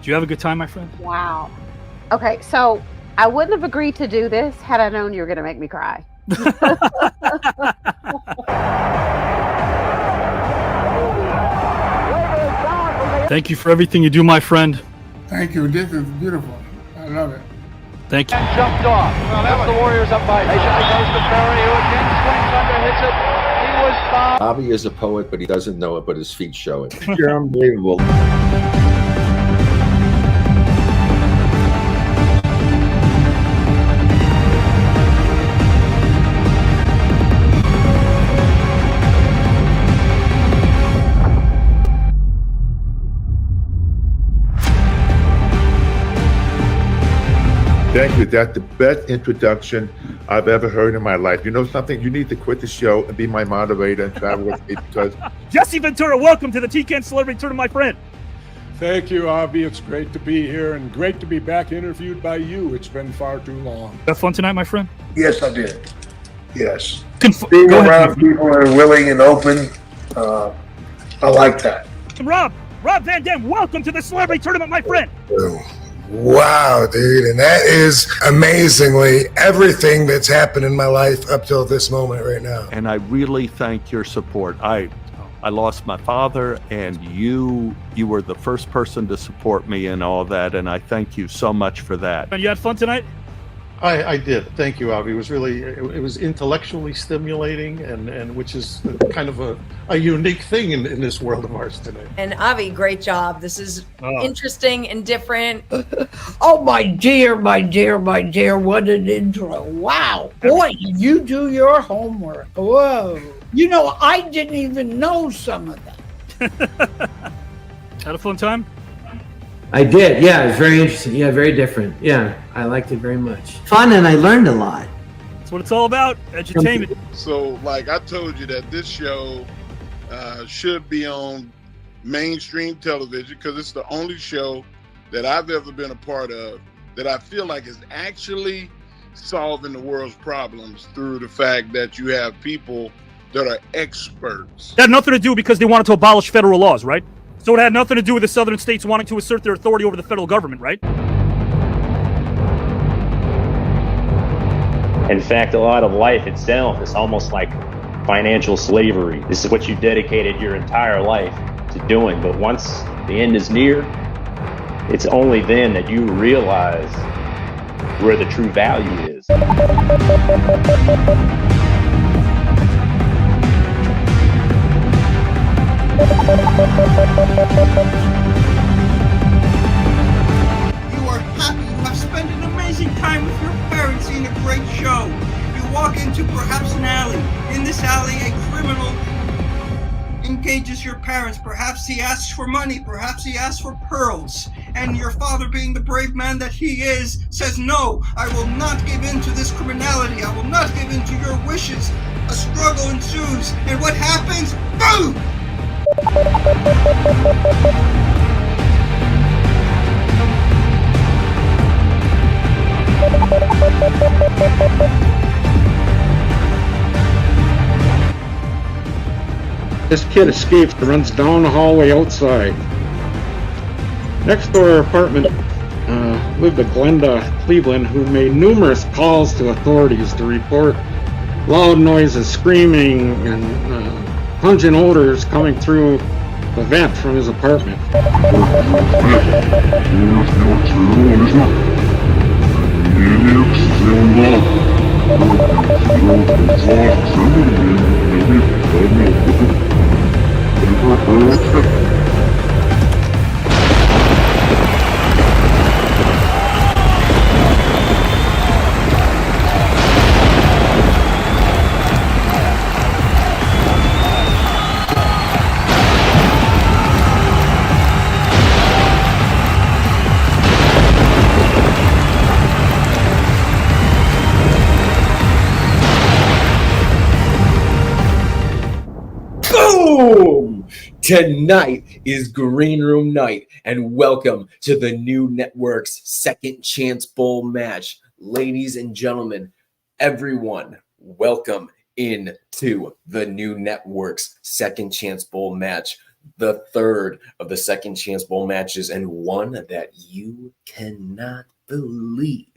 you have a good time, my friend? Wow. Okay, so I wouldn't have agreed to do this had I known you were going to make me cry. Thank you for everything you do, my friend. Thank you. This is beautiful. I love it. Thank you. And jumped off. Well, that's the Warriors up by. Patiently goes to Perry, who again swings under, hits it. He was fouled. Avi is a poet, but he doesn't know it, but his feet show it. You're unbelievable. Thank you. That's the best introduction I've ever heard in my life. You know something? You need to quit the show and be my moderator and travel with me because... Jesse Ventura, welcome to the TKN Celebrity Tournament, my friend. Thank you, Avi. It's great to be here and great to be back interviewed by you. It's been far too long. Have fun tonight, my friend? Yes, I did. Yes. Being around people who are willing and open, I like that. Rob Van Dam, welcome to the Celebrity Tournament, my friend. Wow, dude. And that is amazingly everything that's happened in my life up till this moment right now. And I really thank your support. I lost my father, and you were the first person to support me and all that, and I thank you so much for that. And you had fun tonight? I did. Thank you, Avi. It was really, it was intellectually stimulating, and which is kind of a unique thing in this world of ours today. And Avi, great job. This is interesting and different. Oh, my dear, what an intro. Wow. Boy, you do your homework. Whoa. You know, I didn't even know some of that. Had a fun time? I did, yeah. It was very interesting. Yeah, very different. Yeah, I liked it very much. Fun, and I learned a lot. That's what it's all about, entertainment. So, like I told you that this show should be on mainstream television because it's the only show that I've ever been a part of that I feel like is actually solving the world's problems through the fact that you have people that are experts. It had nothing to do because they wanted to abolish federal laws, right? So it had nothing to do with the southern states wanting to assert their authority over the federal government, right? In fact, a lot of life itself is almost like financial slavery. This is what you dedicated your entire life to doing. But once the end is near, it's only then that you realize where the true value is. You are happy. You have spent an amazing time with your parents seeing a great show. You walk into perhaps an alley. In this alley, a criminal engages your parents. Perhaps he asks for money. Perhaps he asks for pearls. And your father, being the brave man that he is, says, "No, I will not give in to this criminality. I will not give in to your wishes." A struggle ensues. And what happens? Boom! This kid escapes and runs down the hallway outside. Next door apartment lived a Glenda Cleveland who made numerous calls to authorities to report loud noises, screaming, and pungent odors coming through the vent from his apartment. Boom! Tonight is Green Room Night, and welcome to the new network's Second Chance Bowl match. Ladies and gentlemen, everyone, welcome into the new network's Second Chance Bowl match. the third of the Second Chance Bowl matches, and one that you cannot believe.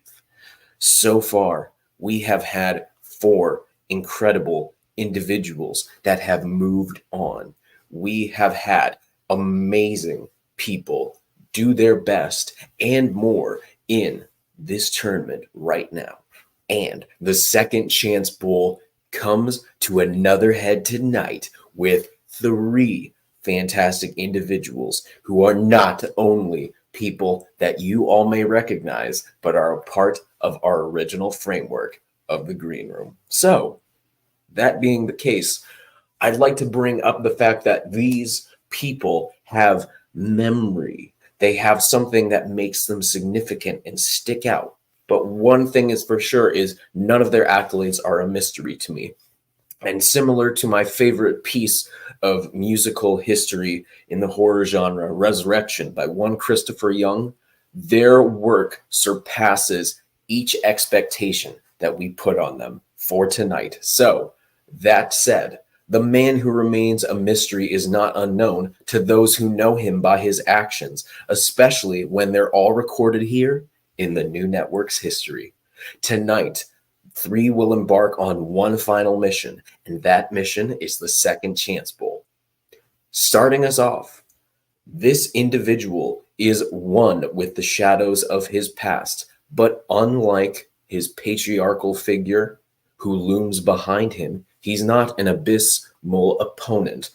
So far, we have had 4 incredible individuals that have moved on. We have had amazing people do their best and more in this tournament right now. And the Second Chance Bowl comes to another head tonight with 3 fantastic individuals who are not only people that you all may recognize, but are a part of our original framework of the Green Room. So, that being the case, I'd like to bring up the fact that these people have memory. They have something that makes them significant and stick out. But one thing is for sure is none of their accolades are a mystery to me. And similar to my favorite piece of musical history in the horror genre, Resurrection by one Christopher Young, their work surpasses each expectation that we put on them for tonight. So, that said, the man who remains a mystery is not unknown to those who know him by his actions, especially when they're all recorded here in the new network's history. Tonight, 3 will embark on one final mission, and that mission is the Second Chance Bowl. Starting us off, this individual is one with the shadows of his past, but unlike his patriarchal figure who looms behind him, he's not an abysmal opponent,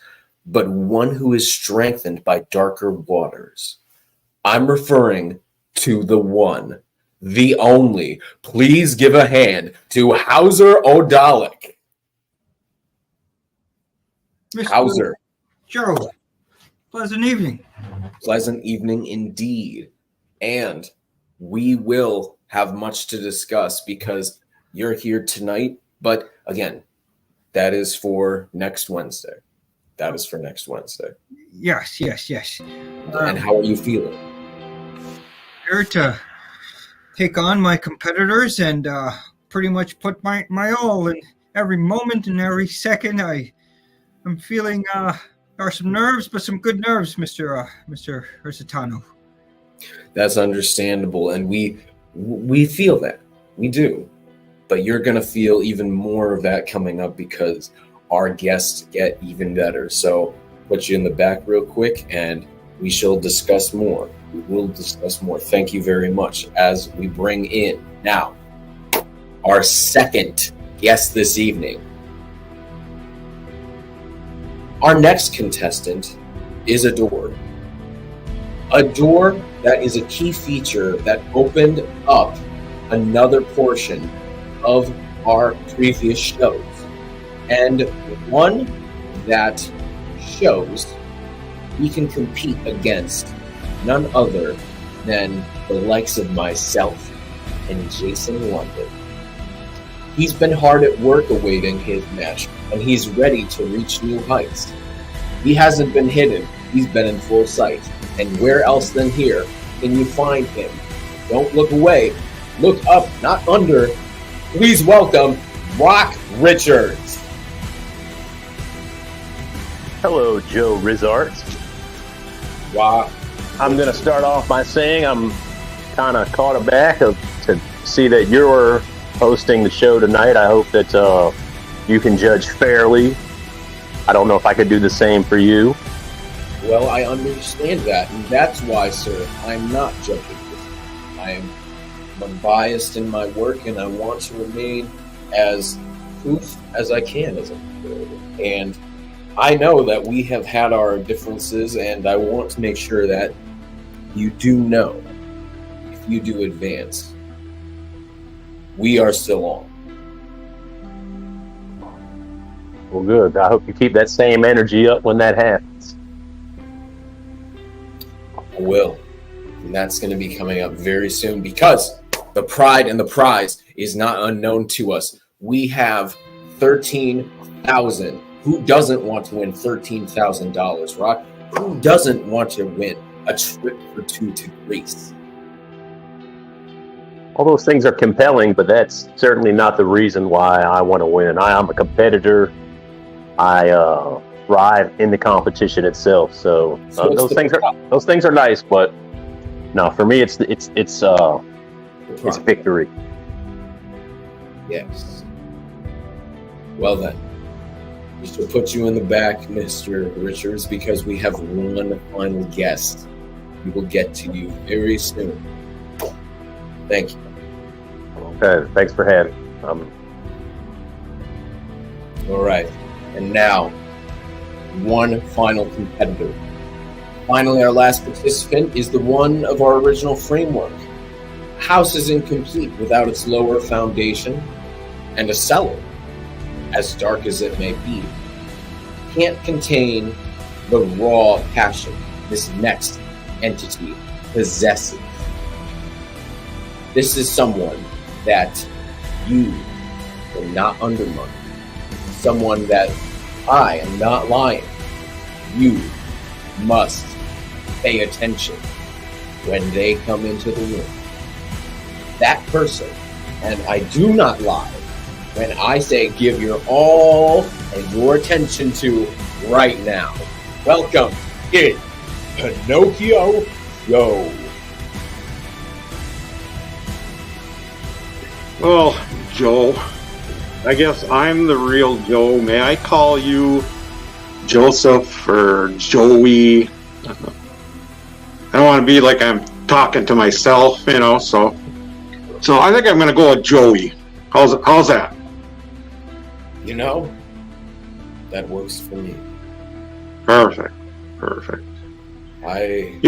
but one who is strengthened by darker waters. I'm referring to the one, the only. Please give a hand to Hauser O'Dalick. Hauser. Joe, pleasant evening. Pleasant evening indeed. And we will have much to discuss because you're here tonight. But again, that is for next Wednesday. That is for next Wednesday. Yes. And how are you feeling? Here to take on my competitors and pretty much put my all in every moment and every second. I'm feeling there are some nerves, but some good nerves, Mr. Ursitano. That's understandable, and we feel that. We do. But you're going to feel even more of that coming up because our guests get even better. So put you in the back real quick and we shall discuss more. We will discuss more. Thank you very much as we bring in now our second guest this evening. Our next contestant is a door. A door that is a key feature that opened up another portion of our previous shows, and one that shows we can compete against none other than the likes of myself and Jason London. He's been hard at work awaiting his match, and he's ready to reach new heights. He hasn't been hidden, he's been in full sight, and where else than here can you find him? Don't look away, look up, not under. Please welcome Rock Richards. Hello, Joe Rizart. Wow. I'm going to start off by saying I'm kind of caught aback to see that you're hosting the show tonight. I hope that you can judge fairly. I don't know if I could do the same for you. Well, I understand that, and that's why, sir, I'm not judging you. I'm biased in my work, and I want to remain as truth as I can as a competitor. And I know that we have had our differences, and I want to make sure that you do know, if you do advance, we are still on. Well, good. I hope you keep that same energy up when that happens. I will. And that's going to be coming up very soon because the pride and the prize is not unknown to us. We have 13,000. Who doesn't want to win $13,000, Rock? Who doesn't want to win a trip for 2 to Greece? All those things are compelling, but that's certainly not the reason why I want to win. I'm a competitor. I thrive in the competition itself. So So it's those things are nice, but no, for me it's victory. Yes. Well then, we shall put you in the back, Mr. Richards, because we have one final guest. We will get to you very soon. Thank you. Okay, thanks for having me. All right, and now, one final competitor. Finally, our last participant is the one of our original framework. A house is incomplete without its lower foundation, and a cellar, as dark as it may be, can't contain the raw passion this next entity possesses. This is someone that you will not undermine. Someone that I am not lying. You must pay attention when they come into the room. That person, and I do not lie when I say give your all and your attention to right now. Welcome, Kid Pinocchio Joe. Well, Joe, I guess I'm the real Joe. May I call you Joseph or Joey? I don't want to be like I'm talking to myself, you know, so I think I'm going to go with Joey. How's that? You know, that works for me. Perfect. Sorry,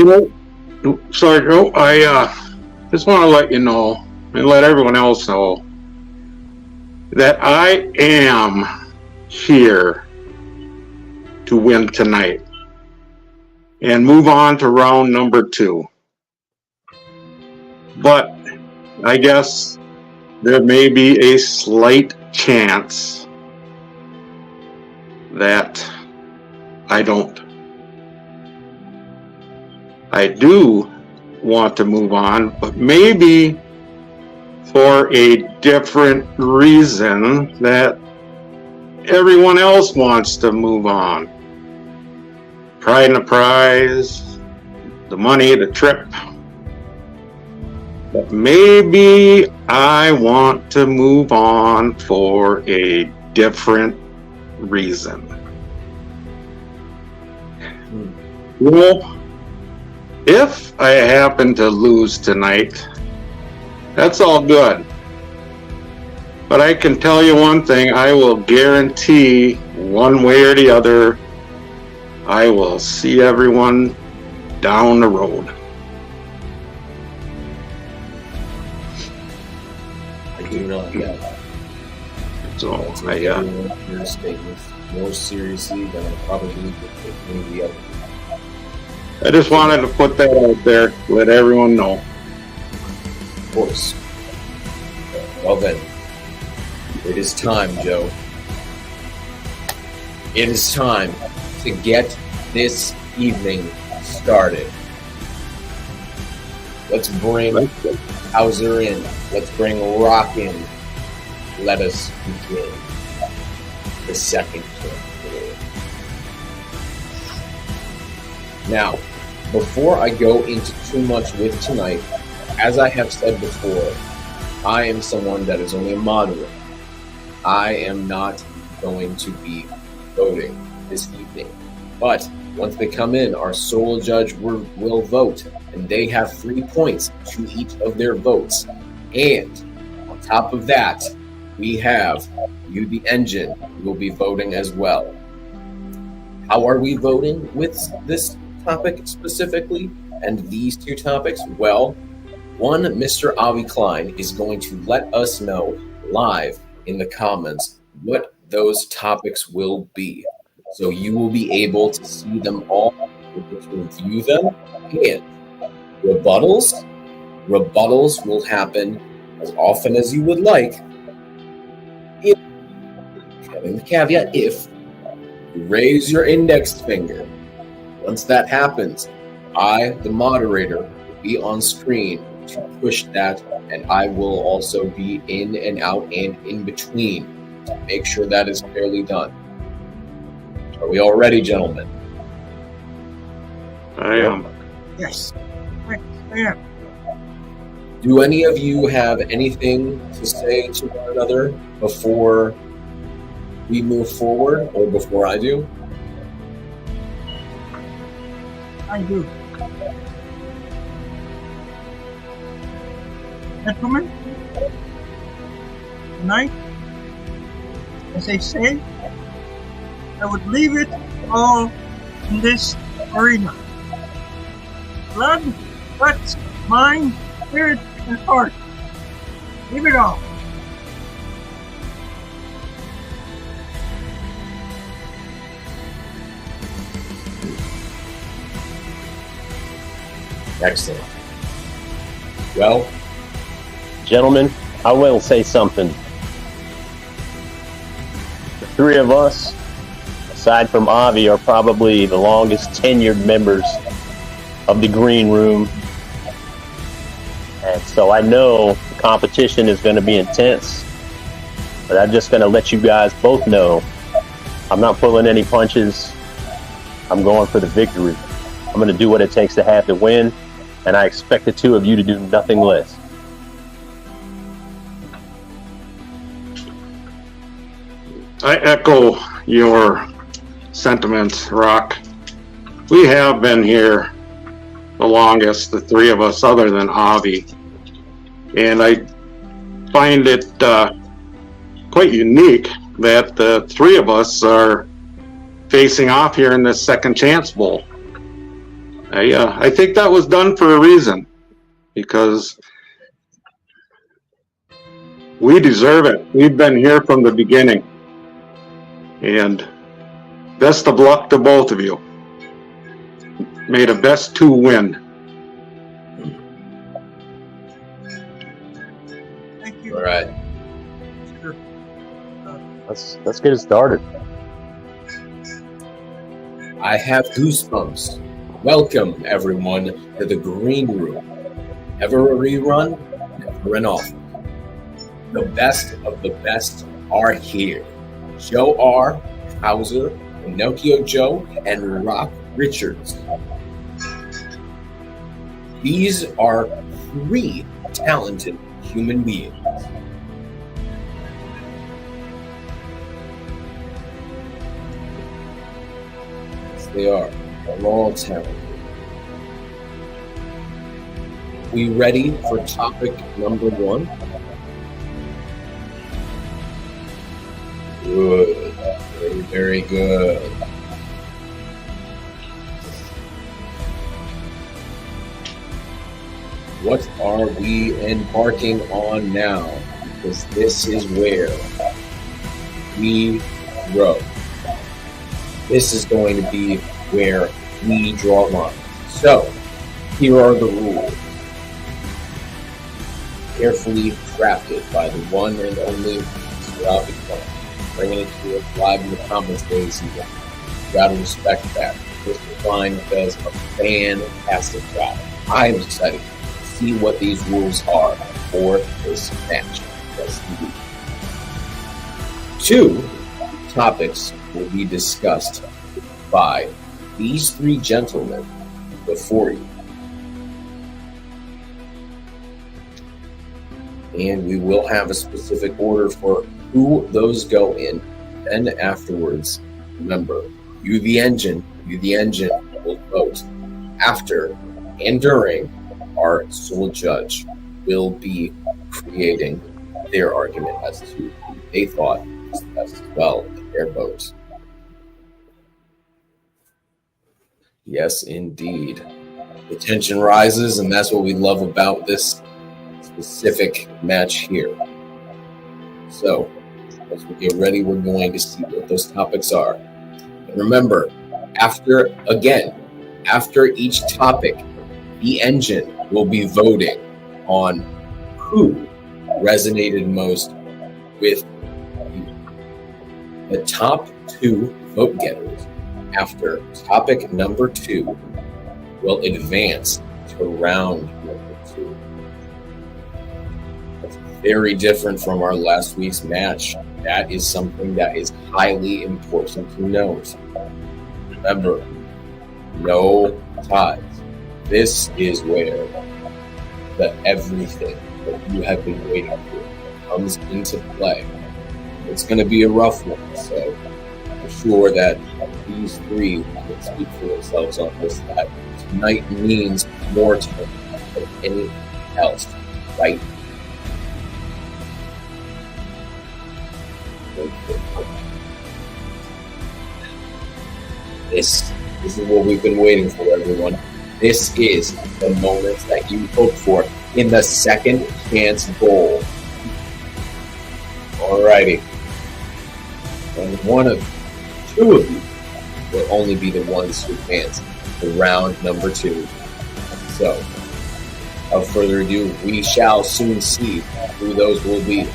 Joe, I just want to let you know and let everyone else know that I am here to win tonight and move on to round number 2. But I guess there may be a slight chance that I don't. I do want to move on, but maybe for a different reason that everyone else wants to move on. Pride and the prize, the money, the trip. But maybe I want to move on for a different reason. Well, if I happen to lose tonight, that's all good. But I can tell you one thing, I will guarantee one way or the other, I will see everyone down the road. I do not get that. So, your statements more seriously than I probably would take any of the other. I just wanted to put that out there, let everyone know. Of course. Well then, it is time, Joe. It is time to get this evening started. Let's bring Hauser in. Let's bring Rock in. Let us begin the second game. Now, before I go into too much with tonight, as I have said before, I am someone that is only a moderator. I am not going to be voting this evening. But once they come in, our sole judge will vote, and they have 3 points to each of their votes. And on top of that, we have you, the engine, who will be voting as well. How are we voting with this topic specifically and these 2 topics? Well, one, Mr. Avi Klein is going to let us know live in the comments what those topics will be. So you will be able to see them all, review them, and rebuttals will happen as often as you would like, if, having the caveat, if you raise your index finger. Once that happens, I, the moderator, will be on screen to push that, and I will also be in and out and in between to make sure that is fairly done. Are we all ready, gentlemen? I am. Yes. Yeah. Do any of you have anything to say to one another before we move forward, or before I do? I do. Gentlemen, tonight, as they say, I would leave it all in this arena. Blood, guts, mind, spirit, and heart. Leave it all. Excellent. Well, Gentlemen, I will say something. The three of us, aside from Avi, are probably the longest tenured members of the green room. And so I know the competition is going to be intense, but I'm just going to let you guys both know I'm not pulling any punches. I'm going for the victory. I'm going to do what it takes to have to win, and I expect the two of you to do nothing less. I echo your sentiments, Rock. We have been here the longest, the three of us, other than Avi. And I find it quite unique that the three of us are facing off here in this Second Chance Bowl. I think that was done for a reason, because we deserve it. We've been here from the beginning. And best of luck to both of you. May the best two win. Thank you. all right. Let's get it started. I have goosebumps. Welcome, everyone, to the green room. Never a rerun, never an off. The best of the best are here. Joe R., Hauser, Pinocchio Joe, and Rock Richards. These are three talented human beings. Yes, they are. They're all talented. We ready for topic number one? Good. Very, very good. What are we embarking on now? Because this is where we grow. This is going to be where we draw lines. So, here are the rules. Carefully drafted by the one and only Mr. Avi Klein. Bringing it to us live in the comments, ladies and gentlemen. You gotta respect that. Mr. Klein does a fantastic job. I am excited to see what these rules are for this match. Yes, indeed. 2 topics will be discussed by these 3 gentlemen before you. And we will have a specific order for who those go in. Then afterwards, remember, you the engine will vote. After and during, our sole judge will be creating their argument as to who they thought was the best as well in their votes. Yes, indeed. The tension rises, and that's what we love about this specific match here. So, as we get ready, we're going to see what those topics are. And remember, after each topic, the engine will be voting on who resonated most with you. The top 2 vote getters after topic number 2 will advance to round number 2. Very different from our last week's match. That is something that is highly important to note. Remember, no ties. This is where the everything that you have been waiting for comes into play. It's going to be a rough one, so I'm sure that these three can speak for themselves on this, that tonight means more to them than anything else, right? This is what we've been waiting for, everyone. This is the moment that you hope for in the Second Chance Bowl. Alrighty. And two of you will only be the ones who advance to round number 2. So, without further ado, we shall soon see who those will be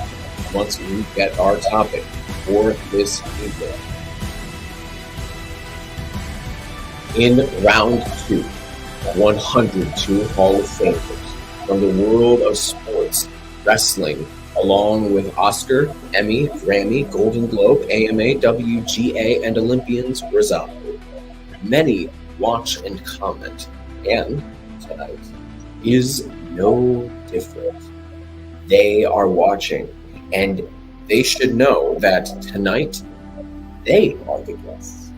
once we get our topic for this evening. In round 2, 102 Hall of Famers from the world of sports, wrestling, along with Oscar, Emmy, Grammy, Golden Globe, AMA, WGA, and Olympians reside. Many watch and comment, and tonight is no different. They are watching, and they should know that tonight they are the guests.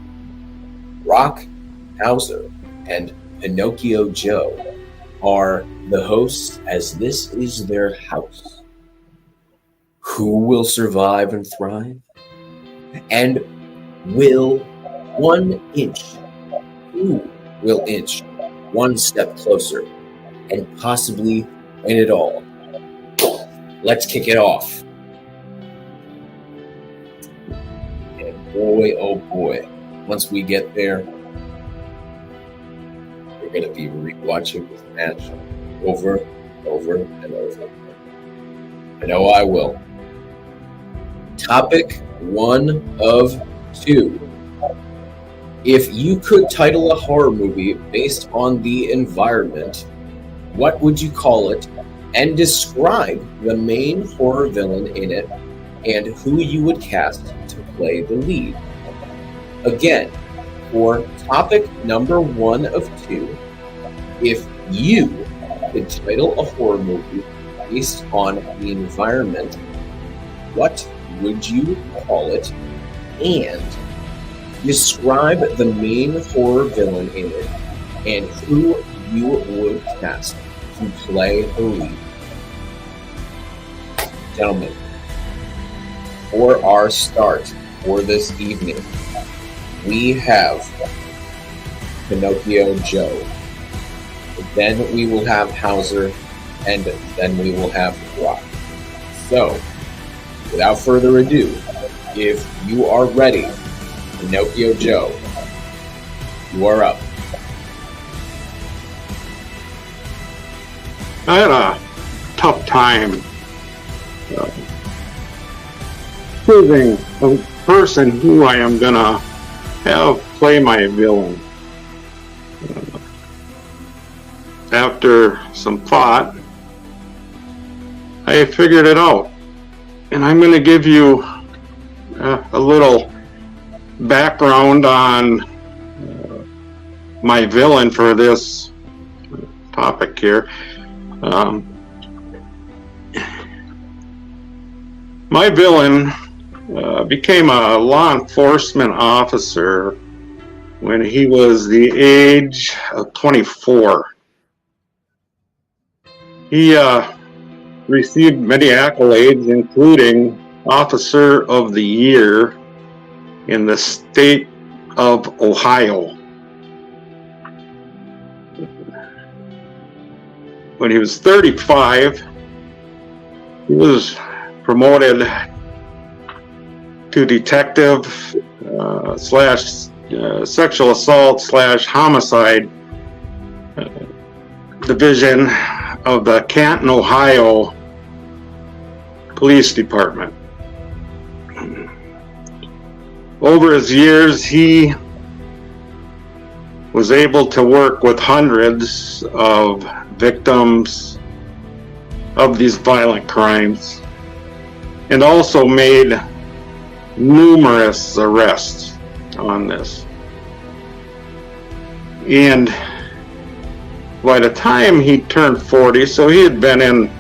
Rock, Hauser, and Pinocchio Joe are the hosts, as this is their house. Who will survive and thrive? And will who will inch one step closer and possibly win it all? Let's kick it off. And boy, oh boy, once we get there, we're going to be rewatching this match over and over. I know I will. Topic 1 of 2. If you could title a horror movie based on the environment, what would you call it? And describe the main horror villain in it and who you would cast to play the lead. Again, for topic number 1 of 2, if you could title a horror movie based on the environment, what would you call it? And describe the main horror villain in it and who you would cast to play the lead. Gentlemen, for our start for this evening, we have Pinocchio Joe. Then we will have Hauser, and then we will have Rock. So, without further ado, if you are ready, Pinocchio Joe, you are up. I had a tough time choosing a person who I am gonna have play my villain. After some thought, I figured it out, and I'm gonna give you a little background on my villain for this topic here. My villain became a law enforcement officer when he was the age of 24. He received many accolades, including Officer of the Year in the state of Ohio. When he was 35, he was promoted to detective slash sexual assault slash homicide division of the Canton, Ohio Police Department. Over his years, he was able to work with hundreds of victims of these violent crimes and also made numerous arrests on this. And by the time he turned 40, so he had been in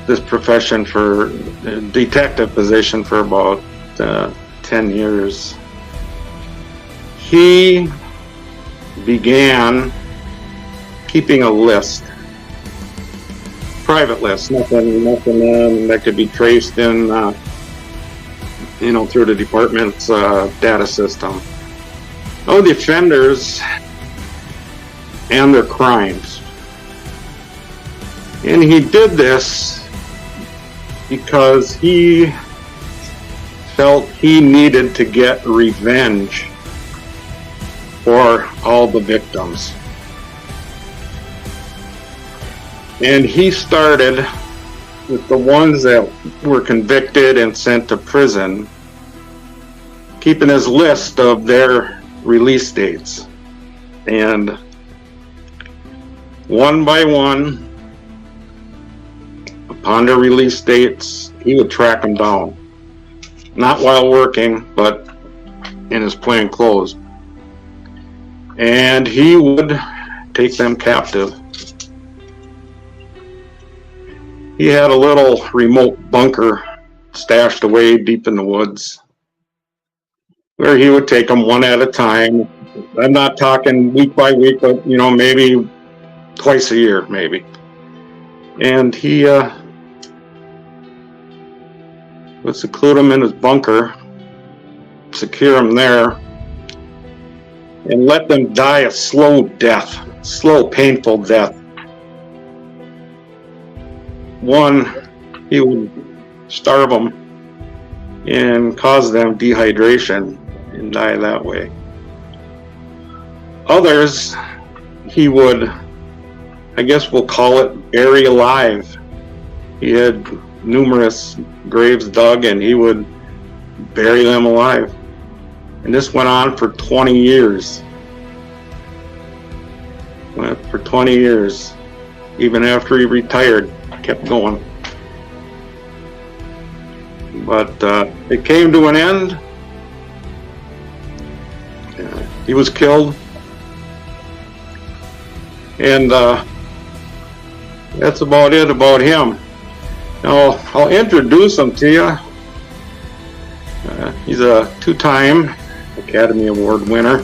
this profession for detective position for about 10 years. He began keeping a list, private list, nothing that could be traced in, through the department's data system. Oh, the offenders and their crimes. And he did this because he felt he needed to get revenge for all the victims. And he started with the ones that were convicted and sent to prison, keeping his list of their release dates. And one by one, upon their release dates, he would track them down. Not while working, but in his plain clothes. And he would take them captive. He had a little remote bunker stashed away deep in the woods where he would take them one at a time. I'm not talking week by week, but maybe twice a year, maybe. And he would seclude them in his bunker, secure them there, and let them die a slow death, slow, painful death. One, he would starve them and cause them dehydration and die that way. Others, he would, I guess we'll call it, bury alive. He had numerous graves dug and he would bury them alive. And this went on for 20 years. For 20 years. Even after he retired, kept going. But it came to an end. He was killed. And that's about it about him. Now, I'll introduce him to you. He's a two-time Academy Award winner.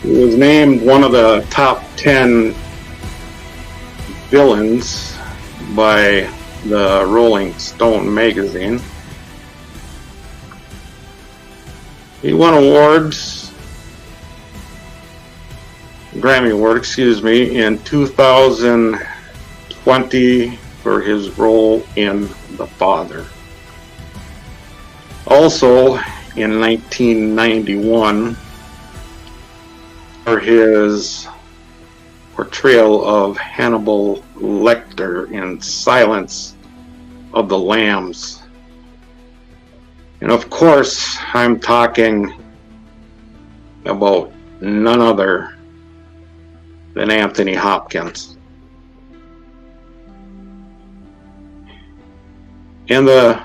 He was named one of the top 10 villains by the Rolling Stone magazine. He won awards, Grammy Award, in 2020 for his role in The Father. Also, in 1991, for his portrayal of Hannibal Lecter in Silence of the Lambs. And of course, I'm talking about none other than Anthony Hopkins. And the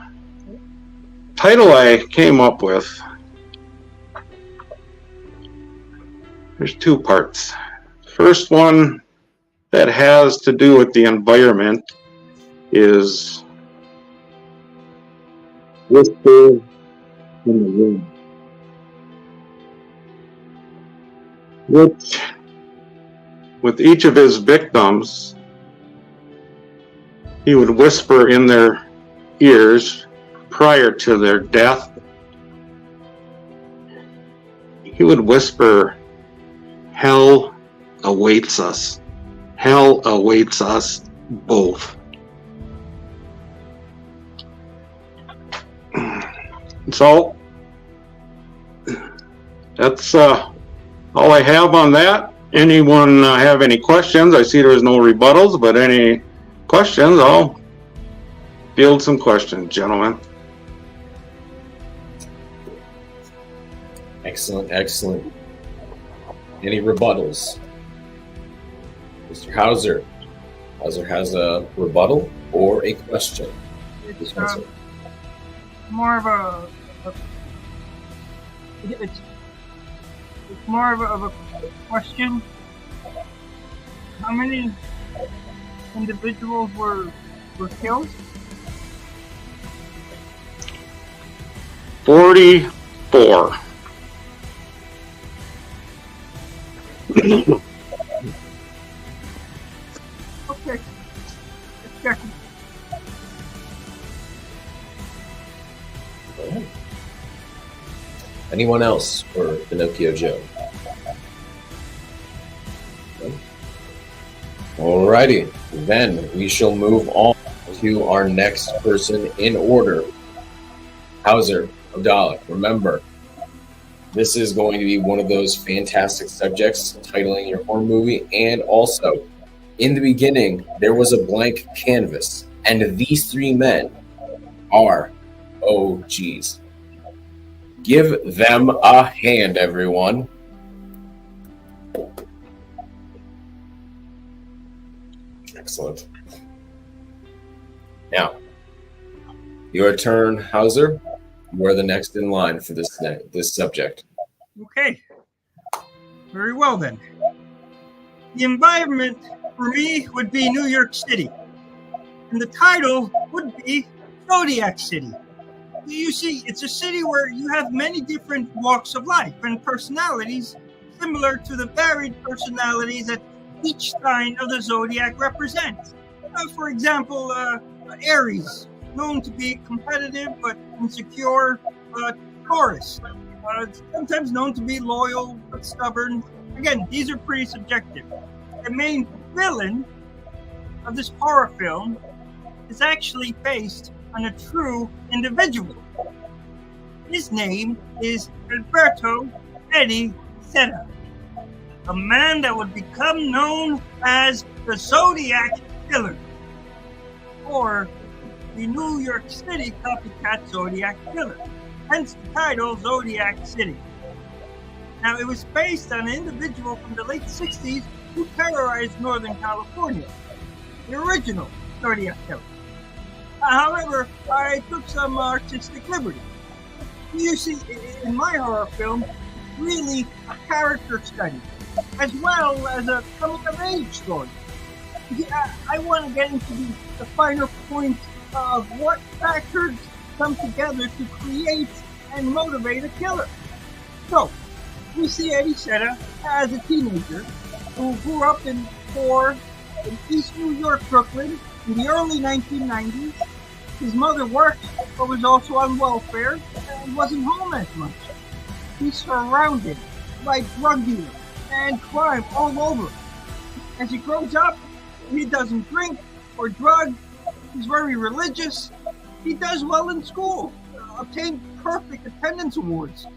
title I came up with, there's two parts. First one that has to do with the environment is Whisper in the Room, which with each of his victims, he would whisper in their ears prior to their death. He would whisper, "Hell awaits us. Hell awaits us both." So that's all I have on that. Anyone have any questions? I see there's no rebuttals, but any questions? I'll field some questions, gentlemen. Excellent, excellent. Any rebuttals? Mr. Hauser. Hauser has a rebuttal or a question. It's more of it's more of a question. How many individuals were killed? 44. Okay. Let's check. Anyone else for Pinocchio Joe? No? Alrighty, then we shall move on to our next person in order. Hauser, Abdallah, remember, this is going to be one of those fantastic subjects titling your horror movie, and also, in the beginning, there was a blank canvas, and these three men are OGs. Give them a hand, everyone. Excellent. Now, your turn, Hauser. You are the next in line for this subject. Okay. Very well then. The environment for me would be New York City. And the title would be Zodiac City. You see, it's a city where you have many different walks of life and personalities similar to the varied personalities that each sign of the zodiac represents. For example, Aries, known to be competitive but insecure. Taurus, sometimes known to be loyal but stubborn. Again, these are pretty subjective. The main villain of this horror film is actually based on a true individual. His name is Alberto Eddie Seta, a man that would become known as the Zodiac Killer, or the New York City copycat Zodiac Killer, hence the title Zodiac City. Now, it was based on an individual from the late 60s who terrorized Northern California, the original Zodiac Killer. However, I took some artistic liberty. You see, in my horror film, really a character study, as well as a coming-of-age story. I want to get into the finer points of what factors come together to create and motivate a killer. So, we see Eddie Seta as a teenager who grew up in East New York, Brooklyn, in the early 1990s. His mother worked, but was also on welfare and wasn't home as much. He's surrounded by drug dealers and crime all over. As he grows up, he doesn't drink or drug. He's very religious. He does well in school, obtained perfect attendance awards.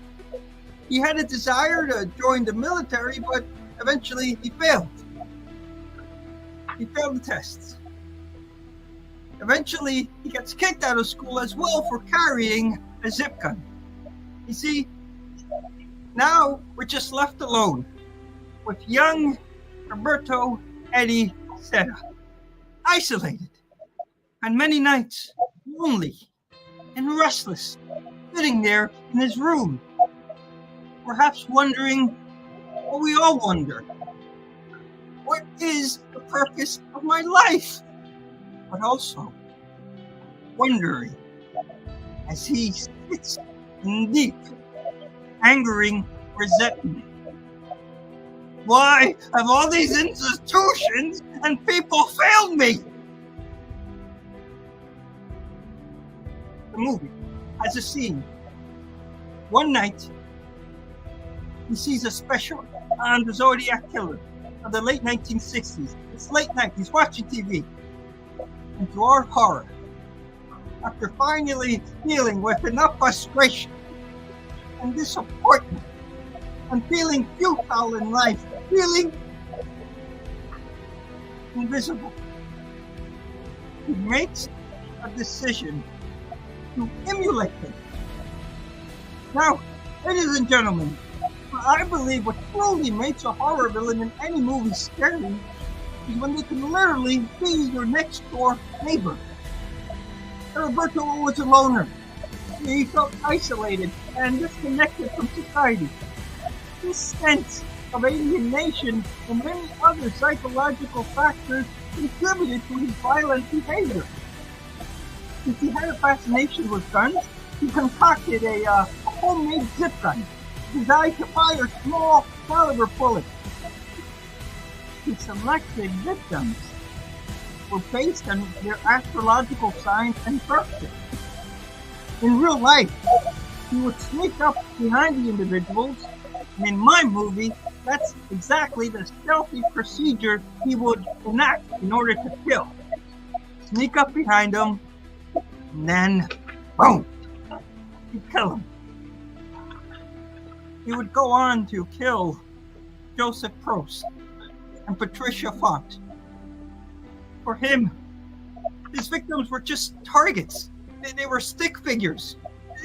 He had a desire to join the military, but eventually he failed. He failed the tests. Eventually, he gets kicked out of school as well for carrying a zip gun. You see, now we're just left alone with young Roberto Eddie Seta, isolated, and many nights lonely and restless, sitting there in his room, perhaps wondering what we all wonder. What is the purpose of my life? But also wondering as he sits in deep, angering resentment. Why have all these institutions and people failed me? The movie has a scene. One night, he sees a special on the Zodiac Killer of the late 1960s. It's late night. He's watching TV. And to our horror, after finally dealing with enough frustration and disappointment and feeling futile in life, feeling invisible, he makes a decision to emulate them. Now, ladies and gentlemen, I believe what truly makes a horror villain in any movie scary is when they can literally be your next door neighbor. Roberto was a loner. He felt isolated and disconnected from society. This sense of alienation and many other psychological factors contributed to his violent behavior. Since he had a fascination with guns, he concocted a homemade zip gun designed to fire small caliber bullets. His selected victims were based on their astrological signs and birthday. In real life, he would sneak up behind the individuals, and in my movie, that's exactly the stealthy procedure he would enact in order to kill. Sneak up behind them, and then, boom, he'd kill him. He would go on to kill Joseph Prost and Patricia Font. For him, his victims were just targets. They were stick figures.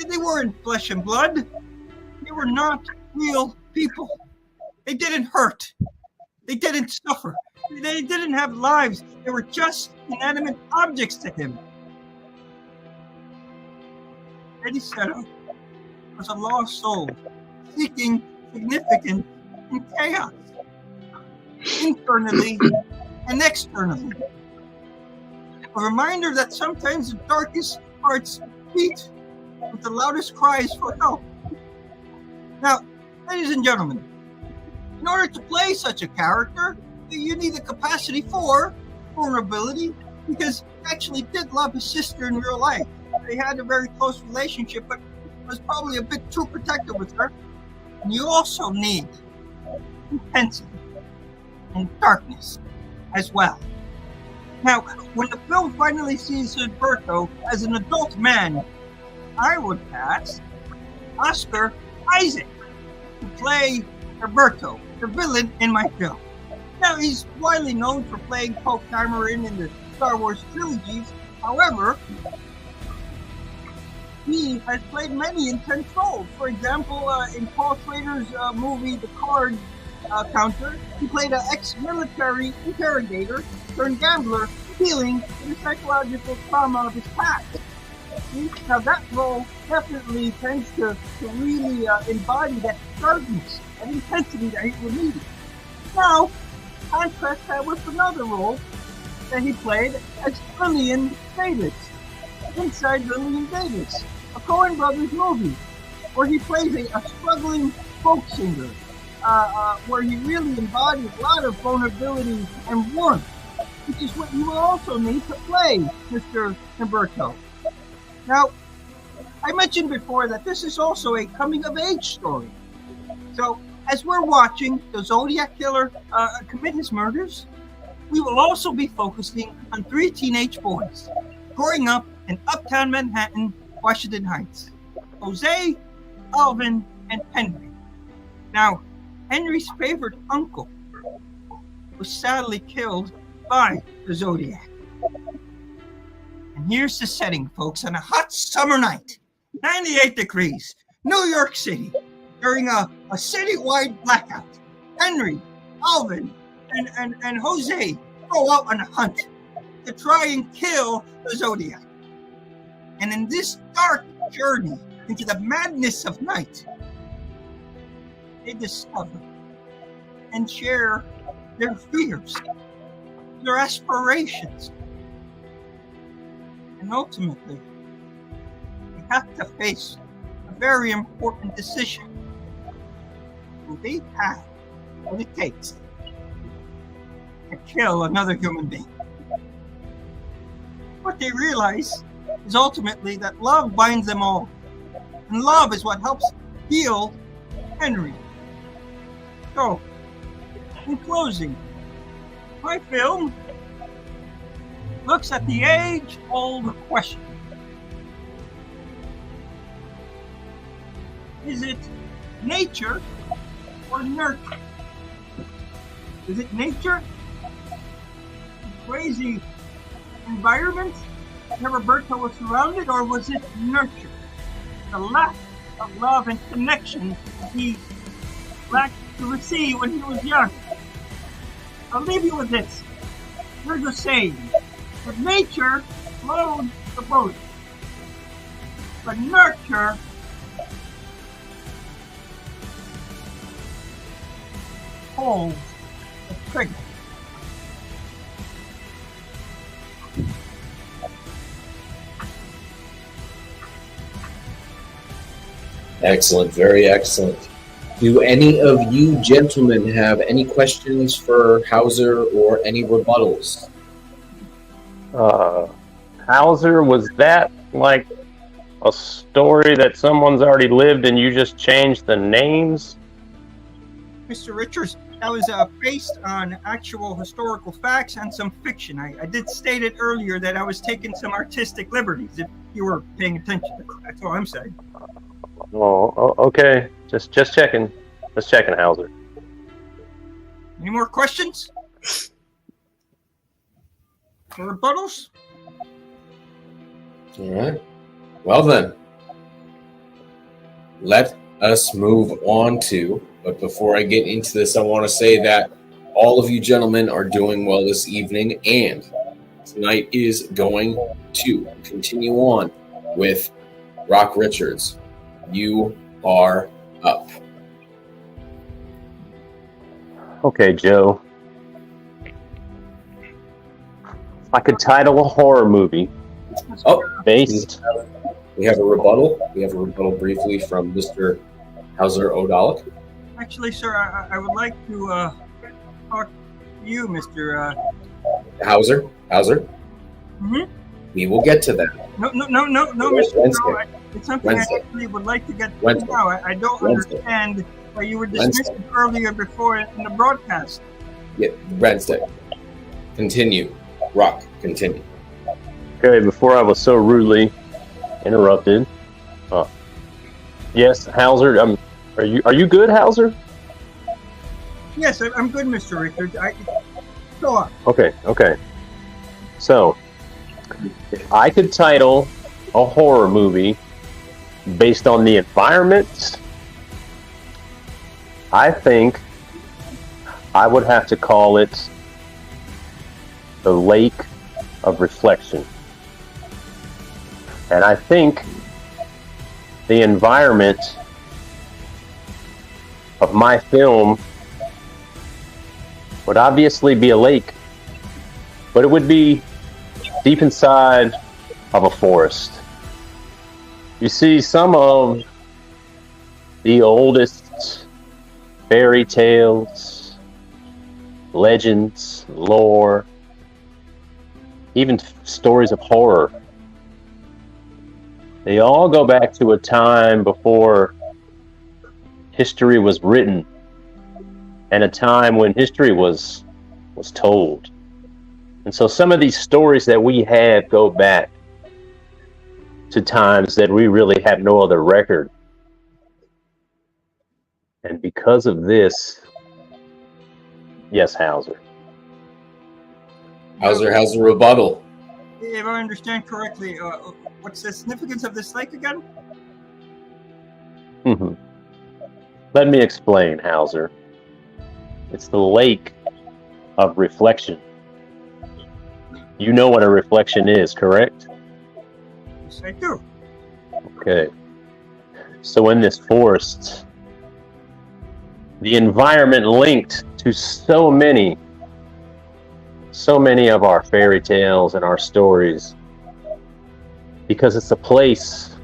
They weren't flesh and blood. They were not real people. They didn't hurt. They didn't suffer. They didn't have lives. They were just inanimate objects to him. Eddie Seto was a lost soul seeking significance in chaos, internally and externally. A reminder that sometimes the darkest hearts beat with the loudest cries for help. Now, ladies and gentlemen, in order to play such a character, you need the capacity for vulnerability, because he actually did love his sister in real life. They had a very close relationship, but was probably a bit too protective with her. And you also need intensity and darkness as well. Now, when the film finally sees Roberto as an adult man, I would cast Oscar Isaac to play Roberto, the villain in my film. Now, he's widely known for playing Poe Dameron in the Star Wars trilogies. However, he has played many intense roles. For example, in Paul Schrader's movie The Card Counter, he played an ex-military interrogator turned gambler dealing with the psychological trauma of his past. Now that role definitely tends to really embody that darkness, that intensity that he would need. Now, contrast that with another role that he played as Lillian Davis, inside Lillian Davis, a Coen Brothers movie, where he plays a struggling folk singer, where he really embodies a lot of vulnerability and warmth, which is what you will also need to play Mr. Humberto. Now, I mentioned before that this is also a coming-of-age story. So, as we're watching the Zodiac Killer commit his murders, we will also be focusing on 3 teenage boys growing up in uptown Manhattan, Washington Heights. Jose, Alvin, and Henry. Now, Henry's favorite uncle was sadly killed by the Zodiac. And here's the setting, folks. On a hot summer night, 98 degrees, New York City, during a citywide blackout, Henry, Alvin, and Jose go out on a hunt to try and kill the Zodiac. And in this dark journey into the madness of night, they discover and share their fears, their aspirations, and ultimately, they have to face a very important decision. Do they have what it takes to kill another human being? What they realize is ultimately that love binds them all. And love is what helps heal Henry. So, in closing, my film looks at the age-old question. Is it nature or nurture? Is it nature? Crazy environment that Roberto was surrounded, or was it nurture? The lack of love and connection he lacked to receive when he was young. I'll leave you with this. There's a saying that nature loads the boat, but nurture holds the trigger. Excellent, very excellent. Do any of you gentlemen have any questions for Hauser or any rebuttals? Hauser, was that like a story that someone's already lived and you just changed the names? Mr. Richards, that was based on actual historical facts and some fiction. I did state it earlier that I was taking some artistic liberties, if you were paying attention. That's all I'm saying. Oh, okay. Just checking. Just checking, Hauser. Any more questions? For rebuttals? All right. Well then, let us move on to, but before I get into this, I want to say that all of you gentlemen are doing well this evening, and tonight is going to continue on with Rock Richards. You are up. Okay, Joe. I could title a horror movie. Based. We have a rebuttal. We have a rebuttal briefly from Mr. Hauser O'Dalik. Actually, sir, I would like to talk to you, Mr. Hauser. Mm-hmm. We will get to that. No, Mr. Wednesday. It's something I actually would like to get to now. I don't understand why you were dismissed earlier before in the broadcast. Yeah, Wednesday. Continue. Rock, continue. Okay, before I was so rudely interrupted. Yes, Hauser. Are you good, Hauser? Yes, I'm good, Mr. Richards. Go on. Okay. So, if I could title a horror movie based on the environment, I think I would have to call it The Lake of Reflection. And I think the environment of my film would obviously be a lake, but it would be deep inside of a forest. You see, some of the oldest fairy tales, legends, lore, even stories of horror, they all go back to a time before history was written and a time when history was told. And so some of these stories that we have go back to times that we really have no other record. And because of this, yes, Hauser. Hauser has a rebuttal. If I understand correctly, what's the significance of this lake again? Let me explain, Hauser. It's the lake of reflection. You know what a reflection is, correct? Yes, I do. Okay. So in this forest, the environment linked to so many of our fairy tales and our stories, because it's a place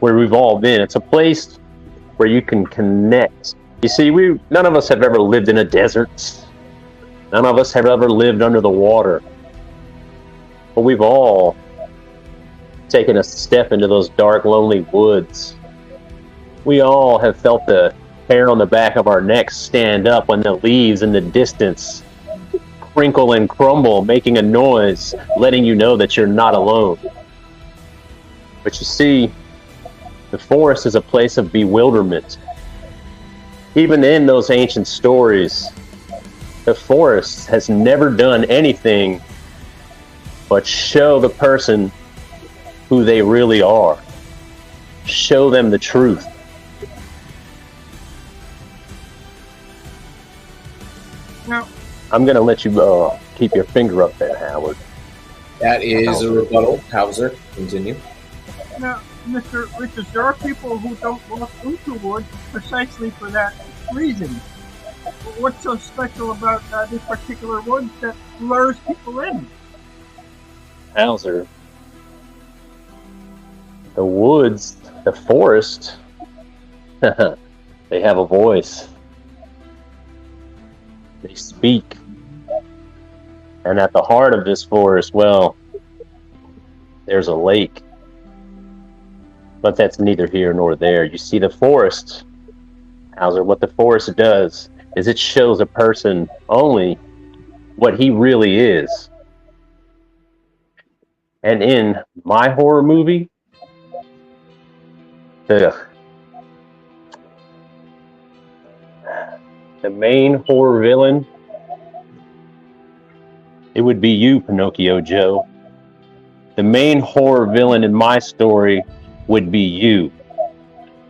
where we've all been. It's a place where you can connect. You see, none of us have ever lived in a desert. None of us have ever lived under the water. But we've all taken a step into those dark, lonely woods. We all have felt the hair on the back of our necks stand up when the leaves in the distance crinkle and crumble, making a noise, letting you know that you're not alone. But you see, the forest is a place of bewilderment. Even in those ancient stories, the forest has never done anything but show the person who they really are. Show them the truth. Now, I'm going to let you keep your finger up there, Howard. That is a rebuttal. Hauser, continue. Now, Mr. Richards, there are people who don't walk into wood precisely for that reason. What's so special about this particular wood that lures people in? Hauser, the woods, the forest, they have a voice. They speak. And at the heart of this forest, well, there's a lake. But that's neither here nor there. You see, the forest, Hauser, what the forest does is it shows a person only what he really is. And in my horror movie, the main horror villain, it would be you, Pinocchio Joe. The main horror villain in my story would be you.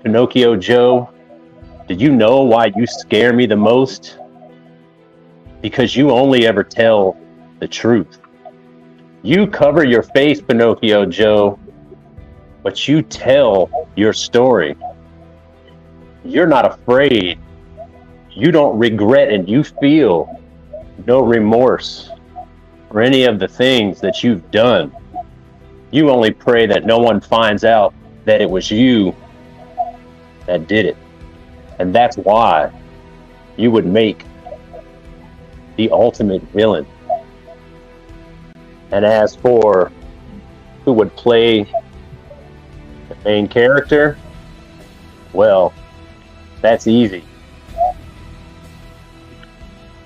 Pinocchio Joe, did you know why you scare me the most? Because you only ever tell the truth. You cover your face, Pinocchio Joe, but you tell your story. You're not afraid. You don't regret, and you feel no remorse for any of the things that you've done. You only pray that no one finds out that it was you that did it. And that's why you would make the ultimate villain. And as for who would play the main character, well, that's easy.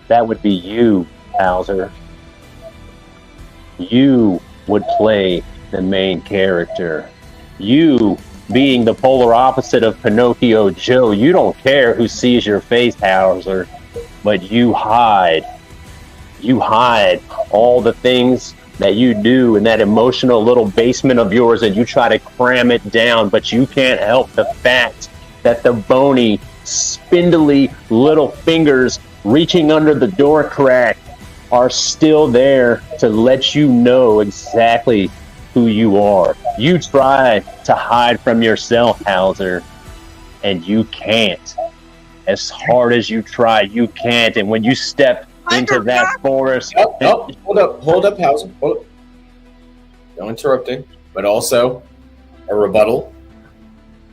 That would be you, Hauser. You would play the main character. You, being the polar opposite of Pinocchio Joe, you don't care who sees your face, Hauser, but you hide. You hide all the things that you do in that emotional little basement of yours, and you try to cram it down, but you can't help the fact that the bony, spindly little fingers reaching under the door crack are still there to let you know exactly who you are. You try to hide from yourself, Hauser, and you can't. As hard as you try, you can't. And when you step into that forest... No, hold up, Hauser. Hold up. No interrupting, but also a rebuttal.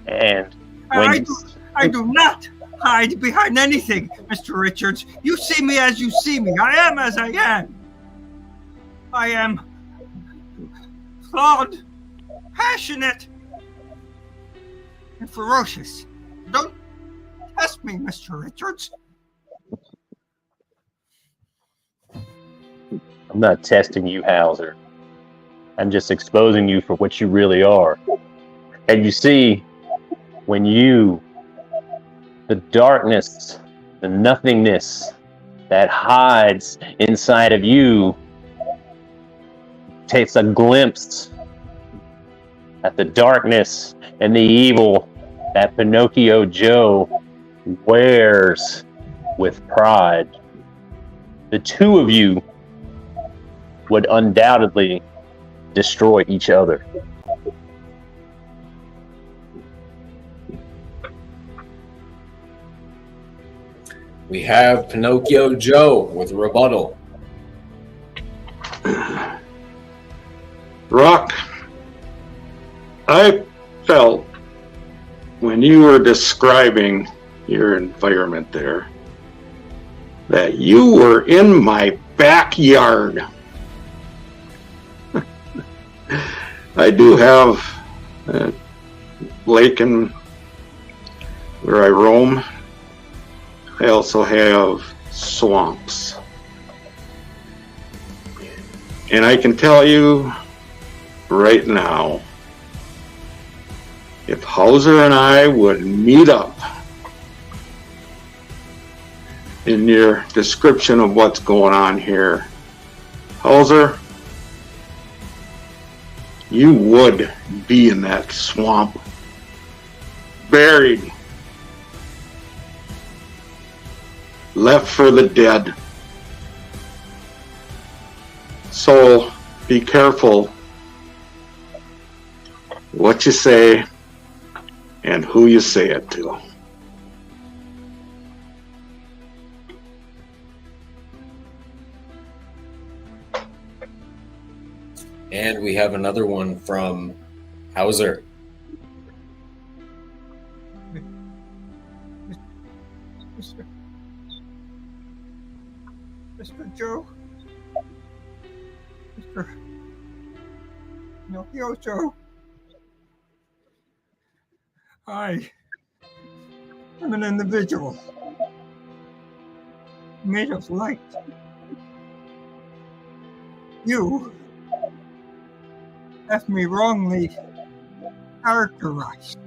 And I do not hide behind anything, Mr. Richards. You see me as you see me. I am as I am. I am flawed, passionate, and ferocious. Don't test me, Mr. Richards. I'm not testing you, Hauser. I'm just exposing you for what you really are. And you see, when you, the darkness, the nothingness that hides inside of you takes a glimpse at the darkness and the evil that Pinocchio Joe wears with pride. The two of you would undoubtedly destroy each other. We have Pinocchio Joe with a rebuttal. Rock, I felt when you were describing your environment there that you were in my backyard. I do have a lake in where I roam. I also have swamps. And I can tell you right now, if Hauser and I would meet up in your description of what's going on here, Hauser, you would be in that swamp, buried, left for the dead. So be careful what you say and who you say it to. And we have another one from Hauser. Mr. Joe. Mr. Pinocchio Joe. I'm an individual made of light. You have me wrongly characterized.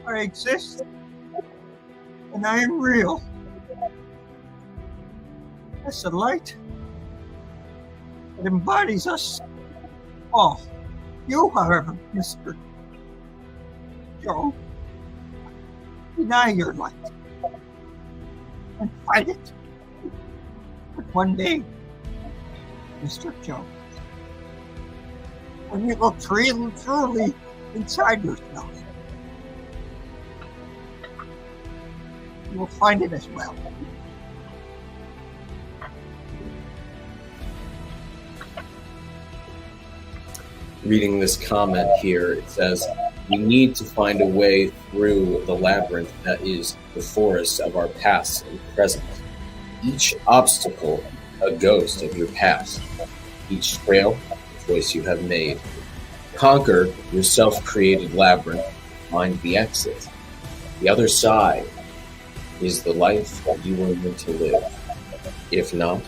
I exist, and I am real. As the light that embodies us all. You, however, Mr. Joe, deny your light and fight it. But one day, Mr. Joe, when you look truly inside yourself, you will find it as well. Reading this comment here, it says, we need to find a way through the labyrinth that is the forest of our past and present. Each obstacle, a ghost of your past. Each trail, a choice you have made. Conquer your self-created labyrinth, find the exit. The other side is the life that you were meant to live. If not,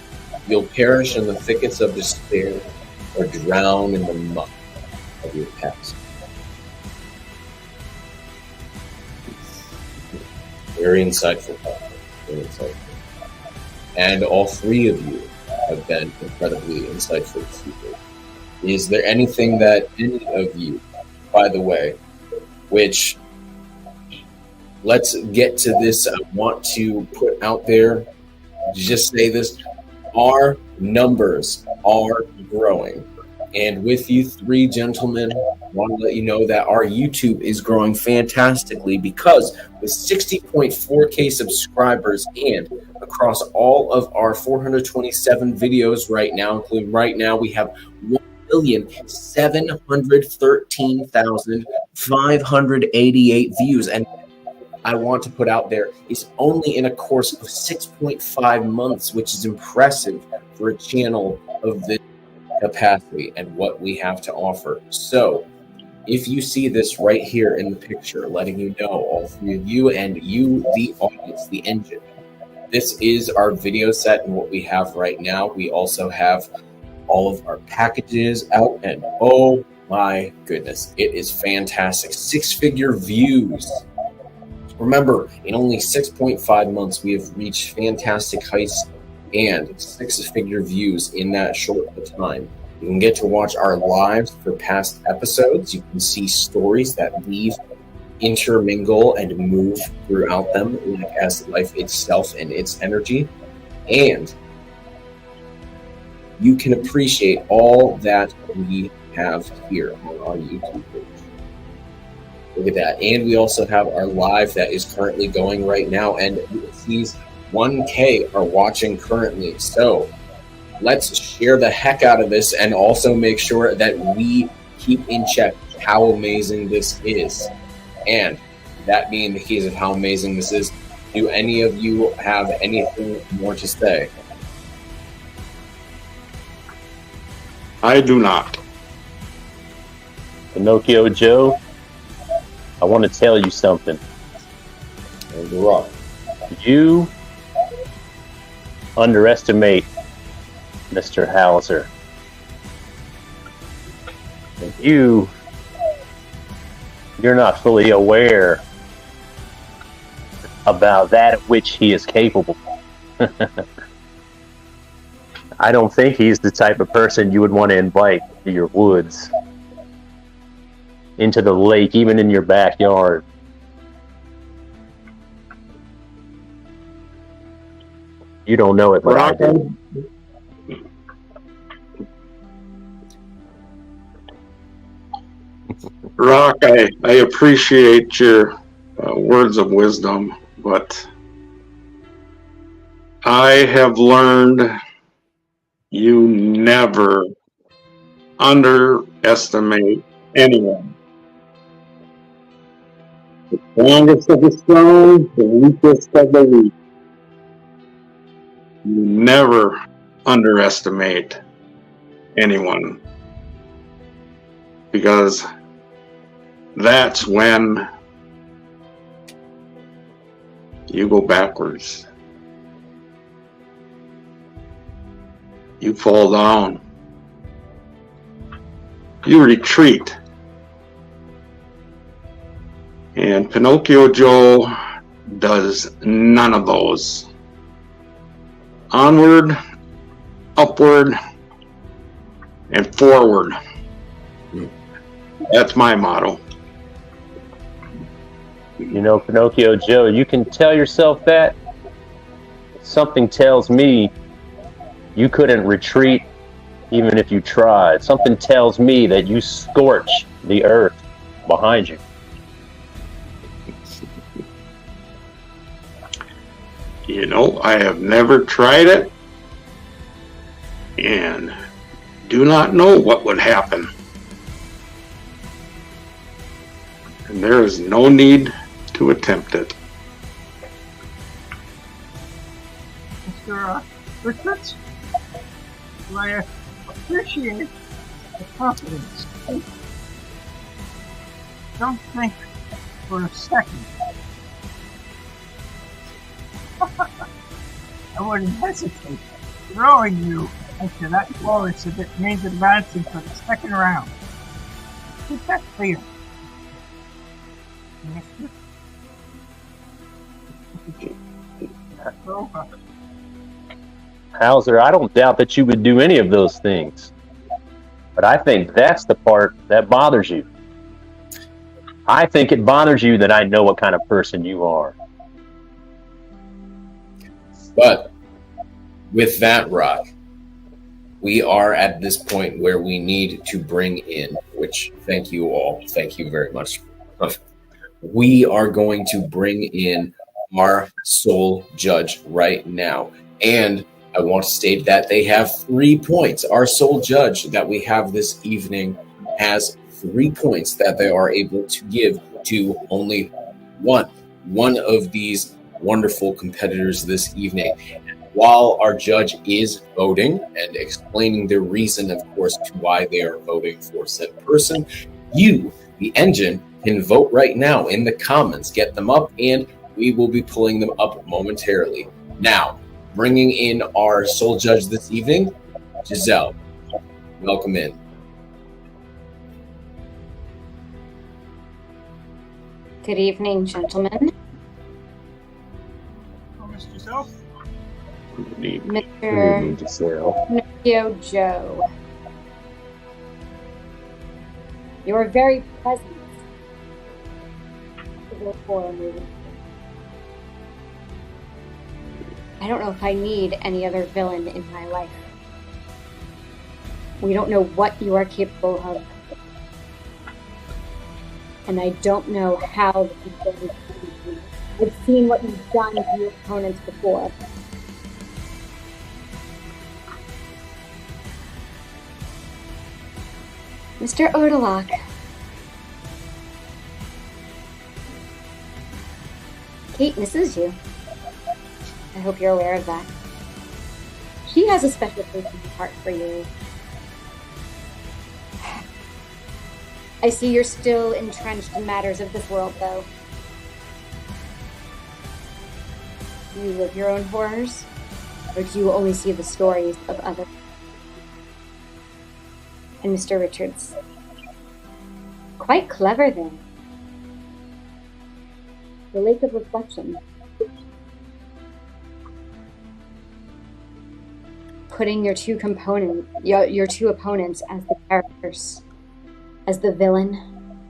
you'll perish in the thickets of despair or drown in the muck of your past. Very insightful. Very insightful. And all three of you have been incredibly insightful people. Is there anything that any of you, by the way, which, let's get to this, I want to put out there, just say this, our numbers are growing. And with you three gentlemen, I want to let you know that our YouTube is growing fantastically, because with 60.4K subscribers and across all of our 427 videos right now, including right now, we have 1,713,588 views. And I want to put out there is only in a course of 6.5 months, which is impressive for a channel of this capacity and what we have to offer. So if you see this right here in the picture, letting you know, all three of you and you, the audience, the engine, this is our video set and what we have right now. We also have all of our packages out, and oh my goodness, it is fantastic. 6-figure views. Remember, in only 6.5 months, we have reached fantastic heights and 6-figure views in that short of time. You can get to watch our lives for past episodes. You can see stories that weave, intermingle, and move throughout them, like as life itself and its energy. And you can appreciate all that we have here on our YouTube page. Look at that. And we also have our live that is currently going right now, and these 1K are watching currently. So let's share the heck out of this and also make sure that we keep in check how amazing this is. And that being the case of how amazing this is, do any of you have anything more to say? I do not. Pinocchio Joe, I want to tell you something. And you're wrong. You underestimate Mr. Hauser. And you're not fully aware about that of which he is capable. I don't think he's the type of person you would want to invite to your woods. into the lake, even in your backyard. You don't know it, but I do. Rock, I appreciate your words of wisdom, but I have learned you never underestimate anyone. The strongest of the strong, the weakest of the weak. You never underestimate anyone, because that's when you go backwards. You fall down. You retreat. And Pinocchio Joe does none of those. Onward, upward, and forward. That's my motto. You know, Pinocchio Joe, you can tell yourself that. Something tells me you couldn't retreat even if you tried. Something tells me that you scorch the earth behind you. You know, I have never tried it and do not know what would happen. And there is no need to attempt it. Mr. Richards, I appreciate the confidence. Don't think for a second I wouldn't hesitate throwing you into that chorus if it means advancing for the second round. Keep that clear. Hauser, I don't doubt that you would do any of those things. But I think that's the part that bothers you. I think it bothers you that I know what kind of person you are. But with that, Rock, we are at this point where we need to bring in, which thank you all. Thank you very much. We are going to bring in our sole judge right now. And I want to state that they have 3 points. Our sole judge that we have this evening has 3 points that they are able to give to only one of these wonderful competitors this evening. While our judge is voting and explaining their reason, of course, to why they are voting for said person, you, the engine, can vote right now in the comments. Get them up, and we will be pulling them up momentarily. Now, bringing in our sole judge this evening, Giselle. Welcome in. Good evening, gentlemen. Mr. Pinocchio Joe. Your very presence is a horror movie. I don't know if I need any other villain in my life. We don't know what you are capable of. And I don't know how the people I've seen what you've done to your opponents before. Mr. Odalak. Kate misses you. I hope you're aware of that. She has a special place in her heart for you. I see you're still entrenched in matters of this world, though. Do you live your own horrors? Or do you only see the stories of others? And Mr. Richards. Quite clever, then. The Lake of Reflection. Putting your two opponents as the characters, as the villain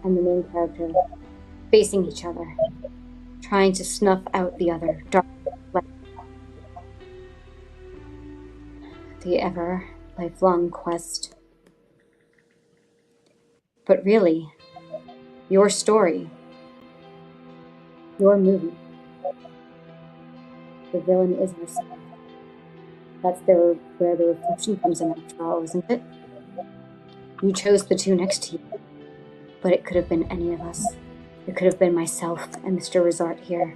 and the main character facing each other, trying to snuff out the other dark light. The ever lifelong quest. But really, your story, your movie, the villain is herself. That's where the reflection comes in after all, isn't it? You chose the two next to you, but it could have been any of us. It could have been myself and Mr. Resort here.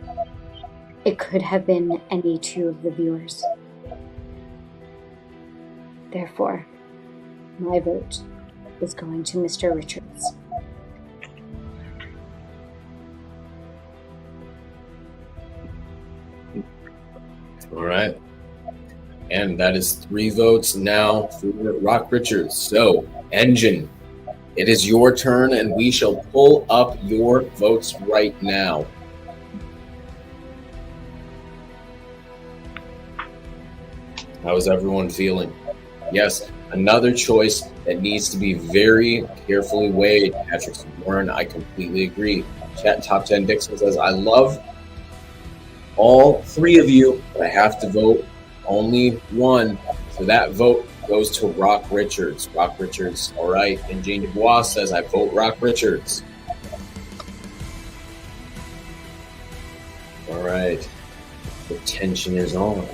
It could have been any two of the viewers. Therefore, my vote is going to Mr. Richards. All right. And that is 3 votes now for Rock Richards. So, Engine, it is your turn, and we shall pull up your votes right now. How is everyone feeling? Yes, another choice that needs to be very carefully weighed. Patrick Warren, I completely agree. Chat Top 10 Dixon says, I love all 3 of you, but I have to vote only one. So that vote goes to Rock Richards. Rock Richards, all right. And Jane Dubois says, I vote Rock Richards. All right. The tension is on.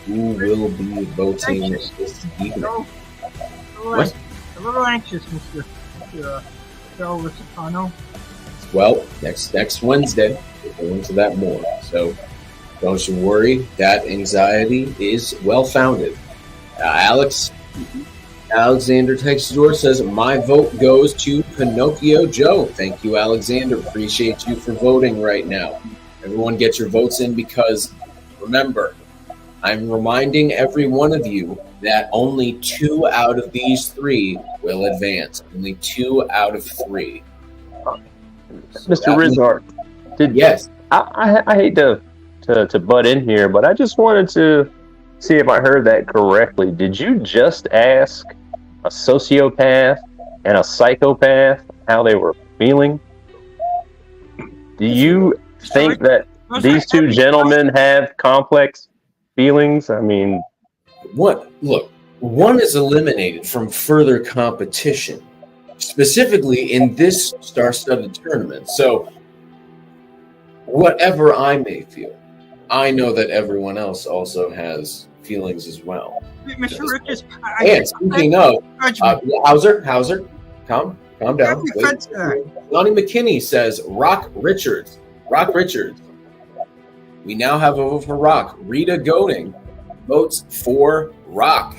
Who will be voting this evening? What? A little anxious, Mr. Lusitano. Well, next Wednesday, we'll go into that more. So don't you worry. That anxiety is well-founded. Alexander Texador says, my vote goes to Pinocchio Joe. Thank you, Alexander. Appreciate you for voting right now. Everyone get your votes in because, remember, I'm reminding every one of you that only 2 out of these 3 will advance. Only 2 out of 3. Mr. Rizard, yes. I hate to butt in here, but I just wanted to see if I heard that correctly. Did you just ask a sociopath and a psychopath how they were feeling? Do you think that these 2 gentlemen have complex feelings? I mean, what? Look, one is eliminated from further competition, specifically in this star-studded tournament. So, whatever I may feel, I know that everyone else also has feelings as well. Mr. Richards, And speaking of, Hauser, calm down. Wait. Lonnie McKinney says, Rock Richards. We now have a vote for Rock. Rita Goding votes for Rock.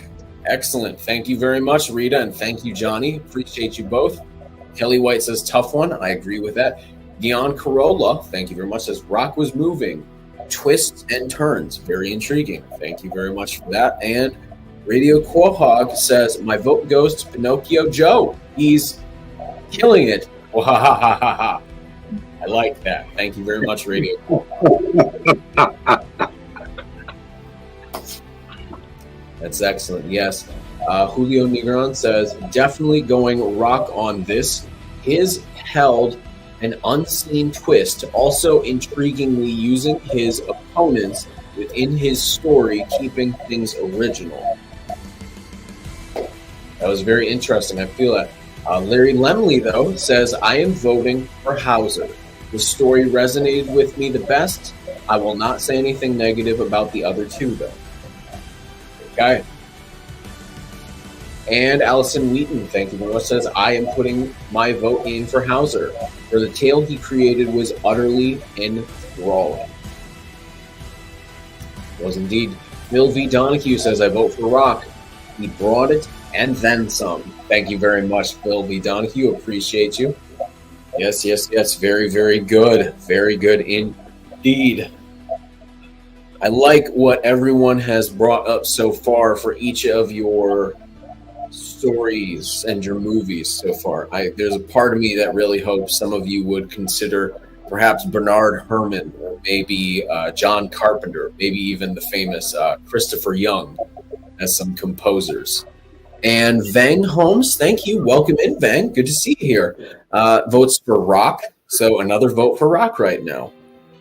Excellent. Thank you very much, Rita, and thank you, Johnny. Appreciate you both. Kelly White says, tough one. I agree with that. Dion Corolla, thank you very much, says, Rock was moving. Twists and turns. Very intriguing. Thank you very much for that. And Radio Quahog says, my vote goes to Pinocchio Joe. He's killing it. Wahahaha. I like that. Thank you very much, Radio. That's excellent. Yes. Julio Negron says, definitely going Rock on this. His held an unseen twist, also intriguingly using his opponents within his story, keeping things original. That was very interesting. I feel that. Larry Lemley, though, says, I am voting for Hauser. The story resonated with me the best. I will not say anything negative about the other 2, though. Okay. And Allison Wheaton, thank you very much, says, I am putting my vote in for Hauser. For the tale he created was utterly enthralling. Was indeed. Phil V. Donahue says, I vote for Rock. He brought it and then some. Thank you very much, Phil V. Donahue. Appreciate you. Yes. Very, very good. Very good indeed. I like what everyone has brought up so far for each of your stories and your movies so far. There's a part of me that really hopes some of you would consider perhaps Bernard Herrmann, or maybe John Carpenter, maybe even the famous Christopher Young as some composers. And Vang Holmes, thank you. Welcome in, Vang. Good to see you here. Votes for Rock. So another vote for Rock right now.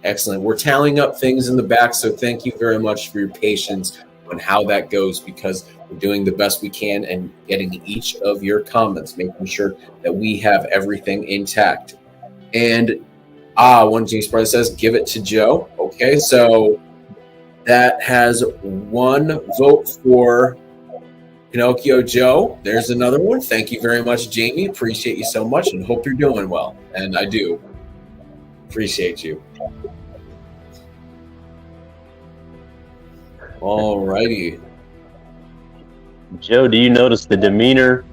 Excellent. We're tallying up things in the back, so thank you very much for your patience on how that goes, because we're doing the best we can and getting each of your comments, making sure that we have everything intact. And one James Brother says, give it to Joe. Okay, so that has one vote for Pinocchio Joe. There's another one. Thank you very much, Jamie. Appreciate you so much and hope you're doing well. And I do appreciate you. All righty. Joe, do you notice the demeanor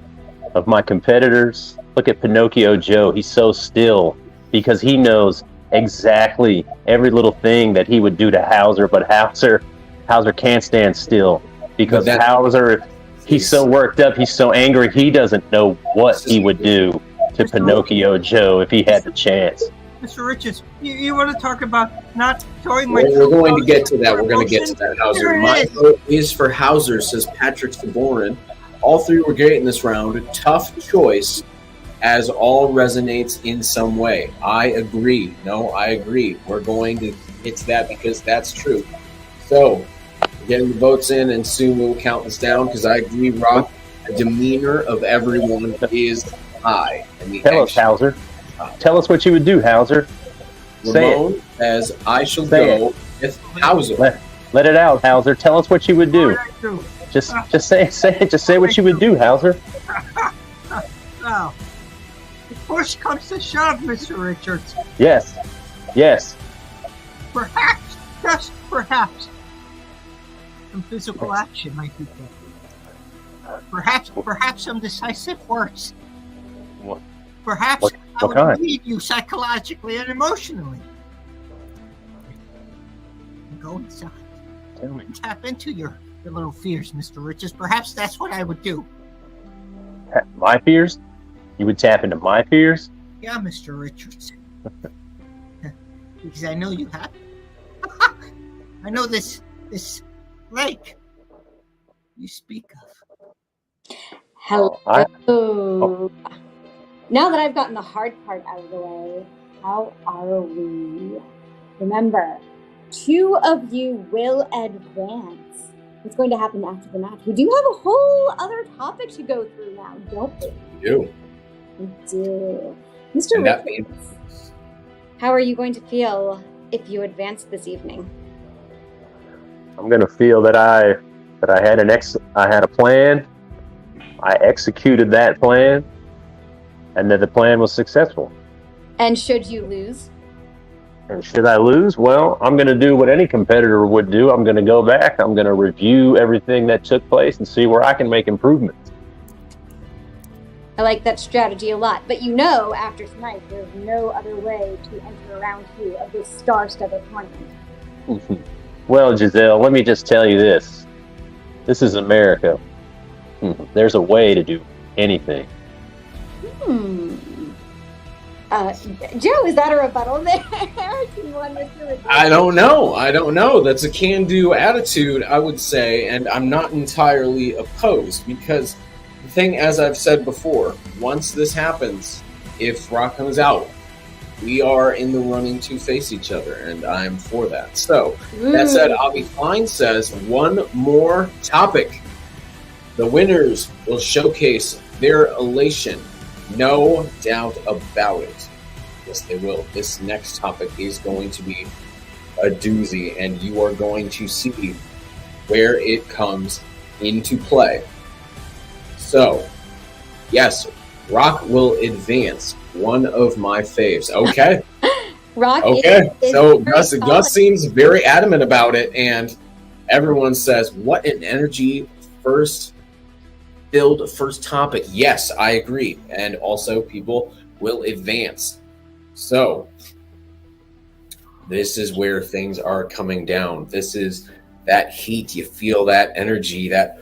of my competitors? Look at Pinocchio Joe. He's so still because he knows exactly every little thing that he would do to Hauser, but Hauser can't stand still because Hauser, he's so worked up, he's so angry, he doesn't know what he would do to Pinocchio Joe if he had the chance. Mr. Richards, you want to talk about not throwing my... We're going to get to that. We're going to get to that, Hauser. My vote is for Hauser, says Patrick Saborin. All three were great in this round. Tough choice, as all resonates in some way. I agree. No, I agree. We're going to get to that because that's true. So, getting the votes in, and soon we'll count this down because I agree, Rock. The demeanor of everyone is high. Tell us, Hauser. Tell us what you would do, Hauser. Ramon says, I shall go with Hauser. Let it out, Hauser. Tell us what you would do. Just say it. Just say what you would do, Hauser. Now, if push comes to shove, Mr. Richards. Yes. Perhaps, just perhaps, some physical action might be taken. Perhaps some decisive words. What? Perhaps I would lead you psychologically and emotionally. Go inside. Tell me. Tap into your little fears, Mr. Richards. Perhaps that's what I would do. My fears? You would tap into my fears? Yeah, Mr. Richards. Because I know you have. I know this lake you speak of. Hello. Now that I've gotten the hard part out of the way, how are we? Remember, 2 of you will advance. What's going to happen after the match? We do have a whole other topic to go through now, don't we? We do. We do. Mr. Richards, how are you going to feel if you advance this evening? I'm going to feel that I had a plan. I executed that plan. And that the plan was successful. And should you lose? And should I lose? Well, I'm going to do what any competitor would do. I'm going to go back. I'm going to review everything that took place and see where I can make improvements. I like that strategy a lot. But you know, after tonight, there's no other way to enter round 2 of this star-studded tournament. Well, Giselle, let me just tell you this. This is America. There's a way to do anything. Joe, is that a rebuttal there? I don't know. That's a can-do attitude, I would say, and I'm not entirely opposed because the thing, as I've said before, once this happens, if Rock comes out, we are in the running to face each other, and I'm for that. So, that said, Avi Klein says, one more topic. The winners will showcase their elation. No doubt about it. Yes, they will. This next topic is going to be a doozy, and you are going to see where it comes into play. So, yes, Rock will advance. One of my faves. Okay. Rock. Okay. So Gus seems very adamant about it, and everyone says, "What an energy first topic." Yes, I agree. And also people will advance. So this is where things are coming down. This is that heat. You feel that energy, that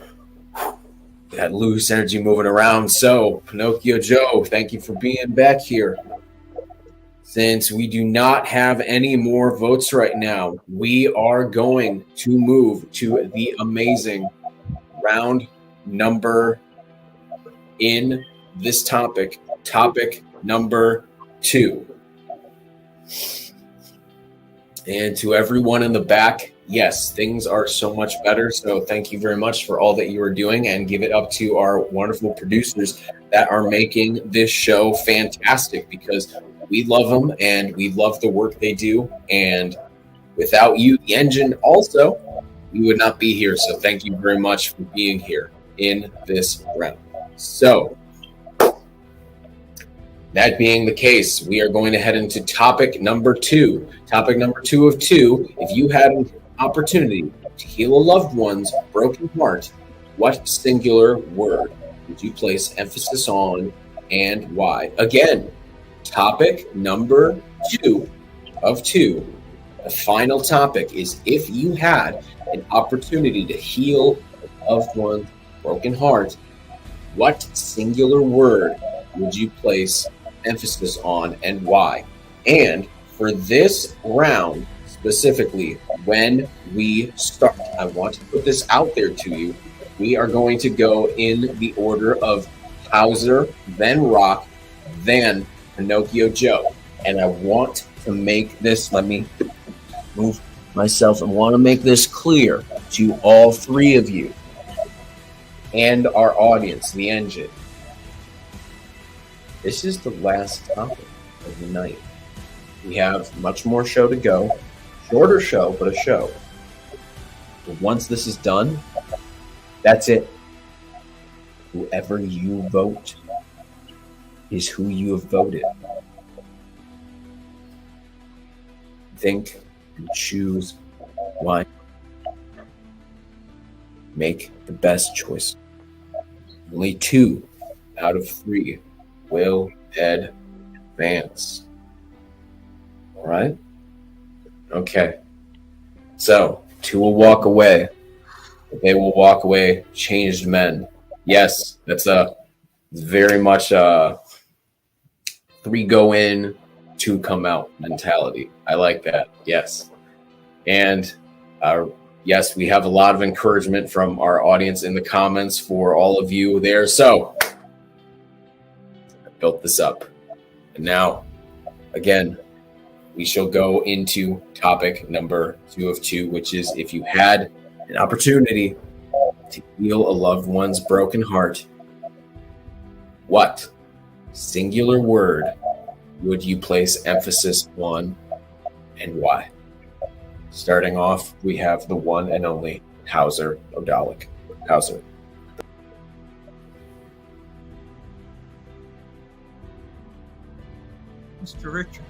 loose energy moving around. So Pinocchio Joe, thank you for being back here. Since we do not have any more votes right now, we are going to move to the amazing round number in this topic number 2. And to everyone in the back, yes, things are so much better. So thank you very much for all that you are doing, and give it up to our wonderful producers that are making this show fantastic, because we love them and we love the work they do. And without you, the engine also, we would not be here. So thank you very much for being here in this round. So that being the case, we are going to head into topic number 2. Topic number 2 of 2. If you had an opportunity to heal a loved one's broken heart, what singular word would you place emphasis on and why? Again, topic number 2 of 2. The final topic is, if you had an opportunity to heal a loved one's broken heart, what singular word would you place emphasis on and why? And for this round specifically, when we start, I want to put this out there to you. We are going to go in the order of Hauser, then Rock, then Pinocchio Joe. And I want to make this, let me move myself, I want to make this clear to all 3 of you and our audience, the engine. This is the last topic of the night. We have much more show to go. Shorter show, but a show. But once this is done, that's it. Whoever you vote is who you have voted. Think and choose wisely. Make the best choice. Only 2 out of 3 will advance. All right? Okay. So, 2 will walk away. They will walk away changed men. Yes, that's very much 3 go in, 2 come out mentality. I like that. Yes. And yes, we have a lot of encouragement from our audience in the comments for all of you there. So, built this up. And now, again, we shall go into topic number 2 of 2, which is, if you had an opportunity to heal a loved one's broken heart, what singular word would you place emphasis on and why? Starting off, we have the one and only Hauser O'Dalik. Hauser. Mr. Richards,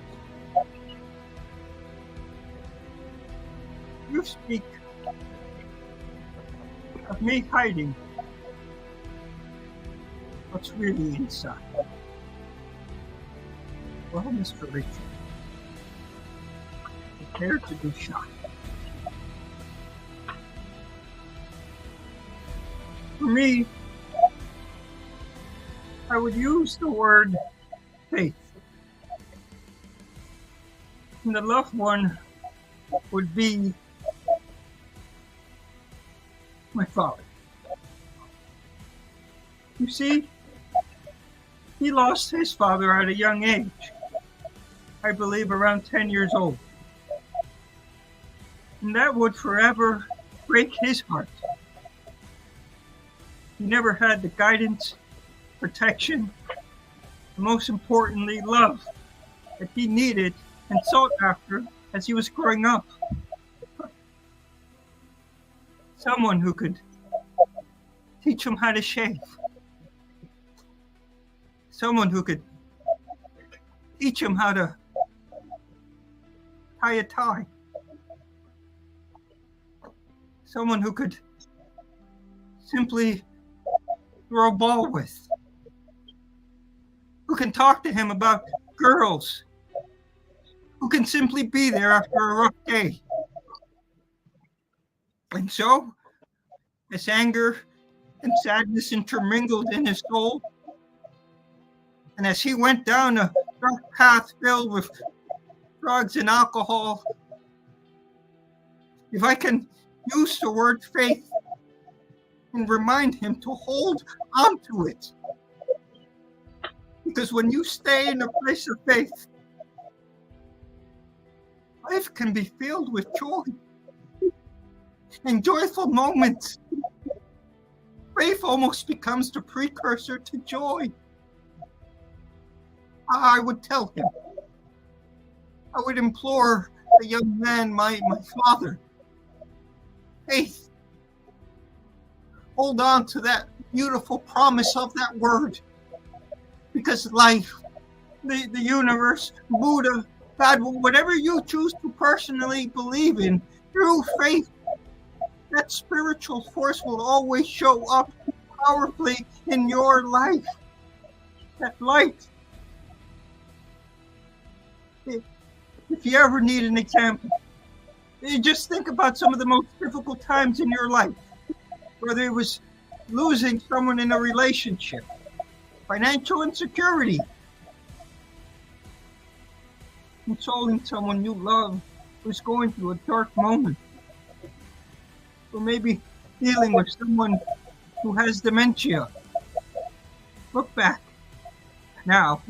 you speak of me hiding what's really inside. Well, Mr. Richards, prepare to be shocked. For me, I would use the word faith. And the loved one would be my father. You see, he lost his father at a young age. I believe around 10 years old. And that would forever break his heart. He never had the guidance, protection, and most importantly, love that he needed and sought after as he was growing up. Someone who could teach him how to shave. Someone who could teach him how to tie a tie. Someone who could simply throw a ball with. Who can talk to him about girls. Who can simply be there after a rough day. And so, as anger and sadness intermingled in his soul, and as he went down a dark path filled with drugs and alcohol, if I can use the word faith and remind him to hold on to it, Because when you stay in a place of faith, life can be filled with joy and joyful moments. Faith almost becomes the precursor to joy. I would tell him, I would implore the young man, my father, faith, hold on to that beautiful promise of that word. Because life, the universe, Buddha, God, whatever you choose to personally believe in, through faith, that spiritual force will always show up powerfully in your life. That light. If you ever need an example, you just think about some of the most difficult times in your life, whether it was losing someone in a relationship, financial insecurity, consoling someone you love who's going through a dark moment, or maybe dealing with someone who has dementia. Look back now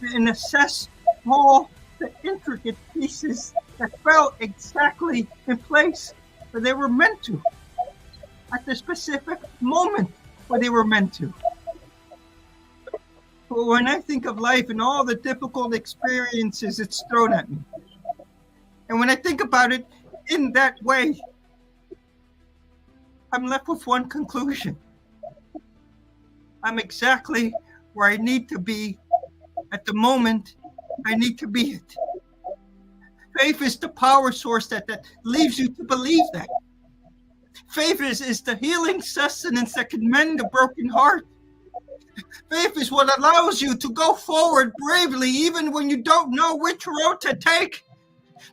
and assess all the intricate pieces that fell exactly in place where they were meant to, at the specific moment where they were meant to. But when I think of life and all the difficult experiences it's thrown at me, and when I think about it in that way, I'm left with one conclusion. I'm exactly where I need to be at the moment I need to be it. Faith is the power source that leaves you to believe that. Faith is the healing sustenance that can mend a broken heart. Faith is what allows you to go forward bravely even when you don't know which road to take.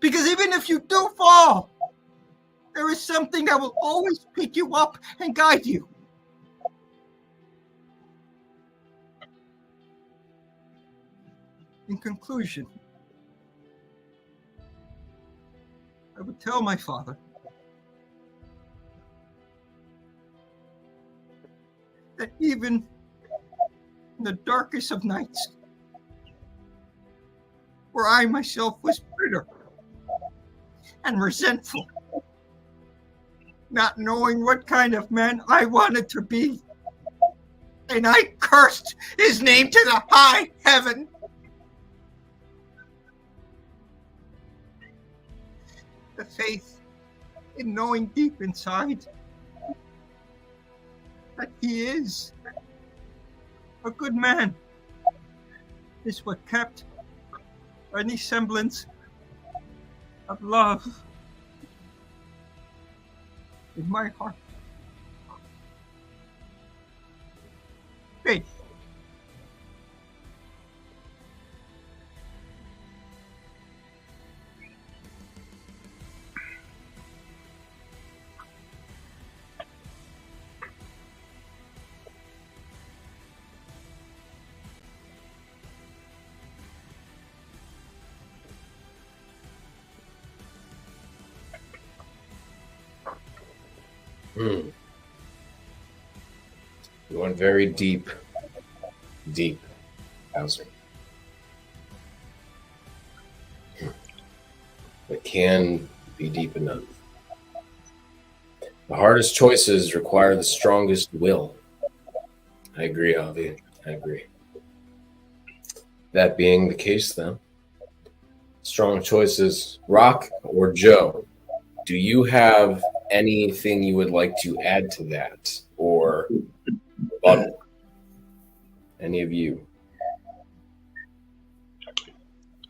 Because even if you do fall, there is something that will always pick you up and guide you. In conclusion, I would tell my father that even in the darkest of nights, where I myself was bitter and resentful, not knowing what kind of man I wanted to be, and I cursed his name to the high heaven. The faith in knowing deep inside that he is a good man is what kept any semblance of love in my heart. Faith. You went very deep, Hauser. It can be deep enough. The hardest choices require the strongest will. I agree, Avi. I agree. That being the case, then, strong choices, Rock or Joe, do you have anything you would like to add to that, or rebuttal? Any of you?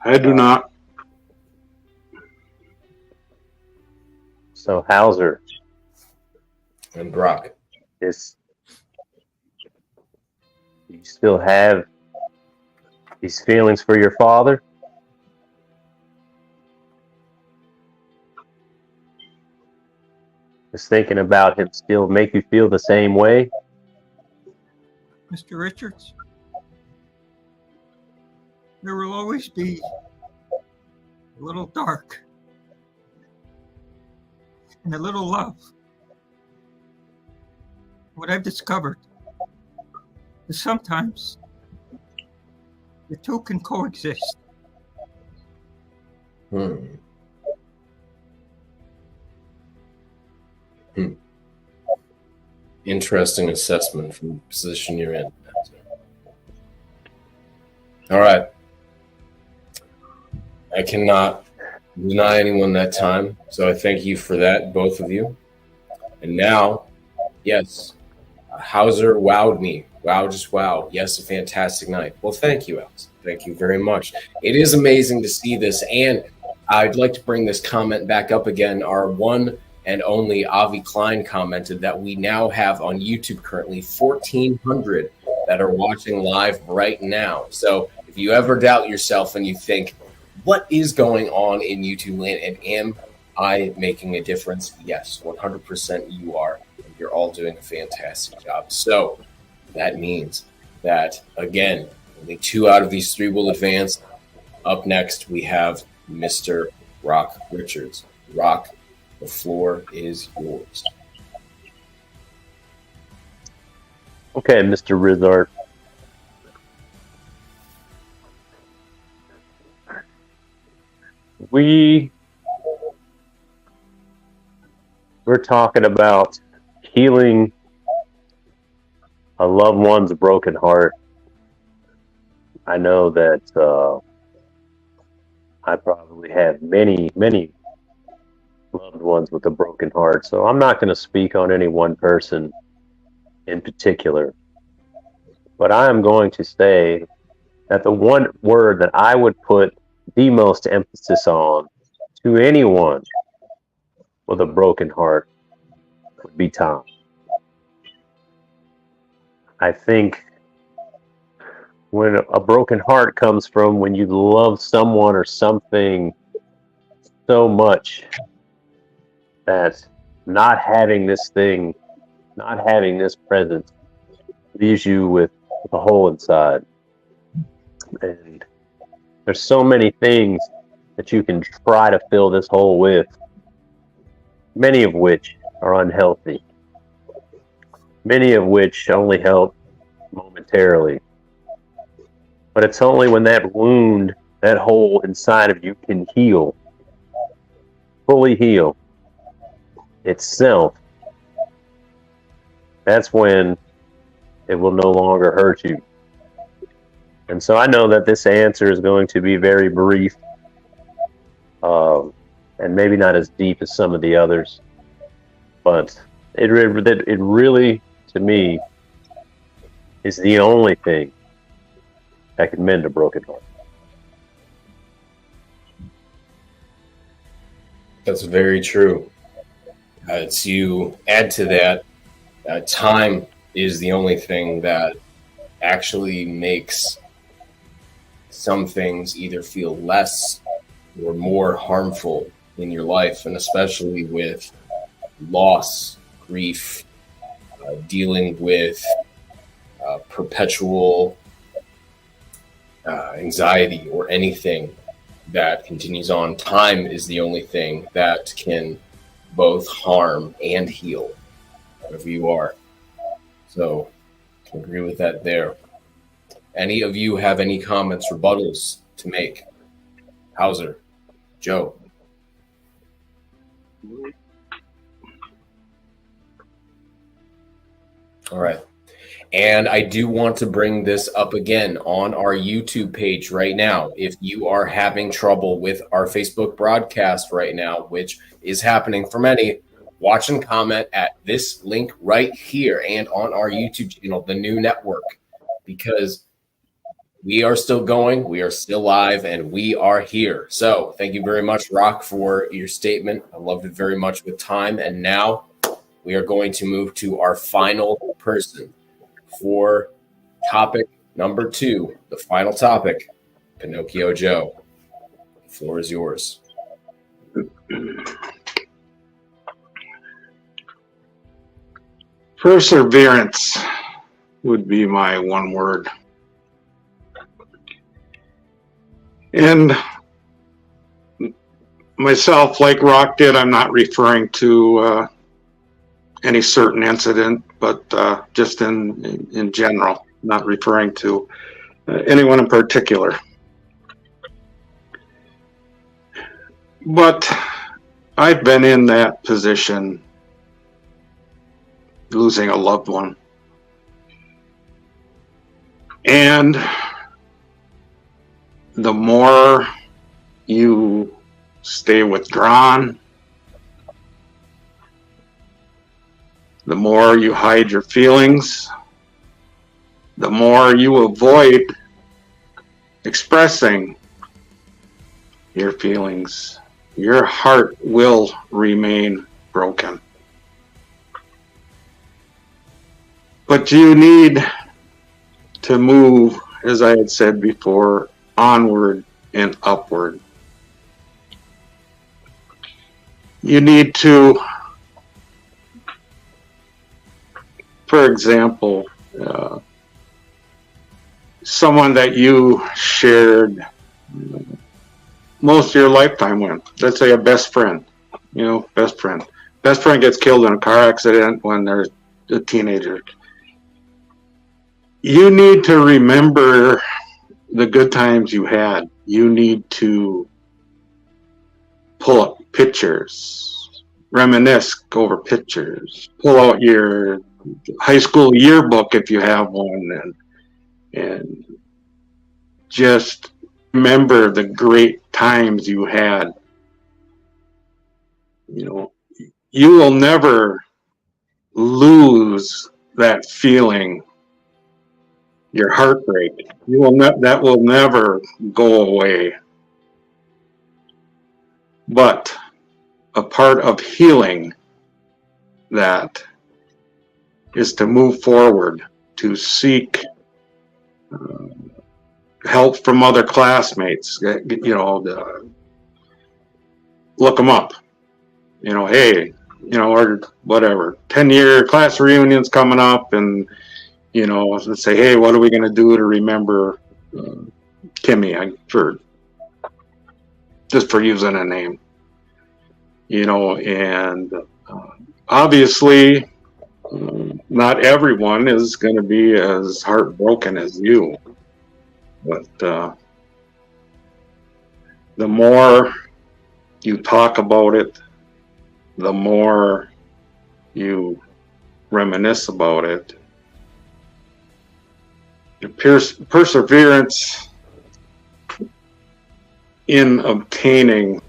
I do not. So Hauser and Brock, do you still have these feelings for your father? Just thinking about him still make you feel the same way? Mr. Richards, there will always be a little dark and a little love. What I've discovered is sometimes The two can coexist. Interesting assessment from the position you're in. All right. I cannot deny anyone that time, so I thank you for that, both of you. And now, yes, Hauser wowed me. Wow, just wow. Yes, a fantastic night. Well, thank you, Alex. Thank you very much. It is amazing to see this, and I'd like to bring this comment back up again. Our one and only Avi Klein commented that we now have on YouTube currently 1,400 that are watching live right now. So if you ever doubt yourself and you think, what is going on in YouTube land, and am I making a difference? Yes, 100% you are. You're all doing a fantastic job. So that means that, again, only 2 out of these 3 will advance. Up next, we have Mr. Rock Richards. Rock, the floor is yours. Okay, Mr. Rizard. We're talking about healing a loved one's broken heart. I know that I probably have many loved ones with a broken heart, so I'm not going to speak on any one person in particular, but I am going to say that the one word that I would put the most emphasis on to anyone with a broken heart would be time. I think when a broken heart comes from when you love someone or something so much that not having this thing, not having this presence leaves you with a hole inside. And there's so many things that you can try to fill this hole with, many of which are unhealthy, many of which only help momentarily. But it's only when that wound, that hole inside of you can heal, fully heal itself, that's when it will no longer hurt you. And so I know that this answer is going to be very brief, and maybe not as deep as some of the others, but it really, to me, is the only thing that can mend a broken heart. That's very true. To add to that, time is the only thing that actually makes some things either feel less or more harmful in your life, and especially with loss, grief, dealing with perpetual anxiety or anything that continues on. Time is the only thing that can both harm and heal, whatever you are. So I can agree with that there. Any of you have any comments, rebuttals to make? Hauser, Joe. All right. And I do want to bring this up again on our YouTube page right now. If you are having trouble with our Facebook broadcast right now, which is happening for many, watch and comment at this link right here and on our YouTube channel, The New Network, because we are still going, we are still live, and we are here. So thank you very much, Rock, for your statement. I loved it very much with time. And now we are going to move to our final person for topic number 2, the final topic, Pinocchio Joe. The floor is yours. Perseverance would be my one word. And myself, like Rock did, I'm not referring to any certain incident, but just in general, not referring to anyone in particular. But I've been in that position, losing a loved one. And the more you stay withdrawn, the more you hide your feelings, the more you avoid expressing your feelings, your heart will remain broken. But you need to move, as I had said before, onward and upward. You need to, for example, someone that you shared most of your lifetime with, let's say a best friend, best friend gets killed in a car accident when they're a teenager. You need to remember the good times you had. You need to pull up pictures, reminisce over pictures, pull out your high school yearbook if you have one, and just remember the great times you had. You will never lose that feeling, your heartbreak. That will never go away. But a part of healing that is to move forward, to seek help from other classmates, look them up, hey, or whatever, 10-year class reunions coming up, and, let's say, hey, what are we going to do to remember Kimmy, just for using a name, and obviously not everyone is going to be as heartbroken as you. But the more you talk about it, the more you reminisce about it. Perseverance in obtaining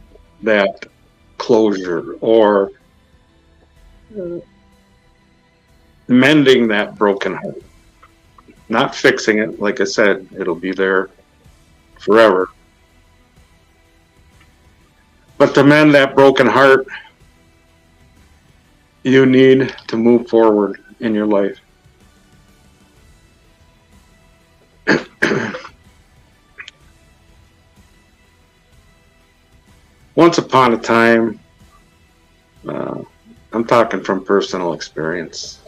that closure or mending that broken heart. Not fixing it, like I said, it'll be there forever. But to mend that broken heart, you need to move forward in your life. Once upon a time, I'm talking from personal experience,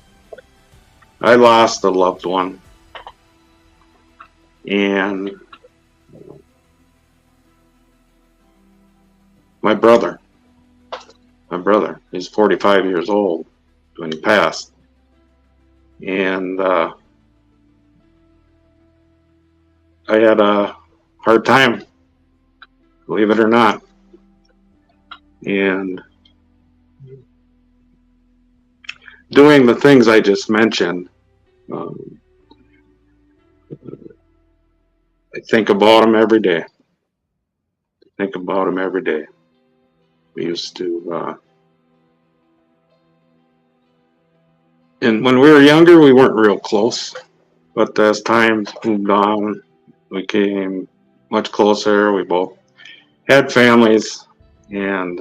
I lost a loved one. And my brother, he's 45 years old when he passed. And I had a hard time, believe it or not. And doing the things I just mentioned, I think about him every day. We used to, and when we were younger, we weren't real close. But as time moved on, we came much closer. We both had families, and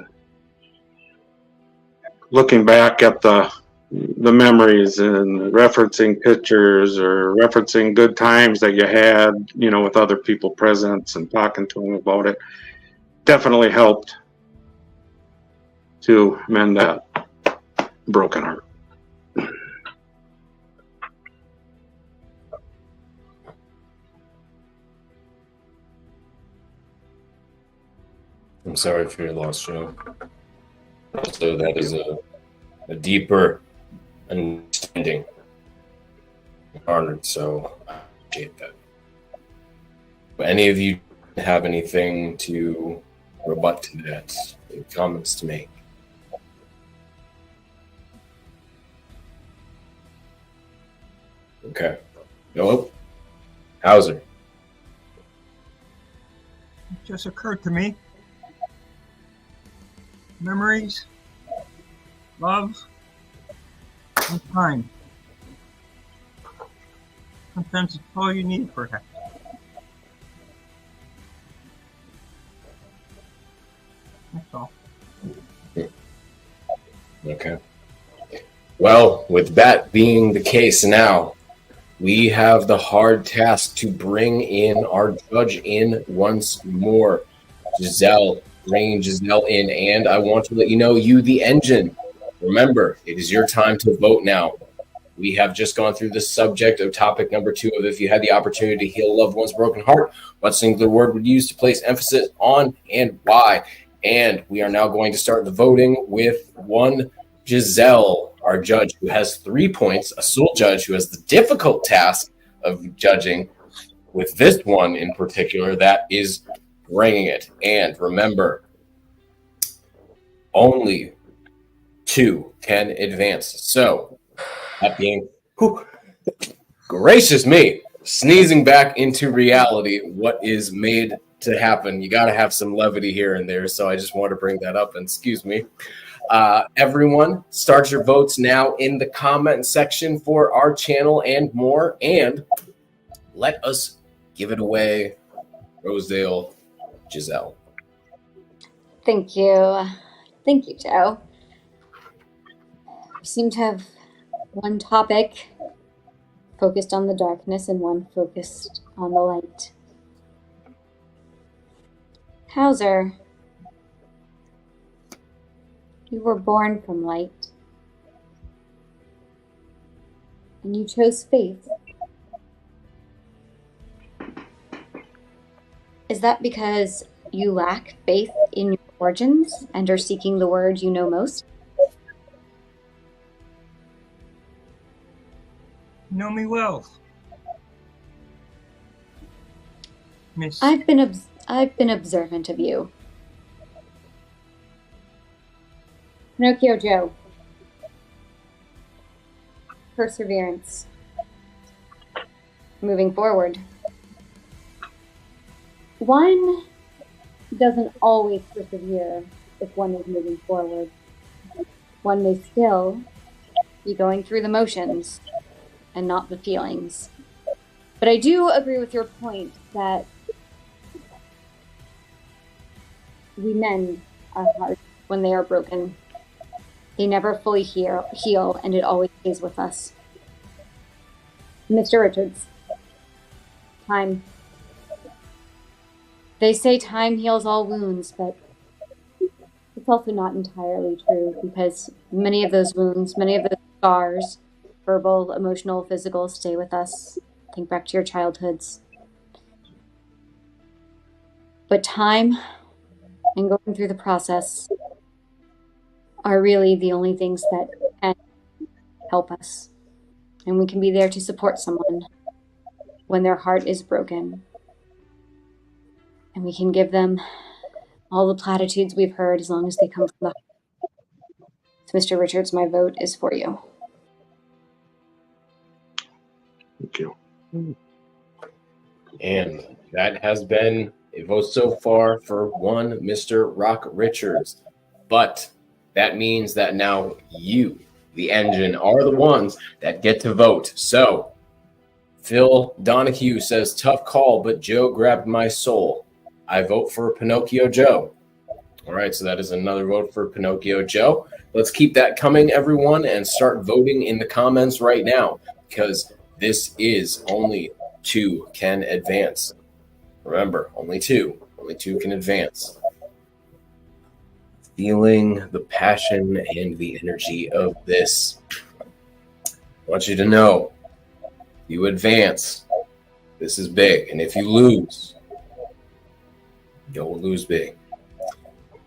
looking back at the memories and referencing pictures or referencing good times that you had, with other people present and talking to them about it, definitely helped to mend that broken heart. I'm sorry for your loss, Joe. Also, that is a deeper understanding. I'm honored, so I appreciate that. any of you have anything to rebut to that? Any comments to make? Okay. Nope. Hauser. It just occurred to me. Memories, love, and time. Sometimes it's all you need, perhaps. That's all. Okay. Well, with that being the case now, we have the hard task to bring in our judge in once more. Giselle, bringing Giselle in, and I want to let you know, you, the engine, remember, it is your time to vote now. We have just gone through the subject of topic number 2 of if you had the opportunity to heal a loved one's broken heart, what singular word would you use to place emphasis on and why? And we are now going to start the voting with one Giselle, our judge, who has 3 points, a sole judge who has the difficult task of judging with this one in particular, that is bringing it. And remember, only 2 can advance. So, that being, gracious me, sneezing back into reality, what is made to happen. You got to have some levity here and there, so I just want to bring that up, and excuse me. Everyone, start your votes now in the comment section for our channel and more, and let us give it away. Rosedale, Giselle. Thank you. Thank you, Joe. We seem to have one topic focused on the darkness and one focused on the light. Hauser, you were born from light, and you chose faith. Is that because you lack faith in your origins and are seeking the word you know most? You know me well. Miss. I've been observant of you. Pinocchio Joe. Perseverance. Moving forward. One doesn't always persevere if one is moving forward. One may still be going through the motions and not the feelings. But I do agree with your point that we mend our hearts when they are broken. They never fully heal, and it always stays with us. Mr. Richards, time. They say time heals all wounds, but it's also not entirely true, because many of those wounds, many of those scars, verbal, emotional, physical, stay with us. Think back to your childhoods. But time and going through the process are really the only things that can help us. And we can be there to support someone when their heart is broken. And we can give them all the platitudes we've heard as long as they come from the heart. So, Mr. Richards, my vote is for you. Thank you. And that has been a vote so far for one Mr. Rock Richards. But that means that now you, the engine, are the ones that get to vote. So, Phil Donahue says, tough call, but Joe grabbed my soul. I vote for Pinocchio Joe. All right, so that is another vote for Pinocchio Joe. Let's keep that coming, everyone, and start voting in the comments right now, because this is only 2 can advance. Remember, only 2. Only 2 can advance. Feeling the passion and the energy of this. I want you to know, you advance. This is big. And if you lose, you'll lose big.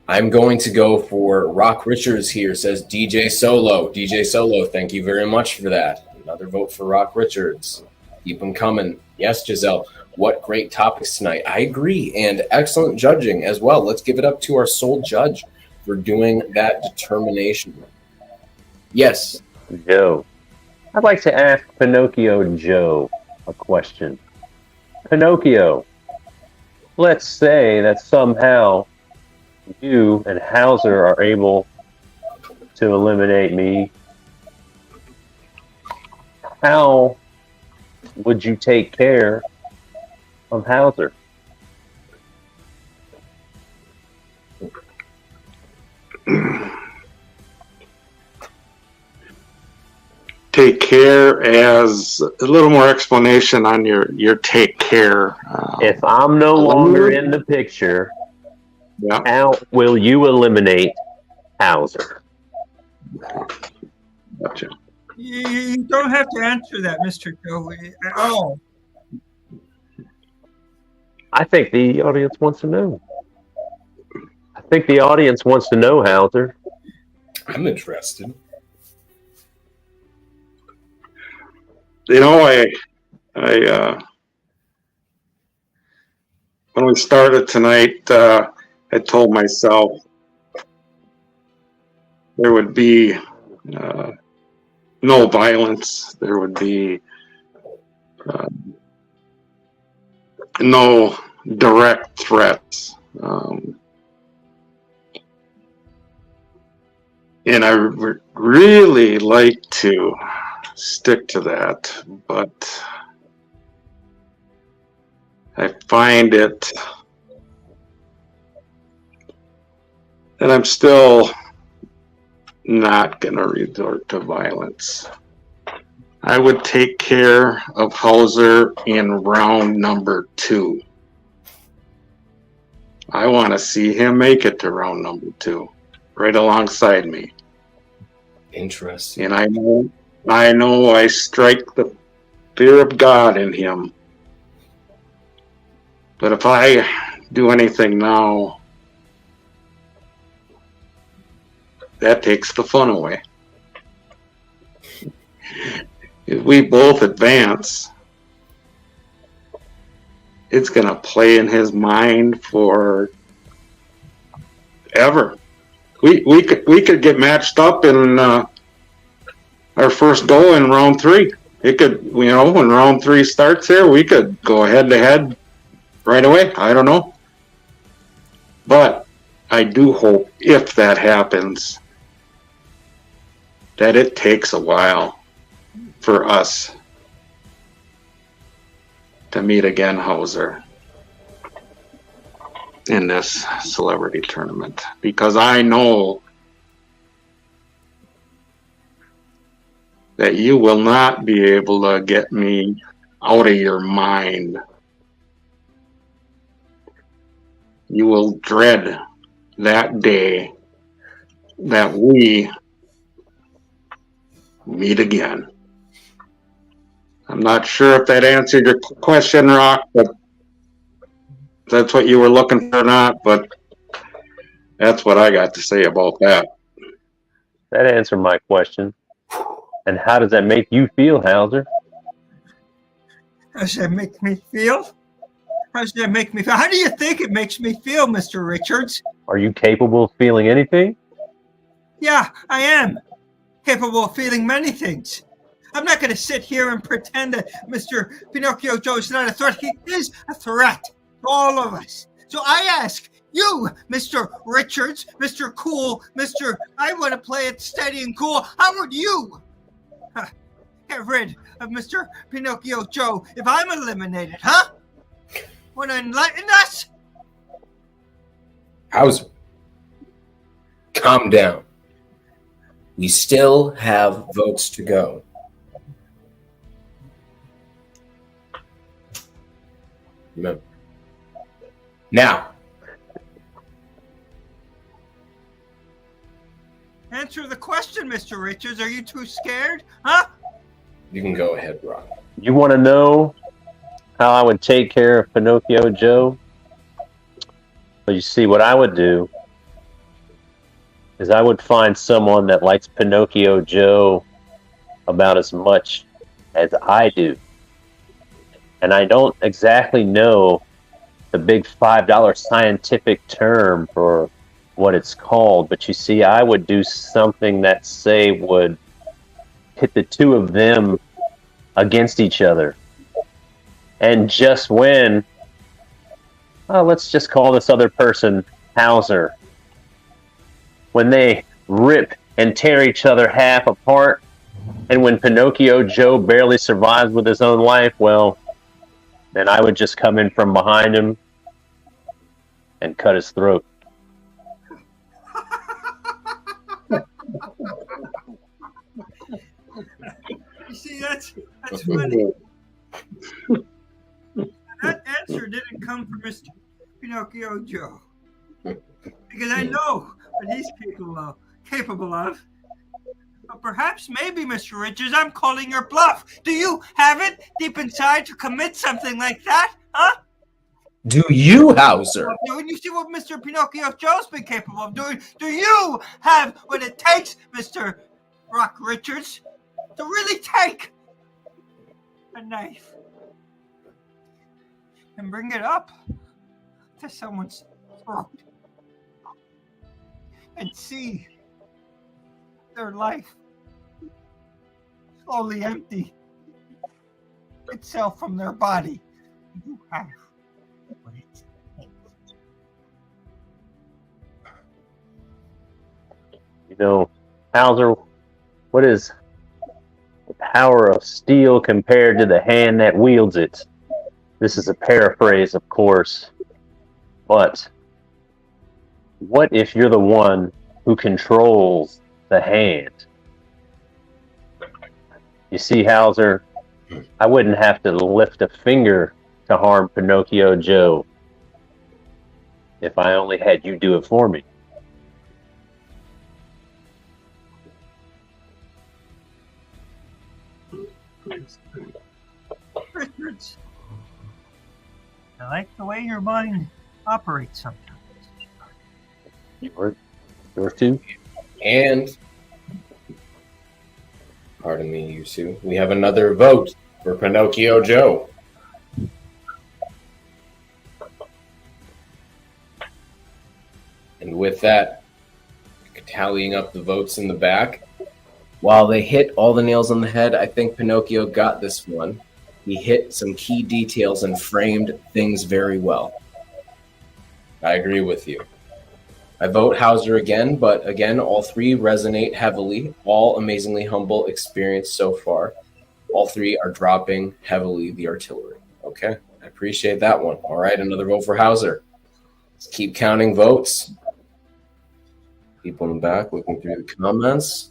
I'm going to go for Rock Richards here, says DJ Solo. DJ Solo, thank you very much for that. Another vote for Rock Richards. Keep them coming. Yes, Giselle. What great topics tonight. I agree. And excellent judging as well. Let's give it up to our sole judge for doing that determination. Yes. Joe. I'd like to ask Pinocchio Joe a question. Pinocchio, let's say that somehow you and Hauser are able to eliminate me. How would you take care of Hauser? Take care as a little more explanation on your take care. If I'm no longer in the picture, how will you eliminate Hauser? Gotcha. You don't have to answer that, Mr. Joe, at all. I think the audience wants to know. I think the audience wants to know, Hauser. I'm interested. You know, I when we started tonight, I told myself there would be no violence. There would be no direct threats. And I really like to stick to that, but I find it that I'm still not going to resort to violence. I would take care of Hauser in round number 2. I want to see him make it to round number 2, right alongside me. Interesting. And I know I strike the fear of God in him. But if I do anything now, that takes the fun away. If we both advance, it's going to play in his mind for ever. We could get matched up in our first go in round 3. It could, you know, when round 3 starts here, we could go head to head right away. I don't know. But I do hope, if that happens, that it takes a while for us to meet again, Hauser, in this celebrity tournament. Because I know that you will not be able to get me out of your mind. You will dread that day that we meet again. I'm not sure if that answered your question, Rock, but that's what you were looking for or not, but that's what I got to say about that. That answered my question. And how does that make you feel, Hauser? How does that make me feel? How does that make me feel? How do you think it makes me feel, Mr. Richards? Are you capable of feeling anything? Yeah, I am capable of feeling many things. I'm not going to sit here and pretend that Mr. Pinocchio Joe is not a threat. He is a threat to all of us. So I ask you, Mr. Richards, Mr. Cool, Mr. I want to play it steady and cool. How would you get rid of Mr. Pinocchio Joe if I'm eliminated, huh? Want to enlighten us? Hauser, calm down. We still have votes to go. Remember. Now, answer the question, Mr. Richards. Are you too scared, huh? You can go ahead, Rock. You want to know how I would take care of Pinocchio Joe? Well, you see, what I would do is I would find someone that likes Pinocchio Joe about as much as I do. And I don't exactly know the big $5 scientific term for what it's called, but you see, I would do something that, say, would pit the two of them against each other. And just when, let's just call this other person Hauser, when they rip and tear each other half apart, and when Pinocchio Joe barely survives with his own life, well, then I would just come in from behind him and cut his throat. You see, that's funny. That answer didn't come from Mr. Pinocchio Joe, because I know what he's capable of. But perhaps, maybe, Mr. Richards, I'm calling your bluff. Do you have it deep inside to commit something like that, huh? Do you, Hauser? When you see what Mr. Pinocchio Joe's been capable of doing, do you have what it takes, Mr. Rock Richards, to really take a knife and bring it up to someone's throat and see their life slowly empty itself from their body? You have what it takes. You know, Hauser, what is the power of steel compared to the hand that wields it? This is a paraphrase, of course, but what if you're the one who controls the hand? You see, Hauser, I wouldn't have to lift a finger to harm Pinocchio Joe if I only had you do it for me. Richards, I like the way your mind operates sometimes. Yours too? And, pardon me, you two, we have another vote for Pinocchio Joe. And with that, tallying up the votes in the back, while they hit all the nails on the head, I think Pinocchio got this one. He hit some key details and framed things very well. I agree with you. I vote Hauser again, but again, all three resonate heavily. All amazingly humble experience so far. All three are dropping heavily the artillery. Okay, I appreciate that one. All right, another vote for Hauser. Let's keep counting votes. People in the back looking through the comments.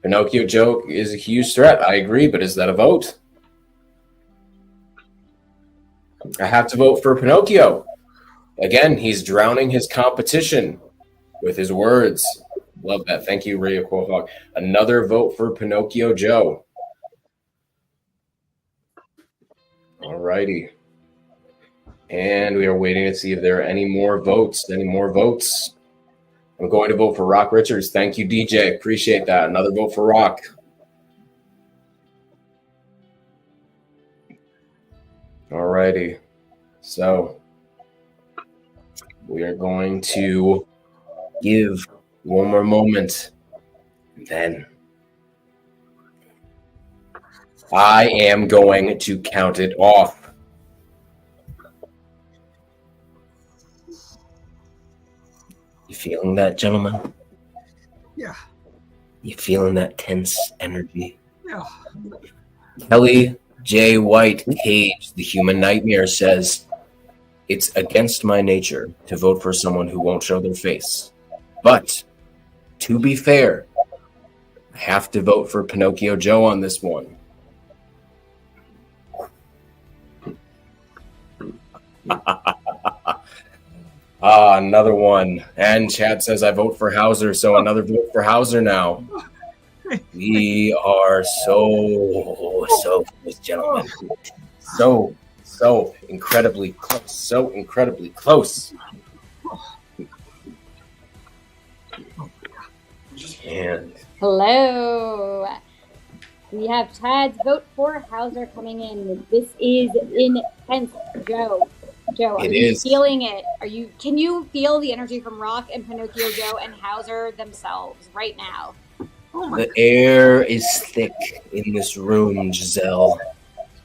Pinocchio Joe is a huge threat. I agree, but is that a vote? I have to vote for Pinocchio. Again, he's drowning his competition with his words. Love that. Thank you, Ray Quahog. Another vote for Pinocchio Joe. All righty. And we are waiting to see if there are any more votes. Any more votes? I'm going to vote for Rock Richards. Thank you, DJ. Appreciate that. Another vote for Rock. All righty. So we are going to give one more moment. And then I am going to count it off. You feeling that, gentlemen? Yeah. You feeling that tense energy? Yeah. Kelly J. White Cage, the human nightmare, says, "It's against my nature to vote for someone who won't show their face. But, to be fair, I have to vote for Pinocchio Joe on this one." Another one. And Chad says, "I vote for Hauser," so another vote for Hauser now. We are so close, gentlemen. So incredibly close. So incredibly close. And Hello. We have Chad's vote for Hauser coming in. This is intense, Joe. Joe, are It you is. feeling it? Can you feel the energy from Rock and Pinocchio Joe and Hauser themselves right now? The air is thick in this room, Giselle.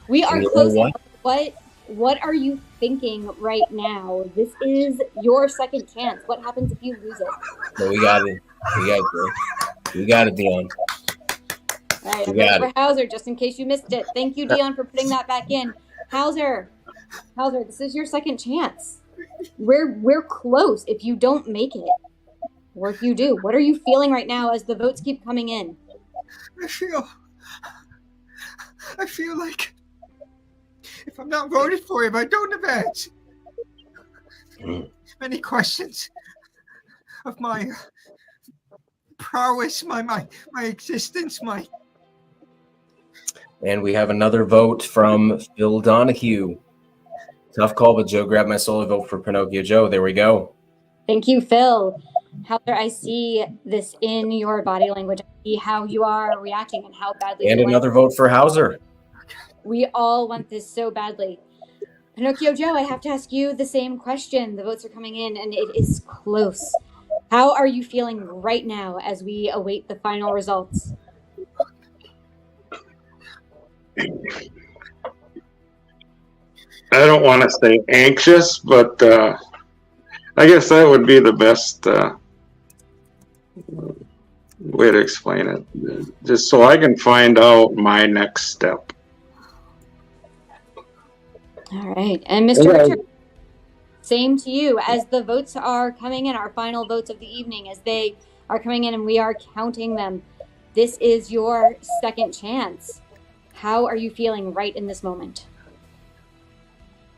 We are And you know close. what? What are you thinking right now? This is your second chance. What happens if you lose it? No, we got it. We got it, Dion. All right, We I'm got voting for Hauser just in case you missed it. Thank you, Dion, for putting that back in. Hauser, this is your second chance. We're close. If you don't make it, or if you do, what are you feeling right now as the votes keep coming in? I feel like if I'm not voted for him, I don't advance. Many questions of my prowess, my existence, And we have another vote from Phil Donahue. Tough call, but Joe grabbed my solo vote for Pinocchio Joe. There we go. Thank you, Phil. Hauser, I see this in your body language. I see how you are reacting and how badly. And you want another vote for Hauser. We all want this so badly. Pinocchio Joe, I have to ask you the same question. The votes are coming in and it is close. How are you feeling right now as we await the final results? I don't want to say anxious, but I guess that would be the best way to explain it. Just so I can find out my next step. All right. And Mr. Richard, same to you. As the votes are coming in, our final votes of the evening, as they are coming in and we are counting them, this is your second chance. How are you feeling right in this moment?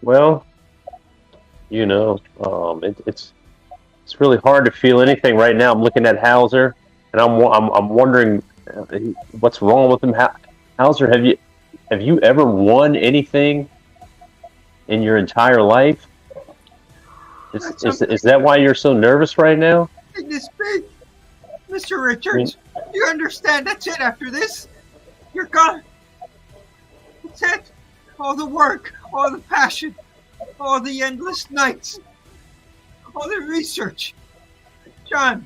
Well, it's really hard to feel anything right now. I'm looking at Hauser, and I'm wondering what's wrong with him. Hauser, have you ever won anything in your entire life? Is that why you're so nervous right now? This big, Mr. Richards. You understand? That's it. After this, you're gone. That's it. All the work, all the passion, all the endless nights, all the research. John,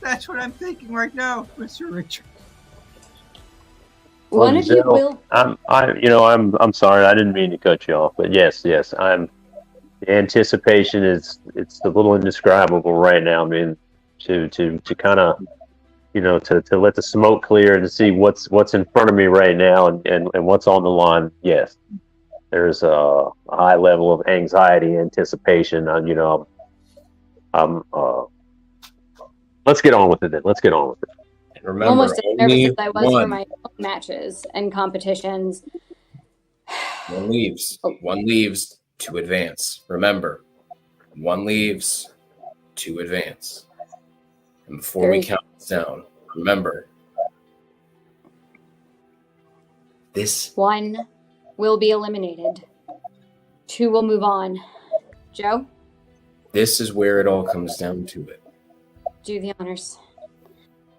that's what I'm thinking right now, Mr. Richard. One of you will. I'm sorry. I didn't mean to cut you off, but yes. The anticipation it's a little indescribable right now. I mean, to kind of, to let the smoke clear and to see what's in front of me right now and what's on the line. Yes, there's a high level of anxiety, anticipation. Let's get on with it then. Let's get on with it. Remember, almost as nervous as I was for my own matches and competitions. One leaves to advance. Remember, one leaves to advance. And before we count this down, remember, this one will be eliminated. Two will move on. Joe? This is where it all comes down to it. Do the honors.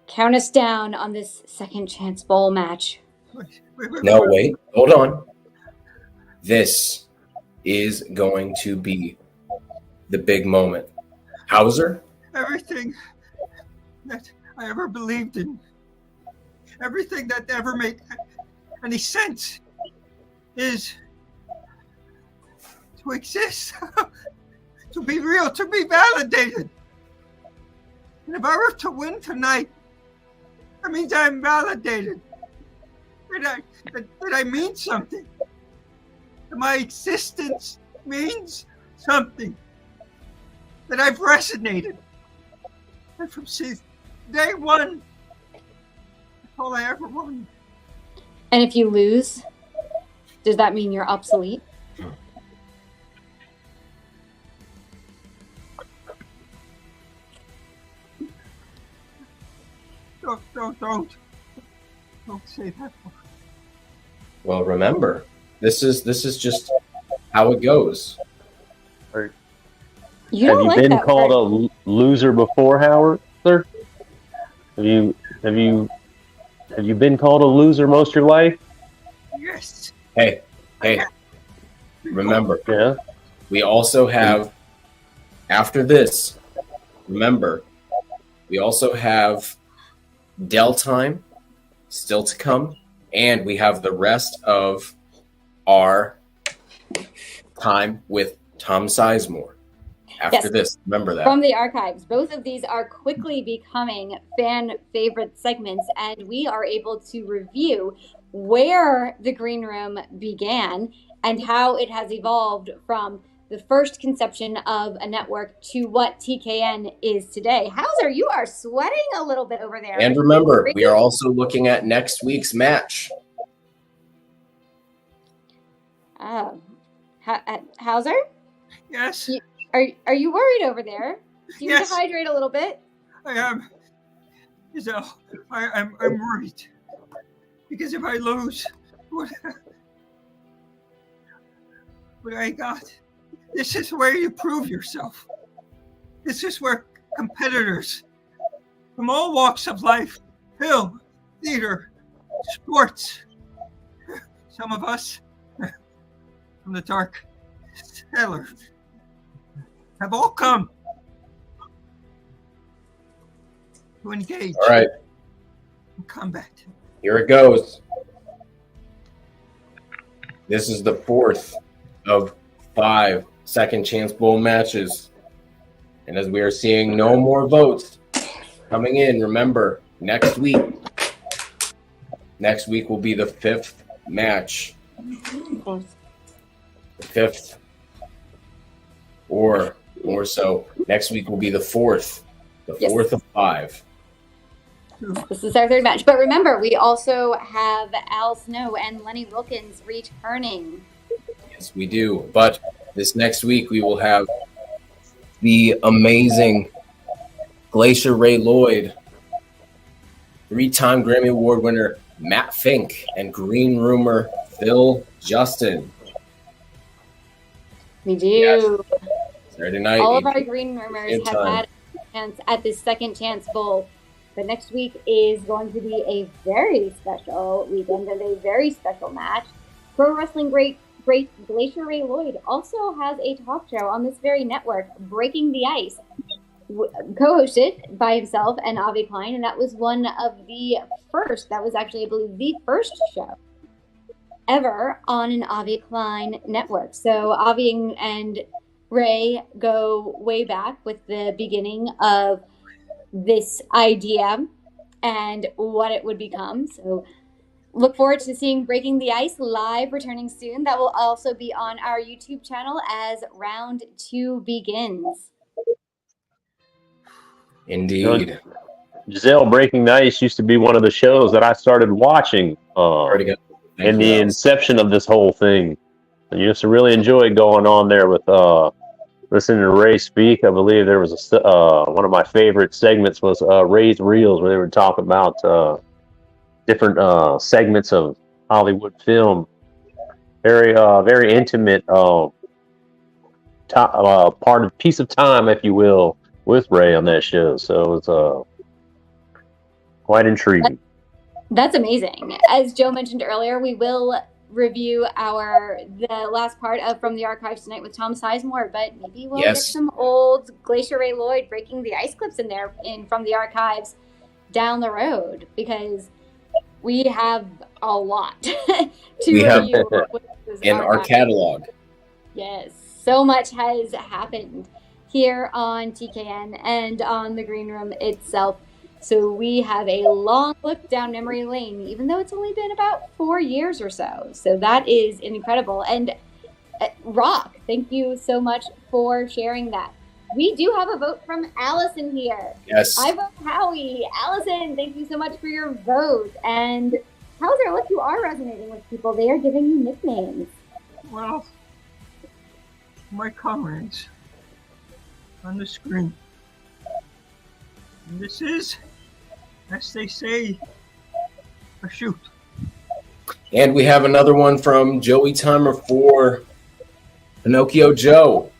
Count us down on this second chance bowl match. No, wait. Hold on. This is going to be the big moment. Hauser? Everything that I ever believed in, everything that ever made any sense is to exist, to be real, to be validated. And if I were to win tonight, that means I'm validated. That I mean something. That my existence means something. That I've resonated. And from day one, that's all I ever wanted. And if you lose, does that mean you're obsolete? Don't say that. Well, remember, this is just how it goes. Have you been called a loser before, Howard? Sir? Have you Have you been called a loser most of your life? Yes. Hey, remember, Yeah. we also have, after this, remember, we also have Dell time still to come, and we have the rest of our time with Tom Sizemore. After Yes. this, remember that. From the archives, both of these are quickly becoming fan favorite segments, and we are able to review where the green room began and how it has evolved from the first conception of a network to what TKN is today. Hauser, you are sweating a little bit over there. And remember, we are also looking at next week's match. Hauser? Yes. Are you worried over there? Do you need Yes. to hydrate a little bit? I am. So I'm worried because if I lose, what I got? This is where you prove yourself. This is where competitors from all walks of life, film, theater, sports, some of us from the dark cellar, have all come to engage All right, in combat. here it goes. This is the fourth of 5 second chance bowl matches. And as we are seeing no more votes coming in, remember, next week will be the 5th match. The 5th. Or more so, next week will be the 4th. The 4th of 5. This is our third match. But remember, we also have Al Snow and Lenny Wilkins returning. Yes, we do. But this next week, we will have the amazing Glacier Ray Lloyd, 3-time Grammy Award winner Matt Fink, and Green Rumor Phil Justin. We do. Saturday night. All of our green rumors have had a chance at this second chance bowl. But next week is going to be a very special weekend and a very special match. Pro wrestling great Glacier Ray Lloyd also has a talk show on this very network, Breaking the Ice, co-hosted by himself and Avi Klein, and that was one of the first. That was actually, I believe, the first show ever on an Avi Klein network. So Avi and Ray go way back with the beginning of this idea and what it would become. So look forward to seeing Breaking the Ice live returning soon. That will also be on our YouTube channel as round 2 begins. Indeed. Giselle, Breaking the Ice used to be one of the shows that I started watching in the inception of this whole thing. I used to really enjoy going on there with listening to Ray speak. I believe there was one of my favorite segments was Ray's Reels, where they were talking about different segments of Hollywood film. Very intimate piece of time, if you will, with Ray on that show. So it was quite intriguing. That's amazing. As Joe mentioned earlier, we will review the last part of From the Archives tonight with Tom Sizemore, but maybe we'll get some old Glacier Ray Lloyd Breaking the Ice clips in there From the Archives down the road, because we have a lot to review in our catalog. Yes, so much has happened here on TKN and on the Green Room itself. So we have a long look down memory lane, even though it's only been about 4 years or so. So that is incredible. And Rock, thank you so much for sharing that. We do have a vote from Allison here. Yes. I vote Howie. Allison, thank you so much for your vote. And Hauser, look, you are resonating with people. They are giving you nicknames. Well, my comrades on the screen. And this is, as they say, a shoot. And we have another one from Joey Timer for Pinocchio Joe.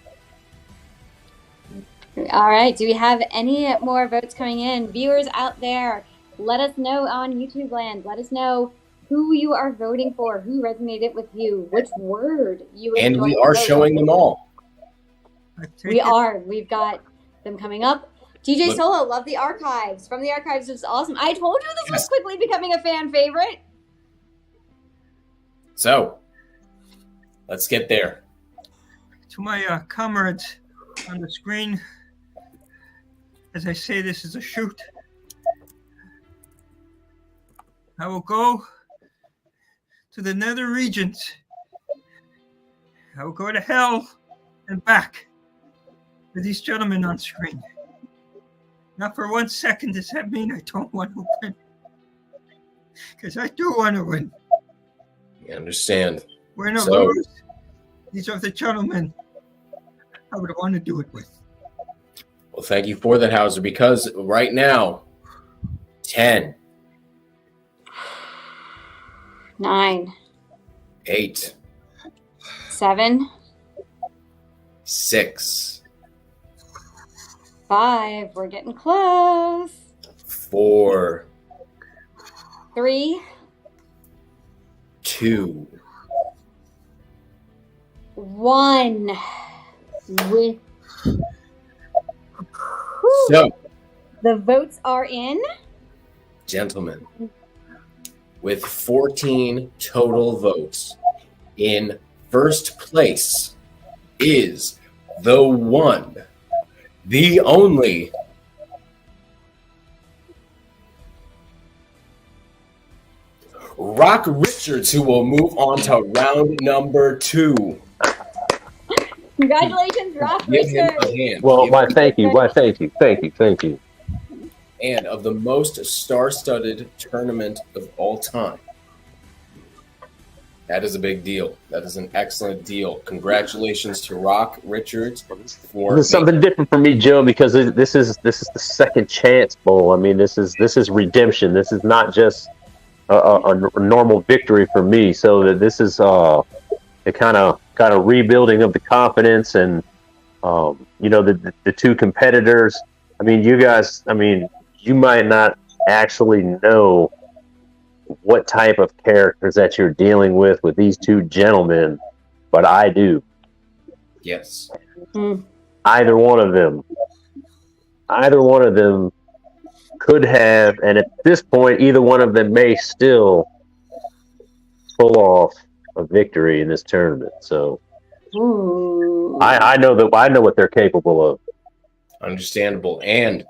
All right. Do we have any more votes coming in? Viewers out there, let us know on YouTube land. Let us know who you are voting for, who resonated with you, which word you enjoyed. And we are showing them all. We are. We've got them coming up. DJ Look. Solo, love the archives. From the archives is awesome. I told you this was quickly becoming a fan favorite. So, let's get there. To my comrades on the screen, as I say, this is a shoot. I will go to the nether regions. I will go to hell and back for these gentlemen on screen. Not for 1 second does that mean I don't want to win. Because I do want to win. You understand? Win or lose, these are the gentlemen I would want to do it with. Well, thank you for that, Hauser, because right now, 10, 9, 8, 7, 6, 5. We're getting close. 4, 3, 2. 1. With So, the votes are in. gentlemen, with 14 total votes, in first place is the one, the only, Rock Richards, who will move on to round number 2. Congratulations, Rock Give him Richards. a hand. Well, Give why, him- thank you. Why, thank you. Thank you. Thank you. And of the most star-studded tournament of all time. That is a big deal. That is an excellent deal. Congratulations to Rock Richards for This is something different for me, Joe, because this is the second chance bowl. I mean, this is redemption. This is not just a normal victory for me. So that this is the kind of rebuilding of the confidence, and the two competitors. I mean, you guys. I mean, you might not actually know what type of characters that you're dealing with these two gentlemen, but I do. Yes. Either one of them could have, and at this point, either one of them may still pull off a victory in this tournament. So I know what they're capable of. Understandable. And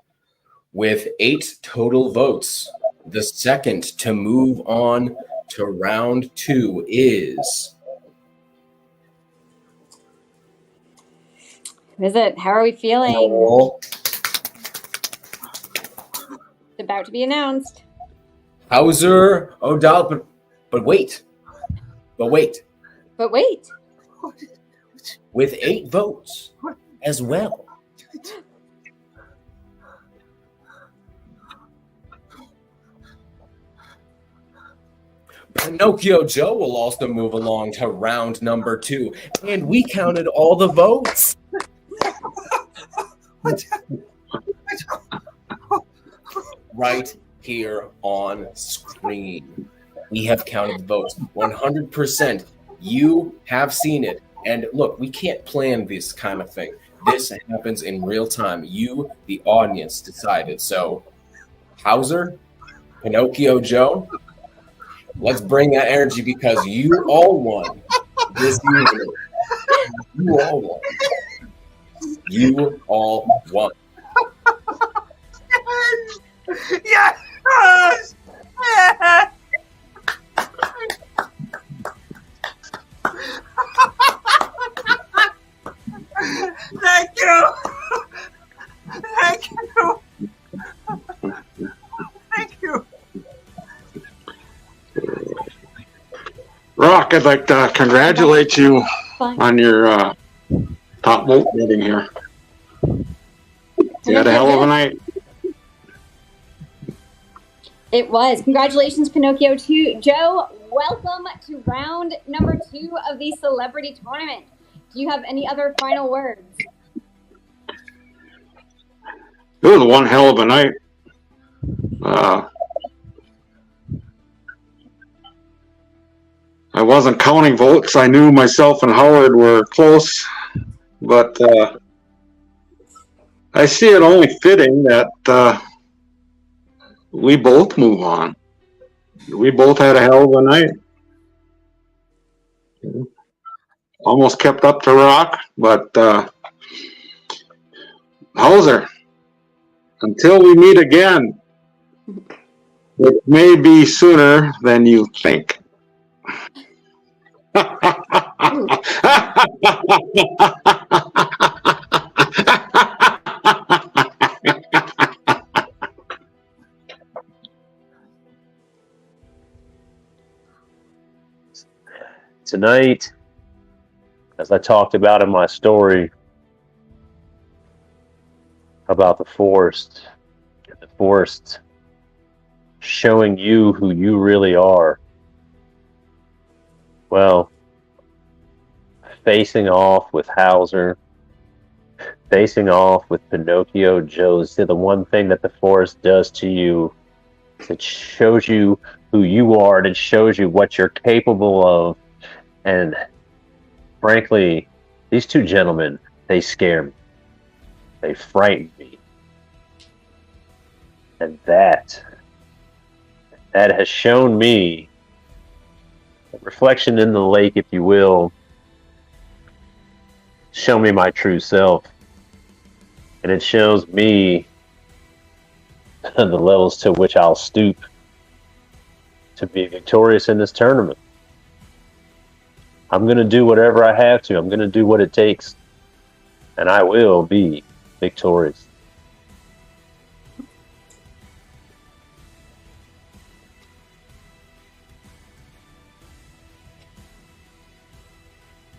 with 8 total votes, the second to move on to round 2 is Is it? How are we feeling? Noel It's about to be announced. Hauser O'Donnell. But wait. But wait. With 8 votes as well. Pinocchio Joe will also move along to round number 2. And we counted all the votes. Right here on screen. We have counted the votes. 100%. You have seen it. And look, we can't plan this kind of thing. This happens in real time. You, the audience, decided. So, Hauser, Pinocchio Joe, let's bring that energy because you all won this evening. You all won. You all won. Yes! Thank you. Thank you. Thank you. Rock, I'd like to congratulate you on your top vote meeting here. You had a hell of a night. It was. Congratulations, Pinocchio Joe. Welcome to round number 2 of the celebrity tournament. Do you have any other final words? It was one hell of a night. wasn't counting votes. I knew myself and Howard were close, but I see it only fitting that we both move on. We both had a hell of a night. Almost kept up to Rock, but Hauser, until we meet again, it may be sooner than you think. Tonight, as I talked about in my story about the forest showing you who you really are. Well, facing off with Hauser, facing off with Pinocchio Joe's, the one thing that the forest does to you, it shows you who you are, and it shows you what you're capable of. And frankly, these two gentlemen, they scare me. They frighten me. And that has shown me a reflection in the lake, if you will, show me my true self. And it shows me the levels to which I'll stoop to be victorious in this tournament. I'm going to do whatever I have to. I'm going to do what it takes. And I will be victorious.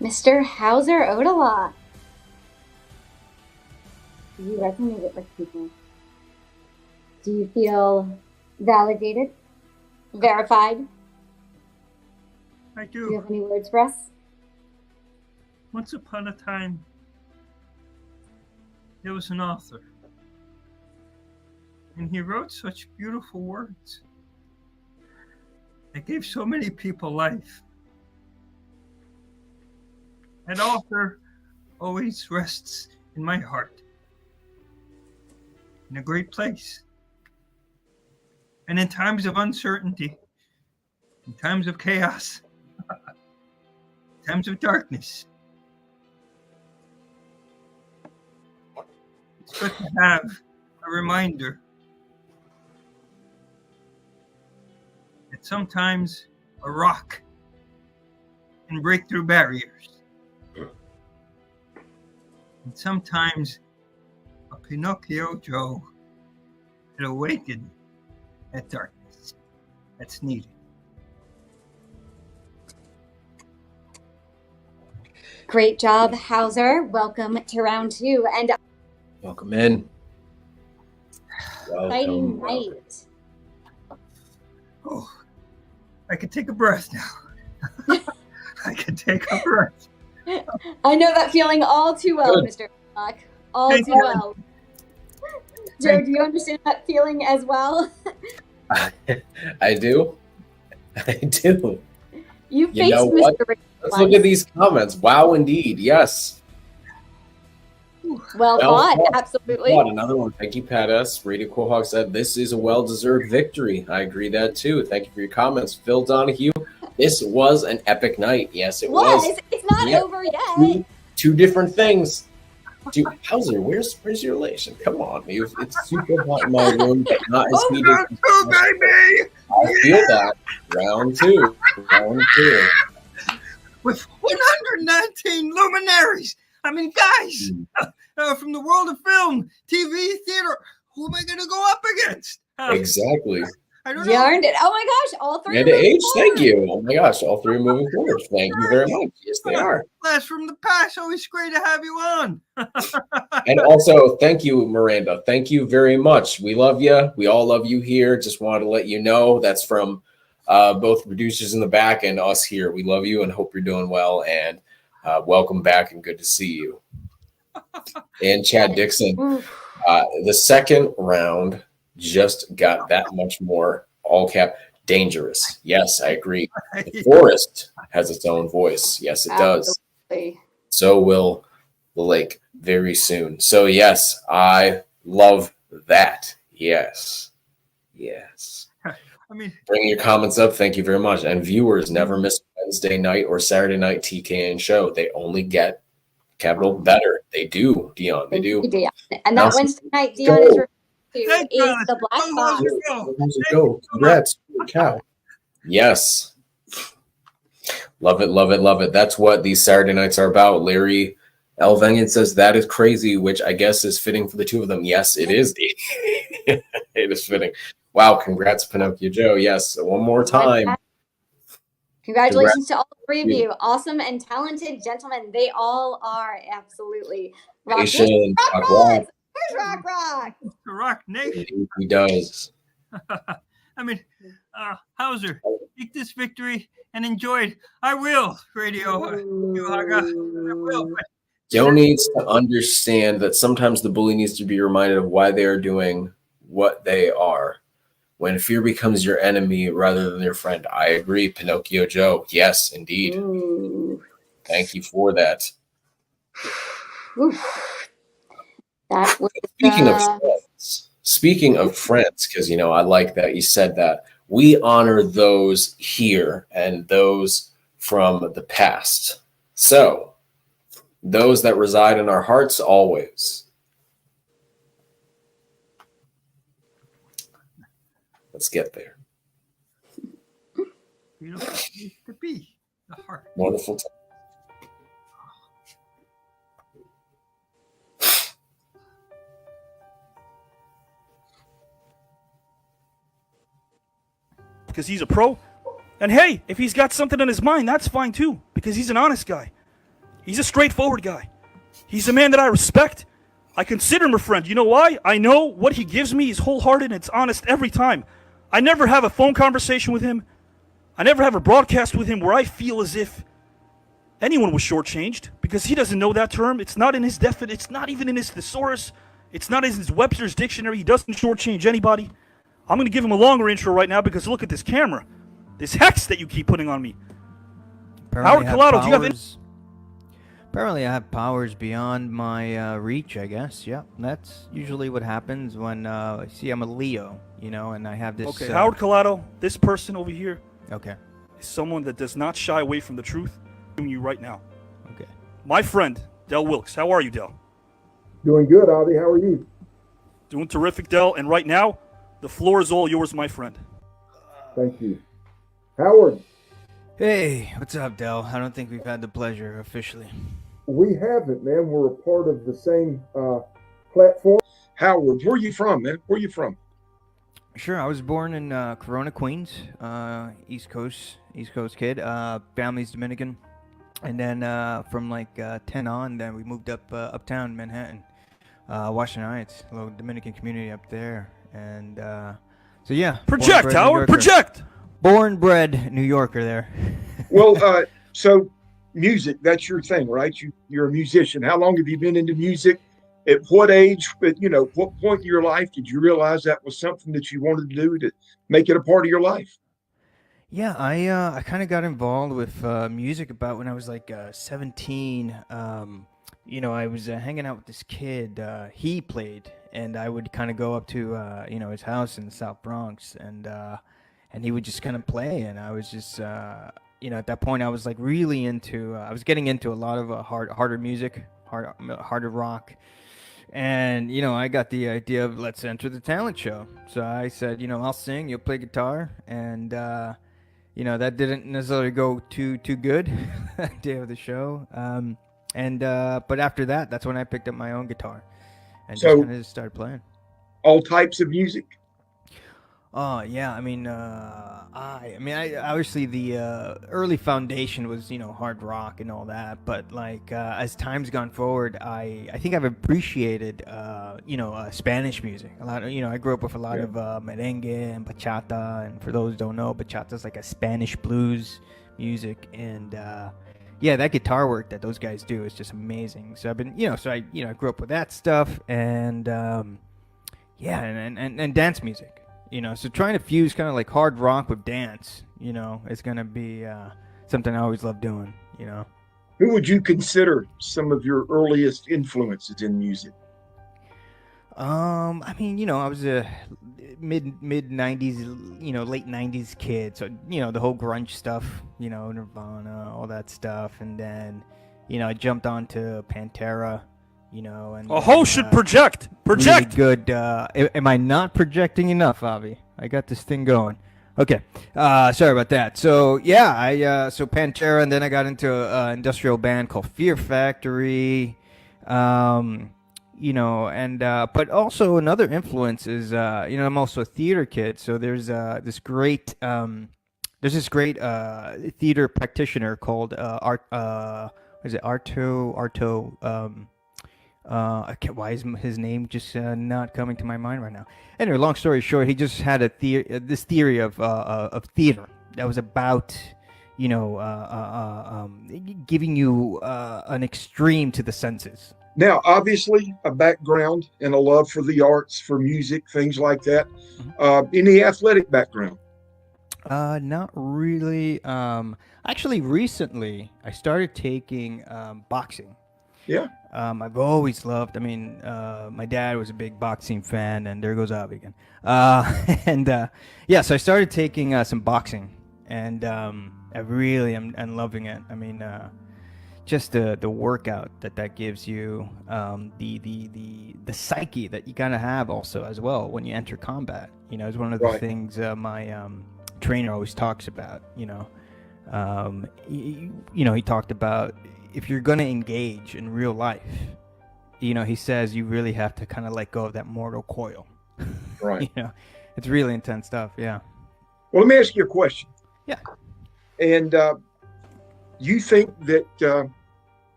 Mr. Hauser Odalot. Do you resonate with people? Do you feel validated? Verified? I Do you have any words for us? Once upon a time, there was an author, and he wrote such beautiful words that gave so many people life. That author always rests in my heart, in a great place. And in times of uncertainty, in times of chaos, times of darkness, it's good to have a reminder that sometimes a rock can break through barriers. And sometimes a Pinocchio Joe can awaken that darkness that's needed. Great job, Hauser. Welcome to round two. And Welcome in. exciting night. Oh, I can take a breath now. I can take a breath. I know that feeling all too well, Good. Mr. Block. All too well. Joe, do you understand that feeling as well? I do. I do. You You faced know what? Mr. Rick Let's once. look at these comments. Wow, indeed. Yes. Well fought, absolutely. Fought. Another one. Thank you, Pat S. Radio Cool Hawk said, this is a well-deserved victory. I agree that too. Thank you for your comments. Phil Donahue, this was an epic night. Yes, it was. It's not Yeah. over yet. Two different things. Dude, Hauser, where's your relation? Come on, man. It's super hot in my room, but not as heated. Round two, baby! I feel that. Round two. Round two. With 119 luminaries. I mean, guys, from the world of film, TV, theater, who am I going to go up against? Exactly. I don't know. Yarned it. Oh my gosh, all three. And are moving H, thank forward. you. Oh my gosh, all three are moving forward. Thank you very much. Yes, they are. Blast from the past. Always great to have you on. And also, thank you, Miranda. Thank you very much. We love you. We all love you here. Just wanted to let you know that's from both producers in the back and us here. We love you and hope you're doing well. And welcome back and good to see you. And Chad Dixon, the second round just got that much more all cap. dangerous. Yes, I agree. The forest has its own voice. Yes, it does. Absolutely. So will the lake very soon. So yes, I love that. Yes. Yes. I mean, Bring your comments up. Thank you very much. And viewers never miss Wednesday night or Saturday night TKN show. They only get capital better. They do, Dion. They do. Dion. And that Wednesday night, Dion is referred to is the Black Box. Go. Congrats. Cow. Yes. Love it, love it, love it. That's what these Saturday nights are about. Larry Elvengan says that is crazy, which I guess is fitting for the two of them. Yes, it is. It is fitting. Wow, congrats, Pinocchio Joe. Yes, one more time. Congratulations to all three of you. Awesome and talented gentlemen. They all are absolutely rock. Nation, Rock rock, Rock. Where's Rock Rock? Rock Nation. He does. I mean, Hauser, take this victory and enjoy it. I will, Radio. I will. But Joe needs to understand that sometimes the bully needs to be reminded of why they are doing what they are. When fear becomes your enemy rather than your friend. I agree, Pinocchio Joe. Yes, indeed. Thank you for that. That was, speaking of friends, because I like that you said that. We honor those here and those from the past. So, those that reside in our hearts always. Let's get there. Beautiful place to be. The heart. Wonderful time. Because he's a pro. And hey, if he's got something in his mind, that's fine too. Because he's an honest guy. He's a straightforward guy. He's a man that I respect. I consider him a friend. You know why? I know what he gives me is wholehearted and it's honest every time. I never have a phone conversation with him. I never have a broadcast with him where I feel as if anyone was shortchanged, because he doesn't know that term. It's not in his it's not even in his thesaurus. It's not in his Webster's dictionary. He doesn't shortchange anybody. I'm going to give him a longer intro right now because look at this camera. This hex that you keep putting on me. Howard Collado, do you have any... Apparently I have powers beyond my reach, I guess. Yeah, that's usually what happens when, see, I'm a Leo, and I have this... Okay, Howard Collado, this person over here... Okay. ...is someone that does not shy away from the truth. I'm doing you right now. Okay. My friend, Del Wilkes. How are you, Del? Doing good, Avi. How are you? Doing terrific, Del. And right now, the floor is all yours, my friend. Thank you. Howard. Hey, what's up, Del? I don't think we've had the pleasure officially. We haven't, man. We're a part of the same platform. Howard, where are you from, man? Where are you from? Sure, I was born in Corona, Queens, East Coast kid. Family's Dominican, and then from like 10 on, then we moved up uptown Manhattan, Washington Heights, a little Dominican community up there, and so yeah. Project, Howard, project. Born bred New Yorker there. Well, so music, that's your thing, right? You're a musician. How long have you been into music? At what age, what point in your life did you realize that was something that you wanted to do to make it a part of your life? Yeah, I kind of got involved with music about when I was like 17. I was hanging out with this kid. He played, and I would kind of go up to his house in the South Bronx, and he would just kind of play, and I was just at that point I was like really into. I was getting into a lot of harder music, harder rock. And, I got the idea of let's enter the talent show. So I said, I'll sing, you'll play guitar. And, that didn't necessarily go too good that day of the show. But after that, that's when I picked up my own guitar and just kind of just started playing. All types of music? Oh, yeah. I obviously the early foundation was, hard rock and all that. But like as time's gone forward, I think I've appreciated, Spanish music a lot. I grew up with a lot of merengue and bachata. And for those who don't know, bachata is like a Spanish blues music. And that guitar work that those guys do is just amazing. So I've been, I grew up with that stuff and and dance music. So trying to fuse kind of like hard rock with dance, is going to be something I always love doing, Who would you consider some of your earliest influences in music? I was a mid 90s, late 90s kid. So, the whole grunge stuff, Nirvana, all that stuff. And then, I jumped onto Pantera, and A host should project. Project. Really good. Am I not projecting enough, Avi? I got this thing going. Okay. Sorry about that. So yeah, so Pantera, and then I got into an industrial band called Fear Factory. But also another influence is, I'm also a theater kid. So there's this great theater practitioner called Arto. Why is his name just not coming to my mind right now? Anyway, long story short, he just had this theory of theater that was about, giving you an extreme to the senses. Now, obviously, a background and a love for the arts, for music, things like that. Any athletic background? Not really. Actually, recently I started taking boxing. Yeah. I've always loved. My dad was a big boxing fan, and there goes Avi again. So I started taking some boxing, and I really am loving it. Just the workout that gives you, the psyche that you gotta have also as well when you enter combat. Is one of the things my trainer always talks about. He talked about if you're gonna engage in real life, he says you really have to kind of let go of that mortal coil. Right. It's really intense stuff. Yeah. Well, let me ask you a question. Yeah. And you think that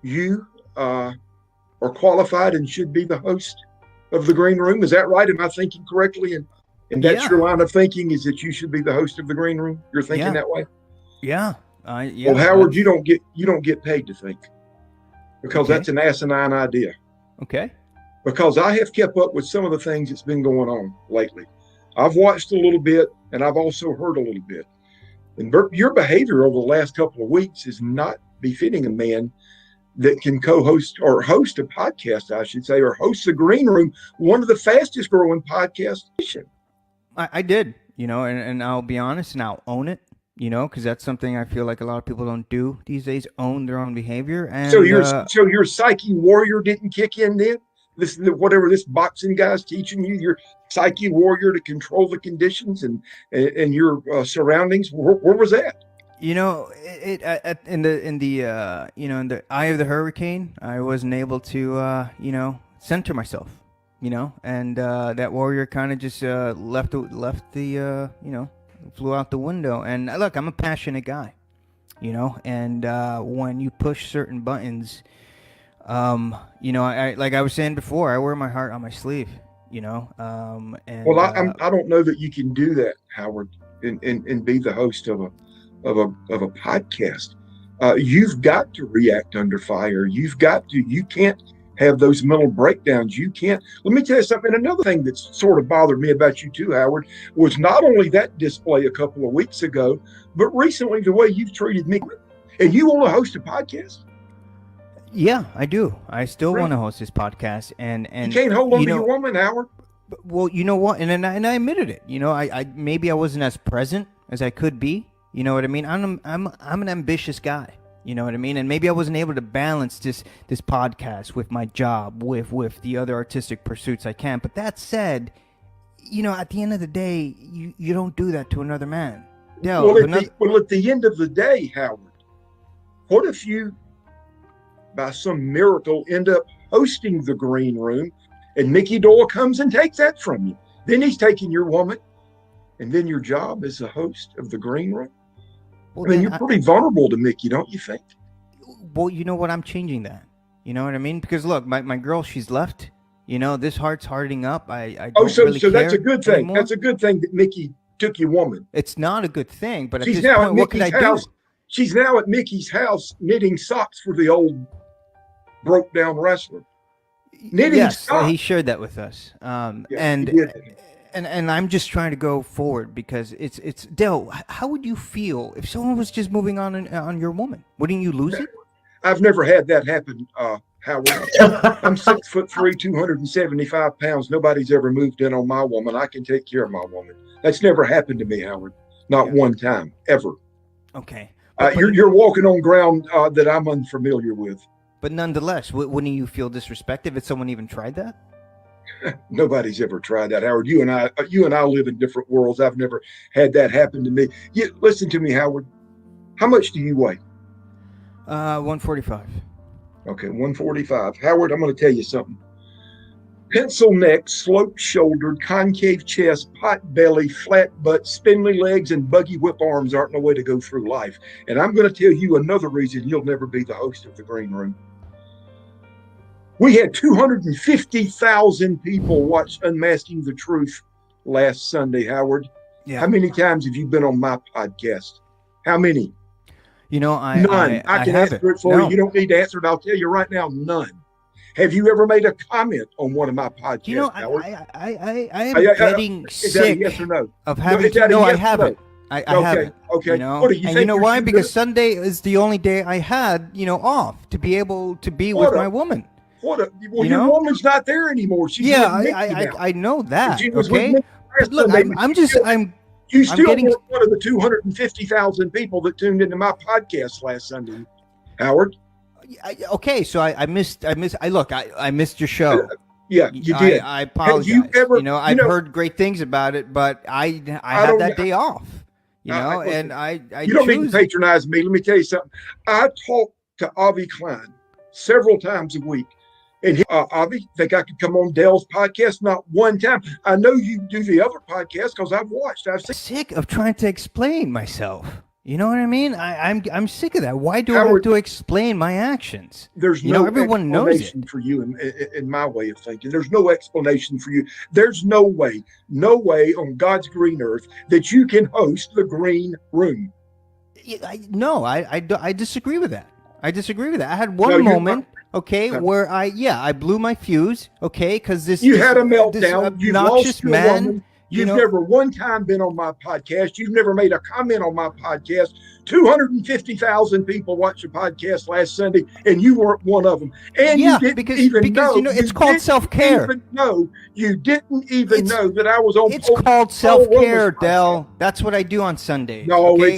you are qualified and should be the host of the Green Room? Is that right? Am I thinking correctly? And that's your line of thinking, is that you should be the host of the Green Room? You're thinking that way? Yeah. Well, Howard, you don't get paid to think, because that's an asinine idea. Okay. Because I have kept up with some of the things that's been going on lately. I've watched a little bit, and I've also heard a little bit. And your behavior over the last couple of weeks is not befitting a man that can co-host or host a podcast, I should say, or host the Green Room, one of the fastest growing podcasts. I did, and I'll be honest, and I'll own it, because that's something I feel like a lot of people don't do these days, own their own behavior. And so your psyche warrior didn't kick in then? Whatever this boxing guy's teaching you, your psyche warrior to control the conditions and your surroundings. Where was that? In the eye of the hurricane, I wasn't able to center myself, and that warrior kind of just left the flew out the window. And look, I'm a passionate guy, and when you push certain buttons, I like I was saying before, I wear my heart on my sleeve, and well, I don't know that you can do that, Howard, and be the host of a podcast. You've got to react under fire. You can't have those mental breakdowns. You can't. Let me tell you something. Another thing that's sort of bothered me about you too, Howard, was not only that display a couple of weeks ago, but recently the way you've treated me. And you want to host a podcast? Yeah, I do. I still want to host this podcast, and you can't hold on to your woman, Howard. Well, you know what? And I admitted it. I maybe I wasn't as present as I could be. You know what I mean? I'm an ambitious guy. You know what I mean? And maybe I wasn't able to balance this podcast with my job, with the other artistic pursuits I can. But that said, at the end of the day, you don't do that to another man. Well, at the end of the day, Howard, what if you, by some miracle, end up hosting the Green Room, and Mickey Doyle comes and takes that from you? Then he's taking your woman, and then your job as the host of the Green Room. Well, you're pretty vulnerable to Mickey, don't you think? Well, you know what? I'm changing that. You know what I mean? Because look, my girl, she's left. This heart's hardening up. I don't really care that's a good thing. anymore. That's a good thing that Mickey took your woman. It's not a good thing, but she's at this now point, at what can I Mickey's house. do? She's now at Mickey's house knitting socks for the old broke down wrestler. Knitting yes, socks. he shared that with us. And I'm just trying to go forward because it's Dell. How would you feel if someone was just moving on your woman? Wouldn't you lose it? I've never had that happen, Howard. I'm 6'3", 275 pounds. Nobody's ever moved in on my woman. I can take care of my woman. That's never happened to me, Howard. Not one time, ever. Okay. You're walking on ground that I'm unfamiliar with. But nonetheless, wouldn't you feel disrespected if someone even tried that? Nobody's ever tried that, Howard. You and I live in different worlds. I've never had that happen to me. Listen to me, Howard. How much do you weigh? 145. Okay, 145. Howard, I'm going to tell you something. Pencil neck, slope-shouldered, concave chest, pot belly, flat butt, spindly legs, and buggy whip arms aren't no way to go through life. And I'm going to tell you another reason you'll never be the host of the Green Room. We had 250,000 people watch Unmasking the Truth last Sunday, Howard. Yeah. How many times have you been on my podcast? How many? None. I can answer it for you. You don't need to answer it. I'll tell you right now, none. Have you ever made a comment on one of my podcasts, Howard? I am getting is that a sick yes or no? of having No, to. No, I yes or haven't. no? I Okay, haven't. okay. You know? What do you and think you know you why? should Because do? Sunday is the only day I had, off to be able to be with my woman. Well, You your know? woman's not there anymore. She's Yeah, with Mickey now. I know that. She was with Okay, Mickey but look, Sunday, you still getting weren't one of the 250,000 people that tuned into my podcast last Sunday, Howard. okay. So I missed. I missed your show. Yeah, you did. I apologize. Have you ever, I've heard great things about it, but I had that day off. listen, I you don't need to choose- patronize me. Let me tell you something. I talk to Avi Klein several times a week. And Avi, think I could come on Dell's podcast? Not one time. I know you do the other podcast because I've watched. I've seen. Sick of trying to explain myself. You know what I mean? I'm sick of that. Why do I have to explain my actions? There's everyone knows it. explanation for you in my way of thinking. There's no explanation for you. There's no way on God's green earth that you can host the Green Room. I disagree with that. I had one moment, where I blew my fuse, because you had a meltdown. This You've obnoxious lost your man. woman. You've never one time been on my podcast. You've never made a comment on my podcast. 250,000 people watched your podcast last Sunday, and you weren't one of them. And you didn't even know. It's called self-care. You didn't even know that I was on. It's called self-care, Dell. That's what I do on Sundays. No, okay?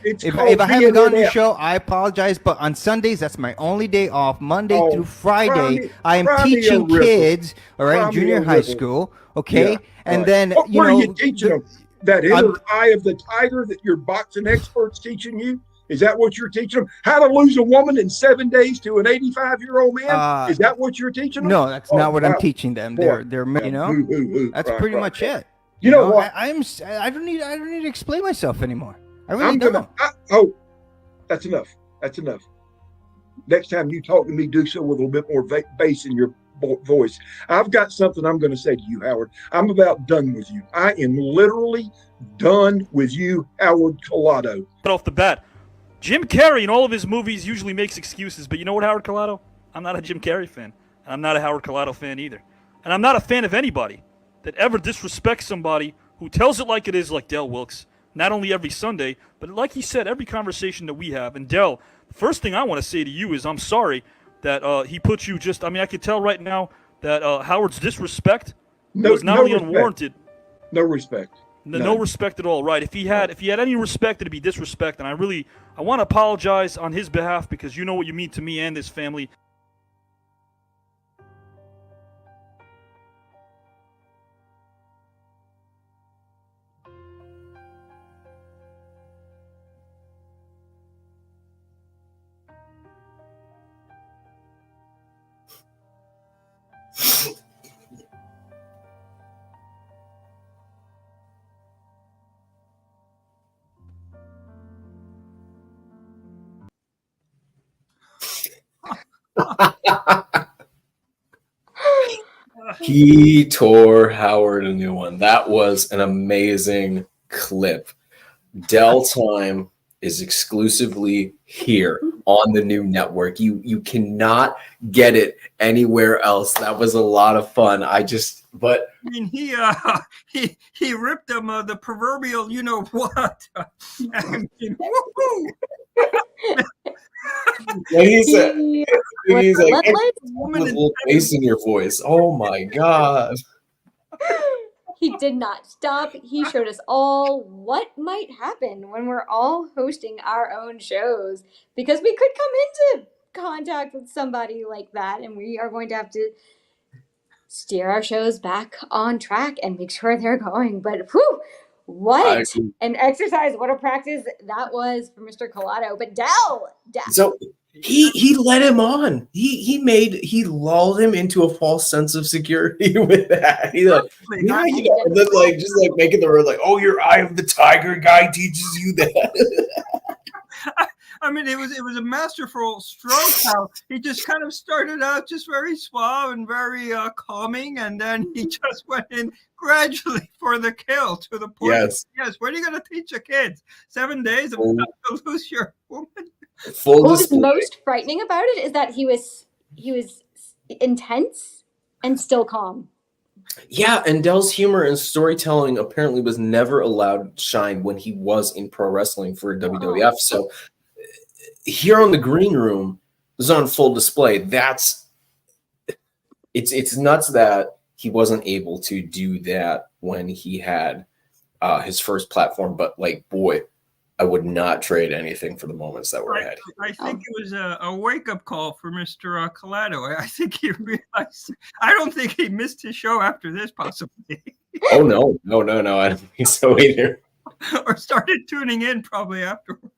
If I haven't gone on your show, I apologize. But on Sundays, that's my only day off. Monday through Friday, I am teaching kids, all right, in junior high school. Okay, Yeah, and right. then What are you teaching them? That inner eye of the tiger that your boxing expert's teaching you? Is that what you're teaching them? How to lose a woman in 7 days to an 85-year-old man? Is that what you're teaching them? No, that's not what I'm teaching them. They're that's pretty much it. You know what? I don't need to explain myself anymore. I really don't. That's enough. That's enough. Next time you talk to me, do so with a little bit more bass in your voice. I've got something I'm going to say to you, Howard. I'm about done with you. I am literally done with you, Howard Collado. Right off the bat, Jim Carrey in all of his movies usually makes excuses, but you know what, Howard Collado? I'm not a Jim Carrey fan. And I'm not a Howard Collado fan either. And I'm not a fan of anybody that ever disrespects somebody who tells it like it is, like Del Wilkes. Not only every Sunday, but like he said, every conversation that we have. And Del, the first thing I want to say to you is I'm sorry that he put you I could tell right now that Howard's disrespect was not only unwarranted. No respect. No respect at all, right? If he had any respect, it'd be disrespect. And I want to apologize on his behalf because you know what you mean to me and this family. He tore Howard a new one. That was an amazing clip. Dell Time is exclusively here on the new network. You cannot get it anywhere else. That was a lot of fun. But I mean, he ripped them the proverbial, you know what? I mean, woohoo! when he said, he's like, relentless. with a little bass in your voice. Oh my god! He did not stop. He showed us all what might happen when we're all hosting our own shows, because we could come into contact with somebody like that, and we are going to have to steer our shows back on track and make sure they're going. But whew, what an exercise, what a practice that was for Mr. Collado. But Dell. So he let him on. He lulled him into a false sense of security with that. He like, yeah, you know, and then like just like making the word like, oh, your eye of the tiger guy teaches you that. I mean, it was a masterful stroke. How he just kind of started out just very suave and very calming, and then he just went in gradually for the kill to the point. Yes. Yes. What are you going to teach your kids? 7 days of not to lose your woman. What was most frightening about it is that he was intense and still calm. Yeah, and Dell's humor and storytelling apparently was never allowed to shine when he was in pro wrestling for WWF. So here on the green room was on full display. It's nuts that he wasn't able to do that when he had his first platform. But like, boy, I would not trade anything for the moments that were ahead. I think it was a wake-up call for Mr. Collado. I think he realized. I don't think he missed his show after this, possibly. Oh no! I don't think so either. Or started tuning in probably afterwards.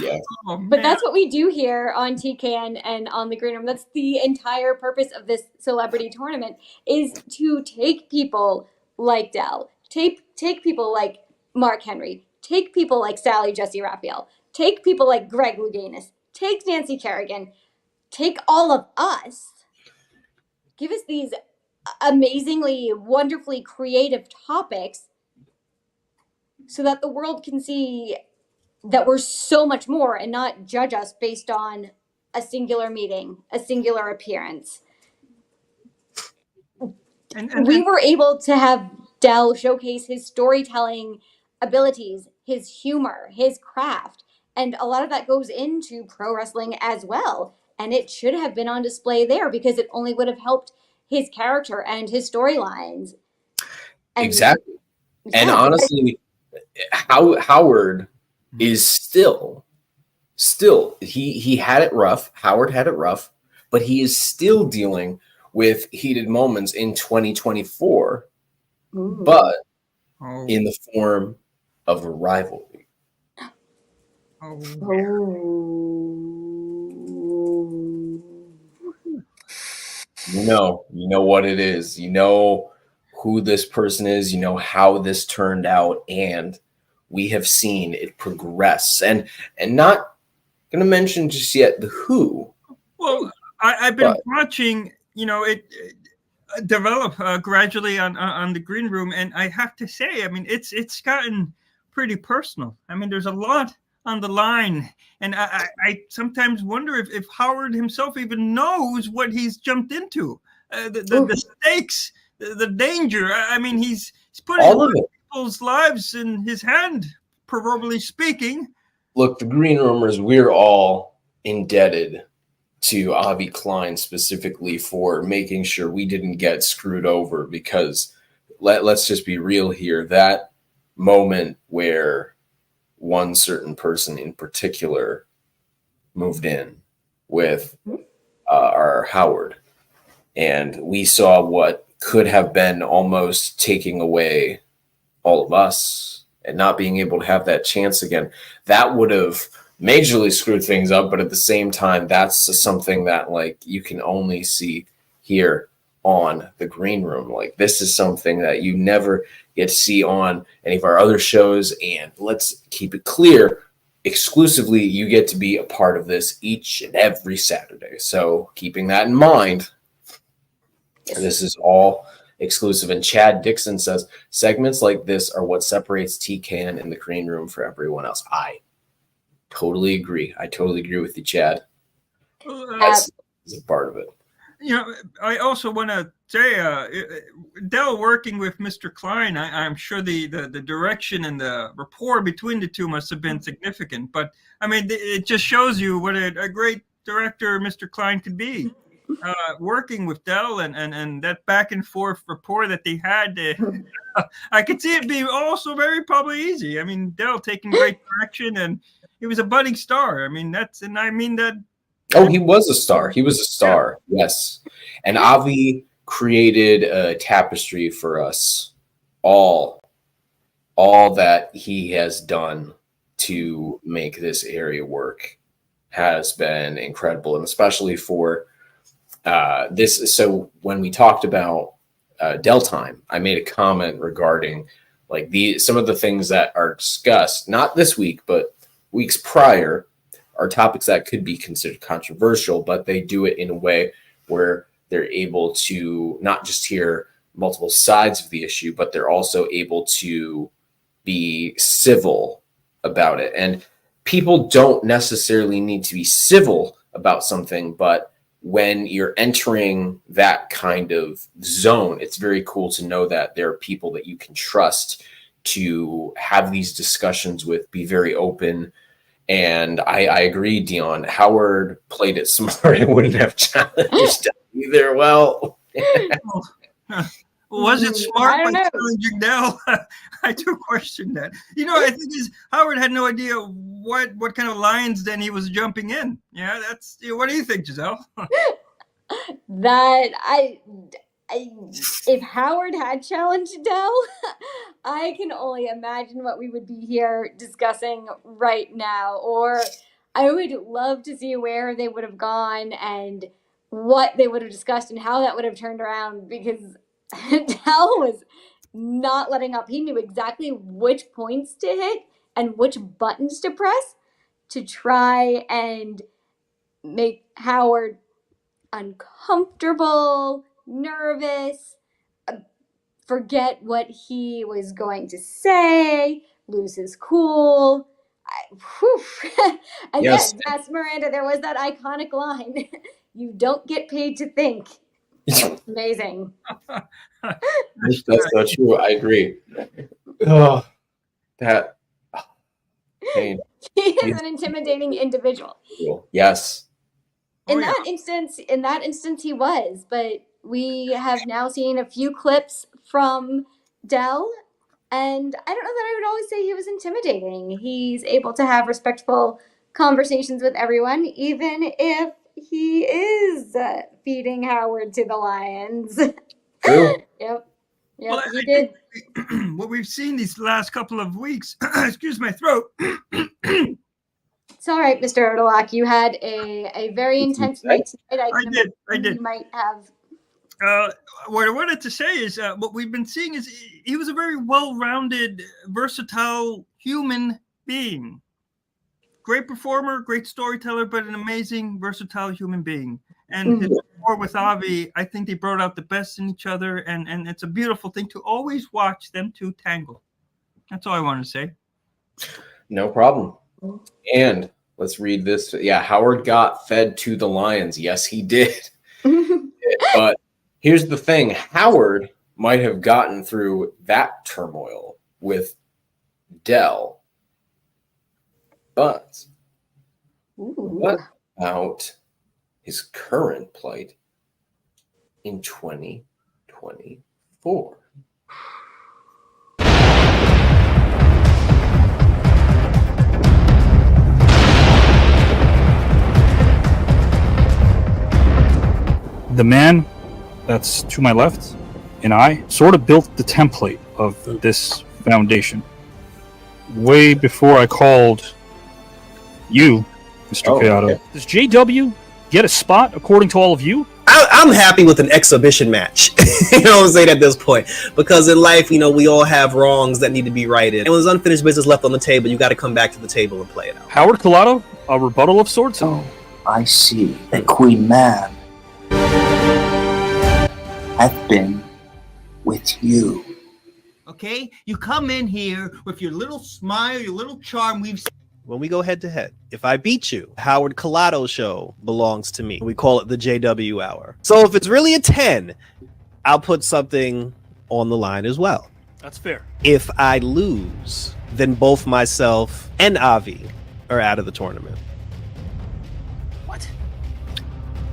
Yeah. Oh, but that's what we do here on TKN and on the green room. That's the entire purpose of this celebrity tournament, is to take people like Dell, take people like Mark Henry, take people like Sally Jesse Raphael, take people like Greg Louganis, take Nancy Kerrigan, take all of us, give us these amazingly, wonderfully creative topics so that the world can see that we're so much more and not judge us based on a singular meeting, a singular appearance. We were able to have Dell showcase his storytelling abilities, his humor, his craft, and a lot of that goes into pro wrestling as well. And it should have been on display there because it only would have helped his character and his storylines. Exactly. Yeah. And honestly, Howard is still he had it rough. Howard had it rough, but he is still dealing with heated moments in 2024, but in the form of a rivalry. You know what it is. You know who this person is. You know how this turned out, and we have seen it progress. And not going to mention just yet the who. Well, I've been watching, it develop gradually on the green room, and I have to say, I mean, it's gotten pretty personal. I mean, there's a lot on the line, and I sometimes wonder if Howard himself even knows what he's jumped into, the stakes, the danger. I mean, he's putting all of it. People's lives in his hand, proverbially speaking. Look, the green roomers, we're all indebted to Avi Klein specifically for making sure we didn't get screwed over, because let's just be real here. That moment where one certain person in particular moved in with our Howard, and we saw what could have been almost taking away all of us and not being able to have that chance again. That would have majorly screwed things up, but at the same time, that's something that like you can only see here on the green room. Like, this is something that you never get to see on any of our other shows, and let's keep it clear, exclusively you get to be a part of this each and every Saturday. So keeping that in mind, this is all exclusive. And Chad Dixon says segments like this are what separates TKN in the green room for everyone else. I totally agree. I totally agree with you, Chad. Uh, That's a part of it. You know, I also want to say, Dell working with Mr. Klein, I'm sure the direction and the rapport between the two must have been significant. But I mean, it just shows you what a great director Mr. Klein could be. Working with Dell and that back and forth rapport that they had, I could see it being also very probably easy. I mean, Dell taking great direction, and he was a budding star. I mean, I mean that. Oh, he was a star. He was a star. Yes. And Avi created a tapestry for us all that he has done to make this area work has been incredible. And especially for this. So when we talked about Dell time, I made a comment regarding like some of the things that are discussed, not this week, but weeks prior, are topics that could be considered controversial, but they do it in a way where they're able to not just hear multiple sides of the issue, but they're also able to be civil about it. And people don't necessarily need to be civil about something, but when you're entering that kind of zone, it's very cool to know that there are people that you can trust to have these discussions with, be very open. And I agree, Dion. Howard played it smart and wouldn't have challenged either. Well, was it smart by challenging Dell? I do question that. You know, I think Howard had no idea what kind of lines then he was jumping in. Yeah, that's. What do you think, Giselle? If Howard had challenged Dell, I can only imagine what we would be here discussing right now. Or I would love to see where they would have gone and what they would have discussed and how that would have turned around, because Dell was not letting up. He knew exactly which points to hit and which buttons to press to try and make Howard uncomfortable, nervous, forget what he was going to say, lose his cool. And yes, Miranda, there was that iconic line, "You don't get paid to think." Amazing. That's so true. I agree. Oh, that pain. He is an intimidating individual. Yes. In that instance, he was. But we have now seen a few clips from Dell, and I don't know that I would always say he was intimidating. He's able to have respectful conversations with everyone, even if he is feeding Howard to the lions. True. Yep. Well, he did. What we've seen these last couple of weeks, excuse my throat. It's all right, Mr. Erdelock. You had a very intense night tonight. I did. You might have. What I wanted to say is what we've been seeing is he was a very well-rounded, versatile human being. Great performer, great storyteller, but an amazing, versatile human being. And his rapport with Avi, I think they brought out the best in each other, and it's a beautiful thing to always watch them two tangle. That's all I want to say. No problem. And let's read this. Yeah, Howard got fed to the lions. Yes, he did. But here's the thing. Howard might have gotten through that turmoil with Dell. But what about his current plight in 2024? The man that's to my left and I sort of built the template of this foundation way before I called you, Mr. Kayado. Okay. Does JW get a spot according to all of you? I'm happy with an exhibition match. You know what I'm saying at this point? Because in life, you know, we all have wrongs that need to be righted. And when there's unfinished business left on the table, you got to come back to the table and play it out. Howard Collado, a rebuttal of sorts? Oh, I see. The Queen Man. I've been with you. Okay? You come in here with your little smile, your little charm. when we go head to head, if I beat you, Howard Collato's show belongs to me. We call it the JW Hour. So if it's really a 10, I'll put something on the line as well. That's fair. If I lose, then both myself and Avi are out of the tournament.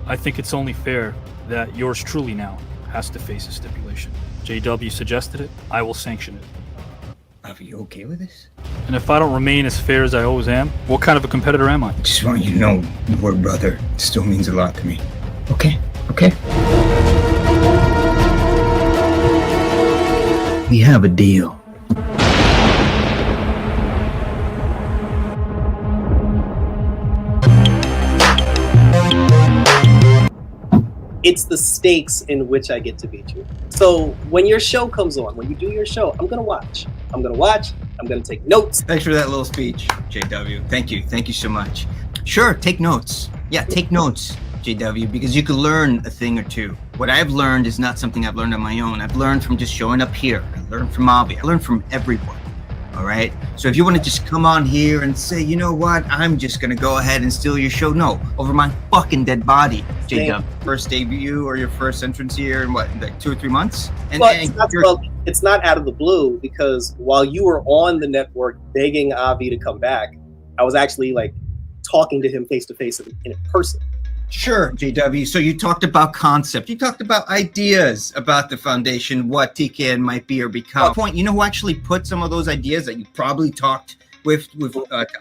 I think it's only fair that yours truly now has to face a stipulation. JW suggested it. I will sanction it. Are you okay with this? And if I don't remain as fair as I always am, what kind of a competitor am I? Just want you to know the word brother still means a lot to me. Okay? Okay? We have a deal. It's the stakes in which I get to beat you. So when your show comes on, when you do your show, I'm gonna watch. I'm gonna take notes. Thanks for that little speech, JW. Thank you. Thank you so much. Sure, take notes. Yeah, take notes, JW, because you could learn a thing or two. What I've learned is not something I've learned on my own. I've learned from just showing up here. I learned from Avi. I learned from everyone. All right. So if you want to just come on here and say, you know what, I'm just going to go ahead and steal your show. No, over my fucking dead body, J-Dub. First debut or your first entrance here in what, like 2 or 3 months? But it's not out of the blue, because while you were on the network begging Avi to come back, I was actually like talking to him face to face in person. Sure, JW. So you talked about concept. You talked about ideas about the foundation, what TKN might be or become. Point. You know who actually put some of those ideas that you probably talked with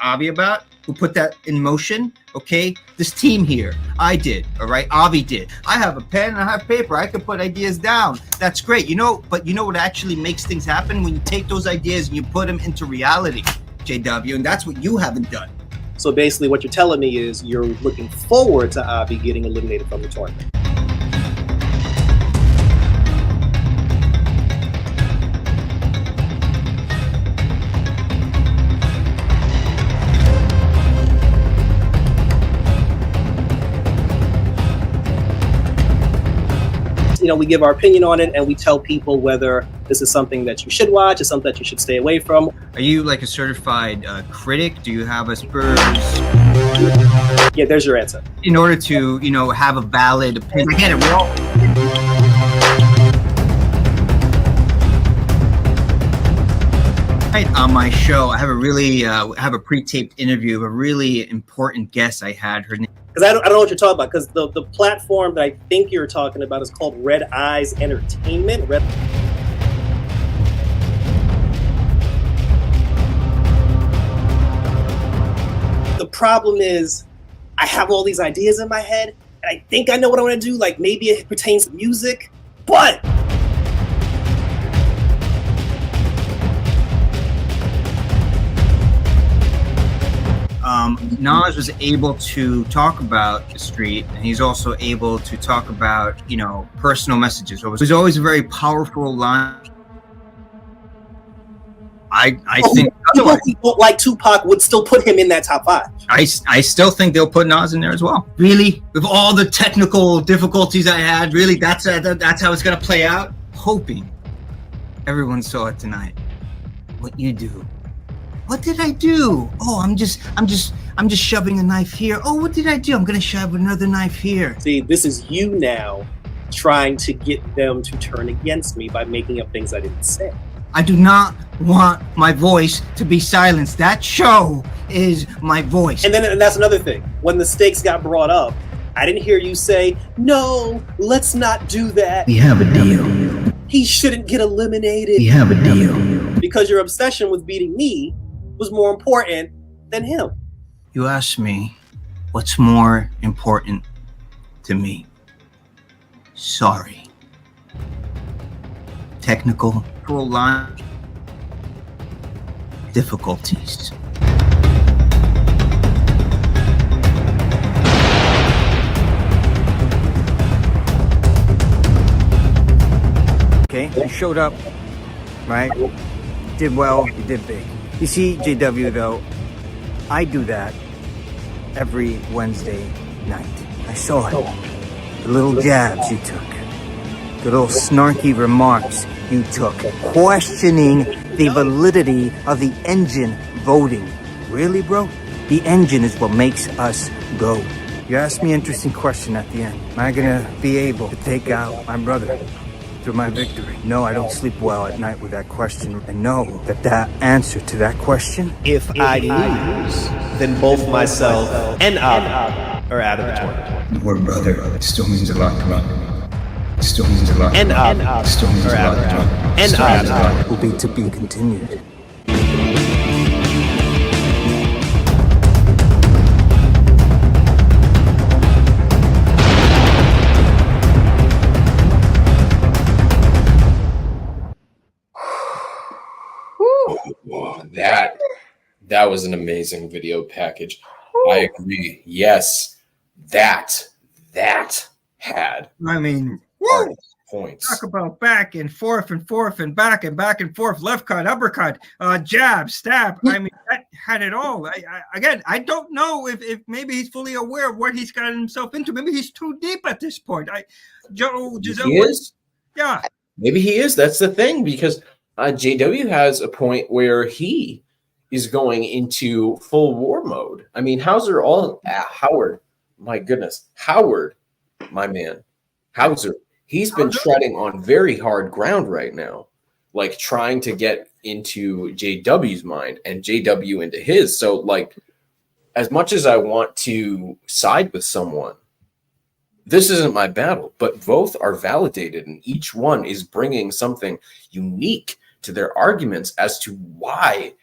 Avi about? Who put that in motion? Okay, this team here. I did. All right, Avi did. I have a pen and I have paper. I can put ideas down. That's great. You know, but you know what actually makes things happen when you take those ideas and you put them into reality, JW, and that's what you haven't done. So basically what you're telling me is you're looking forward to Avi getting eliminated from the tournament. You know, we give our opinion on it and we tell people whether this is something that you should watch or something that you should stay away from. Are you like a certified critic? Do you have a Spurs? Yeah, there's your answer. In order to, you know, have a valid opinion. I get it. Well, on my show, I have a really have a pre-taped interview of a really important guest I had. Her name. Because I don't know what you're talking about. Because the platform that I think you're talking about is called Red Eyes Entertainment. The problem is, I have all these ideas in my head, and I think I know what I want to do. Like maybe it pertains to music, but Nas was able to talk about the street, and he's also able to talk about, you know, personal messages. It was always a very powerful line. I think people like Tupac would still put him in that top 5. I still think they'll put Nas in there as well. Really, with all the technical difficulties I had, really, that's how it's gonna play out. Hoping everyone saw it tonight. What you do. What did I do? Oh, I'm just shoving a knife here. Oh, what did I do? I'm gonna shove another knife here. See, this is you now trying to get them to turn against me by making up things I didn't say. I do not want my voice to be silenced. That show is my voice. And that's another thing. When the stakes got brought up, I didn't hear you say, no, let's not do that. We have a deal. He shouldn't get eliminated. We have a deal. Because your obsession with beating me was more important than him. You asked me, what's more important to me? Sorry. Technical line difficulties. Okay, you showed up, right? You did well, you did big. You see, JW, though, I do that every Wednesday night. I saw it. The little jabs you took. The little snarky remarks you took. Questioning the validity of the engine voting. Really, bro? The engine is what makes us go. You asked me an interesting question at the end. Am I gonna be able to take out my brother through my victory? No, I don't sleep well at night with that question. And know that that answer to that question, If I lose, then both myself and Avi are out of the tournament. The word brother, it still means a lot to me. It still means a lot to And me. Avi It still means a lot to me. And Still means a lot Avi will be to be continued. That was an amazing video package. I agree. Yes, that had I mean, woo! points. Talk about back and forth and back and forth, left cut, uppercut, jab, stab. I mean, that had it all. I don't know if maybe he's fully aware of what he's gotten himself into. Maybe he's too deep at this point. Giselle, He is? Yeah. Maybe he is. That's the thing, because JW has a point where he is going into full war mode. I mean, Howard, my goodness, Howard, my man, Hauser, he's been treading on very hard ground right now, like trying to get into JW's mind and JW into his. So, like, as much as I want to side with someone, this isn't my battle, but both are validated, and each one is bringing something unique to their arguments as to why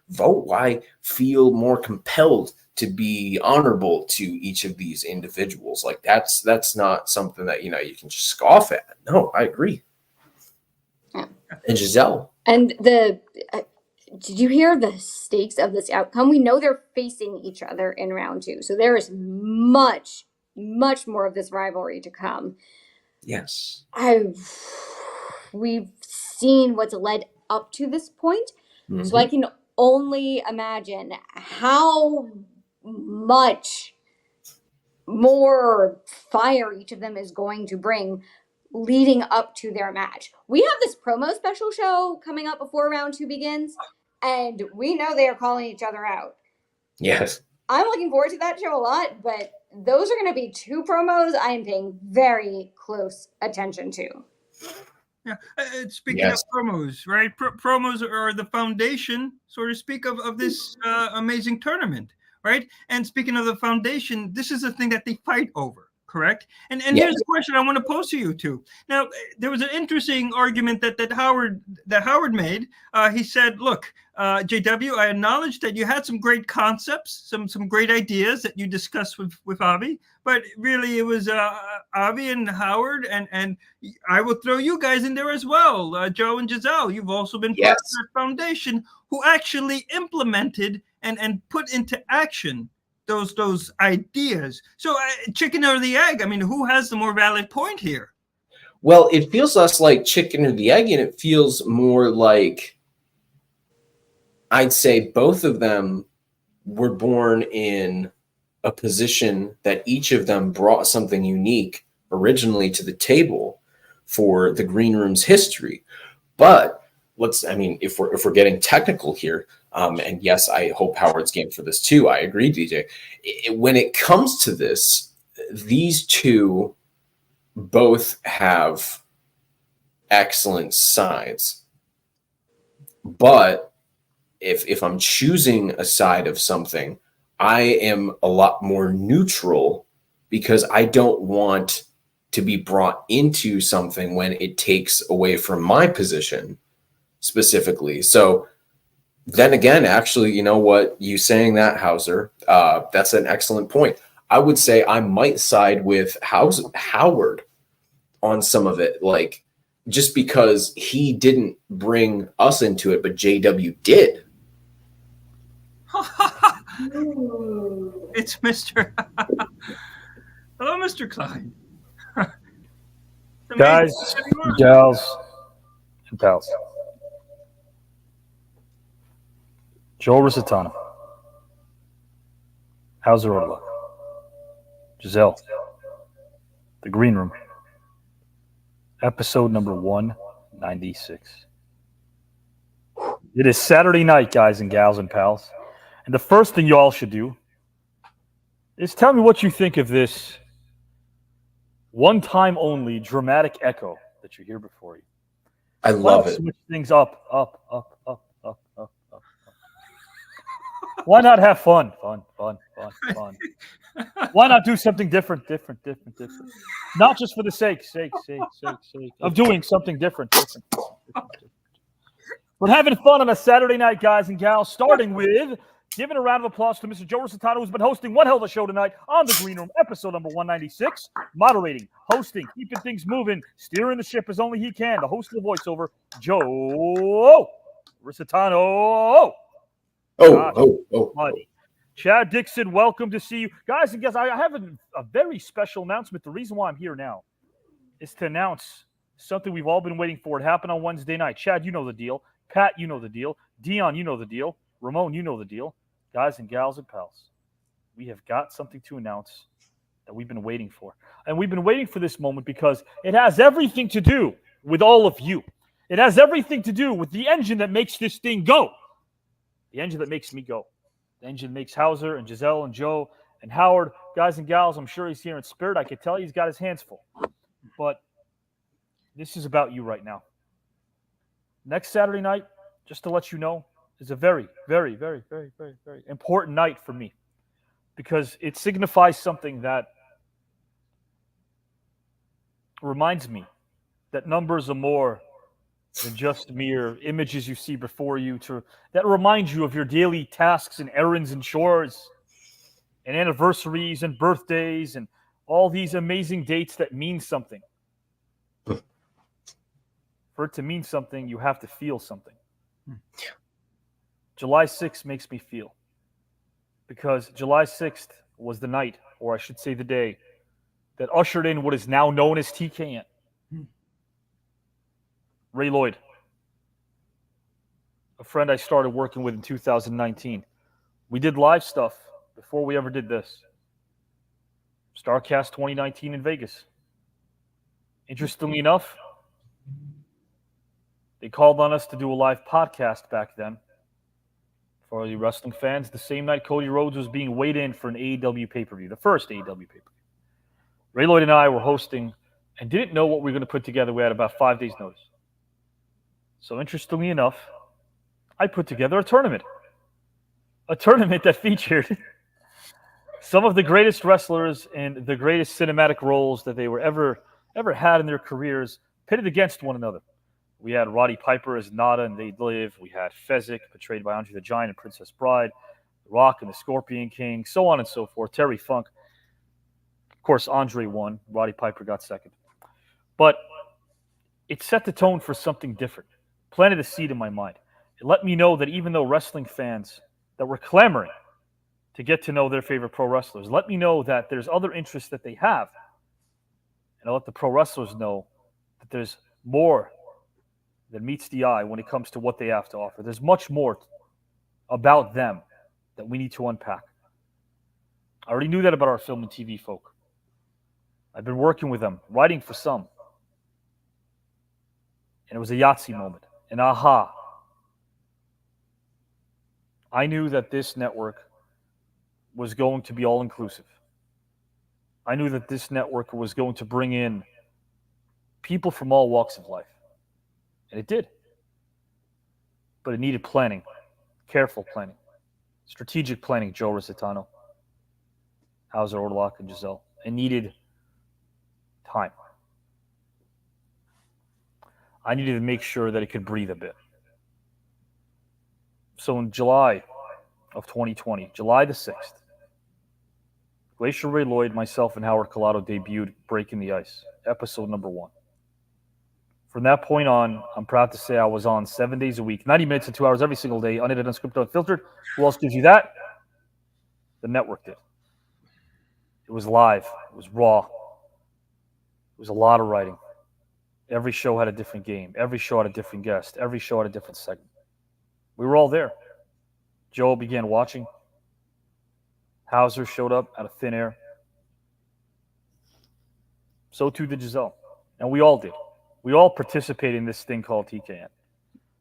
vote, why feel more compelled to be honorable to each of these individuals. Like, that's not something that, you know, you can just scoff at. No, I agree. Yeah. And Giselle. And did you hear the stakes of this outcome? We know they're facing each other in round 2. So there is much more of this rivalry to come. Yes. We've seen what's led up to this point. Mm-hmm. So I can only imagine how much more fire each of them is going to bring leading up to their match. We have this promo special show coming up before round 2 begins, and we know they are calling each other out. Yes. I'm looking forward to that show a lot, but those are going to be 2 promos I am paying very close attention to. Yeah. Speaking of promos, right? Promos are the foundation, so to speak, of this amazing tournament, right? And speaking of the foundation, this is the thing that they fight over, correct? And here's the question I want to pose to you two. Now, there was an interesting argument that Howard made. He said, "Look, JW, I acknowledge that you had some great concepts, some great ideas that you discussed with Avi, but really it was Avi and Howard, and I will throw you guys in there as well, Joe and Giselle. You've also been part of that foundation who actually implemented and put into action those ideas. So chicken or the egg? I mean, who has the more valid point here?" Well, it feels less like chicken or the egg, and it feels more like, I'd say both of them were born in a position that each of them brought something unique originally to the table for the Green Room's history. But if we're getting technical here, and yes, I hope Howard's game for this too. I agree, DJ. When it comes to this, these two both have excellent sides. But if I'm choosing a side of something, I am a lot more neutral because I don't want to be brought into something when it takes away from my position specifically. So then again, actually, you know what, you saying that, Hauser, that's an excellent point. I would say I might side with Howard on some of it, like just because he didn't bring us into it, but JW did. It's Mr. Hello, Mr. Klein. Guys, gals, and pals. Joel Risatano. Hauser Orla. Giselle. The Green Room. Episode number 196. It is Saturday night, guys and gals and pals. And the first thing you all should do is tell me what you think of this one-time only dramatic echo that you hear before you. I Why love not it. switch things up. Why not have fun? Fun. Why not do something different? Not just for the sake of doing something different. But having fun on a Saturday night, guys and gals, starting with giving a round of applause to Mr. Joe Rositano, who's been hosting one hell of a show tonight on the Green Room, episode number 196. Moderating, hosting, keeping things moving, steering the ship as only he can. The host of the voiceover, Joe Rositano. Buddy. Chad Dixon, welcome to see you. Guys and gals, I have a very special announcement. The reason why I'm here now is to announce something we've all been waiting for. It happened on Wednesday night. Chad, you know the deal. Pat, you know the deal. Dion, you know the deal. Ramon, you know the deal. Guys and gals and pals, we have got something to announce that we've been waiting for. And we've been waiting for this moment because it has everything to do with all of you. It has everything to do with the engine that makes this thing go. The engine that makes me go. The engine makes Hauser and Giselle and Joe and Howard. Guys and gals, I'm sure he's here in spirit. I could tell he's got his hands full. But this is about you right now. Next Saturday night, just to let you know, is a very, very, very, very, very, very important night for me because it signifies something that reminds me that numbers are more than just mere images you see before you, that remind you of your daily tasks and errands and chores and anniversaries and birthdays and all these amazing dates that mean something. For it to mean something, you have to feel something. July 6th makes me feel. Because July 6th was the night, or I should say the day, that ushered in what is now known as TKN. Ray Lloyd, a friend I started working with in 2019. We did live stuff before we ever did this. StarCast 2019 in Vegas. Interestingly enough, they called on us to do a live podcast back then. For the wrestling fans, the same night Cody Rhodes was being weighed in for an AEW pay-per-view, the first AEW pay-per-view. Ray Lloyd and I were hosting and didn't know what we were going to put together. We had about 5 days' notice. So interestingly enough, I put together a tournament that featured some of the greatest wrestlers and the greatest cinematic roles that they were ever had in their careers pitted against one another. We had Roddy Piper as Nada and They'd Live. We had Fezzik, portrayed by Andre the Giant and Princess Bride. The Rock and the Scorpion King, so on and so forth. Terry Funk. Of course, Andre won. Roddy Piper got second. But it set the tone for something different. Planted a seed in my mind. It let me know that even though wrestling fans that were clamoring to get to know their favorite pro wrestlers, let me know that there's other interests that they have. And I let the pro wrestlers know that there's more that meets the eye when it comes to what they have to offer. There's much more about them that we need to unpack. I already knew that about our film and TV folk. I've been working with them, writing for some. And it was a Yahtzee moment, an aha. I knew that this network was going to be all-inclusive. I knew that this network was going to bring in people from all walks of life. And it did. But it needed planning, careful planning, strategic planning, Joe Rositano, Hauser Orlock, and Giselle. It needed time. I needed to make sure that it could breathe a bit. So in July of 2020, July the 6th, Glacier Ray Lloyd, myself, and Howard Collado debuted Breaking the Ice, episode number 1. From that point on, I'm proud to say I was on 7 days a week, 90 minutes and 2 hours every single day, unedited, unscripted, unfiltered. Who else gives you that? The network did. It was live. It was raw. It was a lot of writing. Every show had a different game. Every show had a different guest. Every show had a different segment. We were all there. Joe began watching. Hauser showed up out of thin air. So too did Giselle. And we all did. We all participated in this thing called TKN.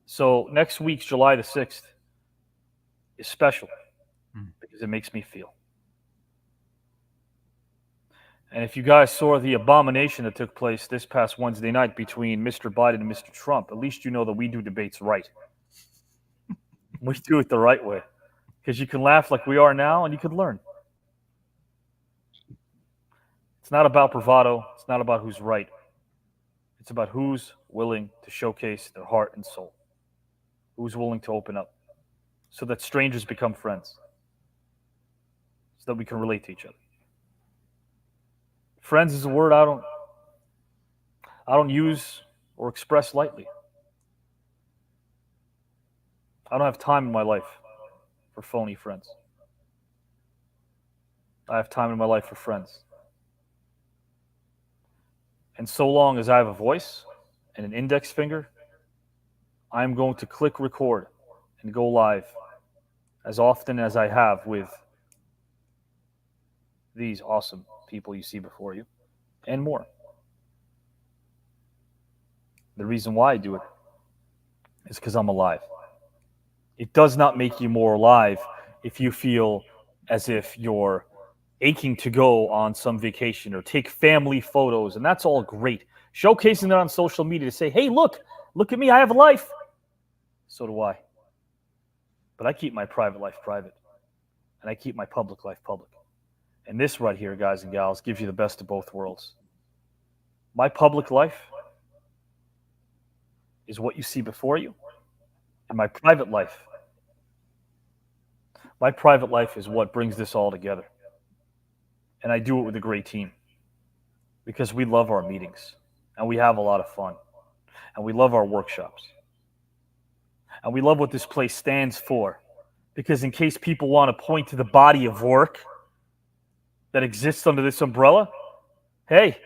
So next week's July the 6th is special. because it makes me feel. And if you guys saw the abomination that took place this past Wednesday night between Mr. Biden and Mr. Trump, at least you know that we do debates right. We do it the right way. Because you can laugh like we are now and you can learn. It's not about bravado. It's not about who's right. It's about who's willing to showcase their heart and soul. Who's willing to open up so that strangers become friends. So that we can relate to each other. Friends is a word I don't use or express lightly. I don't have time in my life for phony friends. I have time in my life for friends. And so long as I have a voice and an index finger, I'm going to click record and go live as often as I have with these awesome people you see before you and more. The reason why I do it is because I'm alive. It does not make you more alive if you feel as if you're aching to go on some vacation or take family photos, and that's all great. Showcasing it on social media to say, hey, look at me, I have a life. So do I. But I keep my private life private, and I keep my public life public. And this right here, guys and gals, gives you the best of both worlds. My public life is what you see before you, and my private life is what brings this all together. And I do it with a great team because we love our meetings and we have a lot of fun and we love our workshops and we love what this place stands for, because in case people want to point to the body of work that exists under this umbrella, hey,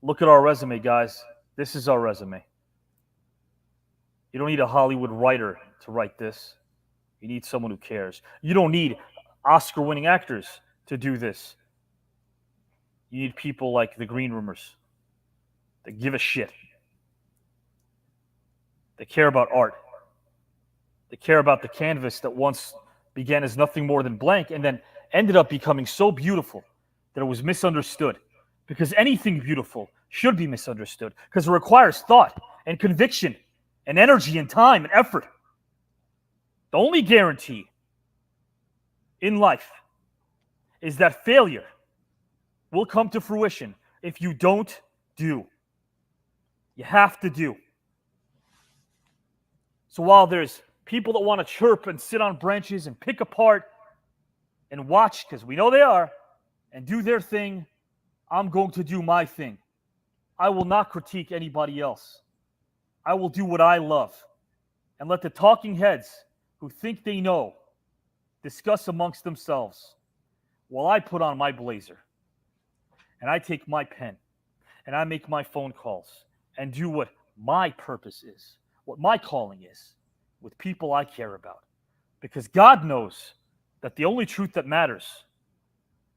look at our resume, guys. This is our resume. You don't need a Hollywood writer to write this. You need someone who cares. You don't need Oscar-winning actors to do this. You need people like the green roomers that give a shit. They care about art. They care about the canvas that once began as nothing more than blank and then ended up becoming so beautiful that it was misunderstood. Because anything beautiful should be misunderstood because it requires thought and conviction and energy and time and effort. The only guarantee in life is that failure will come to fruition if you don't do. You have to do. So while there's people that want to chirp and sit on branches and pick apart and watch, because we know they are, and do their thing, I'm going to do my thing. I will not critique anybody else. I will do what I love and let the talking heads who think they know discuss amongst themselves while I put on my blazer and I take my pen and I make my phone calls and do what my purpose is, what my calling is, with people I care about. Because God knows that the only truth that matters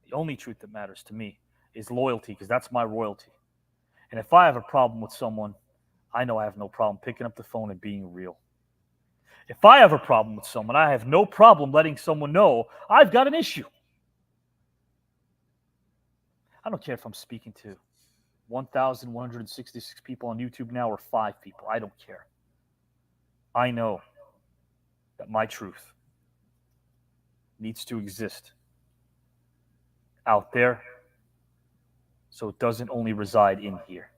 to me is loyalty, because that's my royalty. And if I have a problem with someone, I know I have no problem picking up the phone and being real. If I have a problem with someone, I have no problem letting someone know I've got an issue. I don't care if I'm speaking to 1,166 people on YouTube now or 5 people. I don't care. I know that my truth needs to exist out there so it doesn't only reside in here.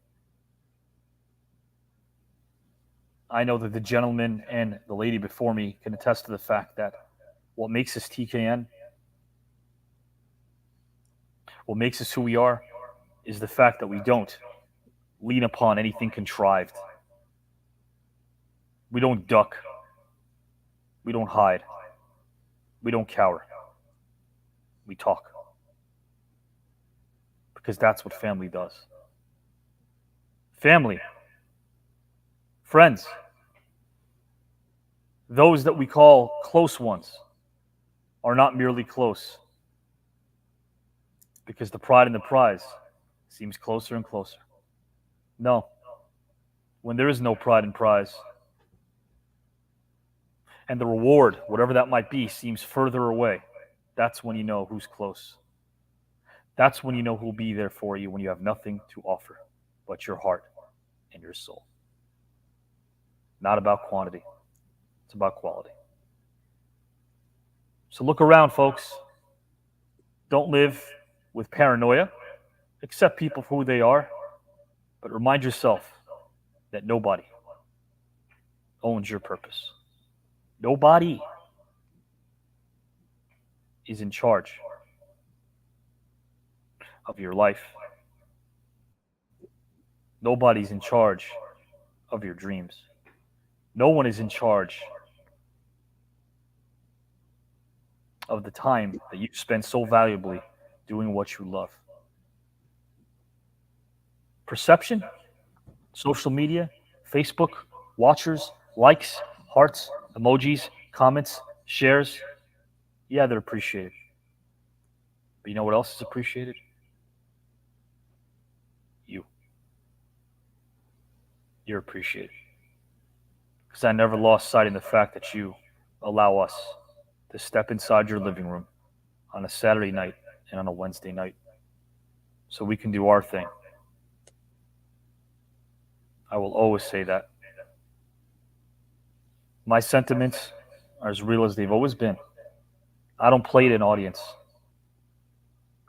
I know that the gentleman and the lady before me can attest to the fact that what makes us TKN, what makes us who we are, is the fact that we don't lean upon anything contrived. We don't duck. We don't hide. We don't cower. We talk. Because that's what family does. Family. Friends. Those that we call close ones are not merely close. Because the pride and the prize seems closer and closer. No. When there is no pride and prize, and the reward, whatever that might be, seems further away, That's when you know who's close. That's when you know who'll be there for you when you have nothing to offer but your heart and your soul. Not about quantity, it's about quality. So look around, folks. Don't live with paranoia. Accept people for who they are, but remind yourself that nobody owns your purpose. Nobody is in charge of your life. Nobody's in charge of your dreams. No one is in charge of the time that you spend so valuably doing what you love. Perception, social media, Facebook, watchers, likes, hearts, emojis, comments, shares, yeah, they're appreciated. But you know what else is appreciated? You. You're appreciated. Because I never lost sight in the fact that you allow us to step inside your living room on a Saturday night and on a Wednesday night so we can do our thing. I will always say that. My sentiments are as real as they've always been. I don't play to an audience.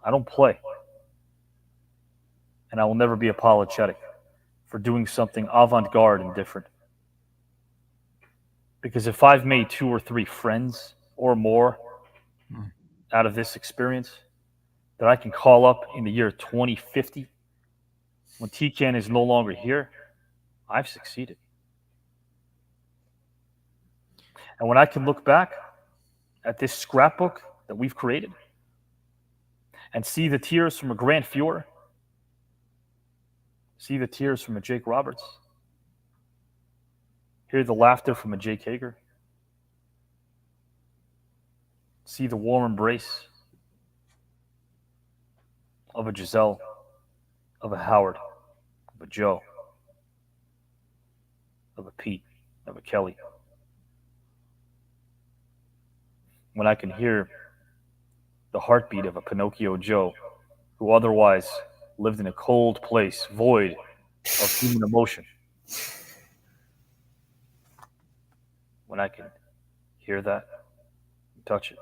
I don't play. And I will never be apologetic for doing something avant-garde and different. Because if I've made 2 or 3 friends or more out of this experience that I can call up in the year 2050, when TKN is no longer here, I've succeeded. And when I can look back at this scrapbook that we've created and see the tears from a Grant Fuhrer, see the tears from a Jake Roberts, hear the laughter from a Jake Hager, see the warm embrace of a Giselle, of a Howard, of a Joe, of a Pete, of a Kelly. When I can hear the heartbeat of a Pinocchio Joe who otherwise lived in a cold place, void of human emotion. When I can hear that, touch it,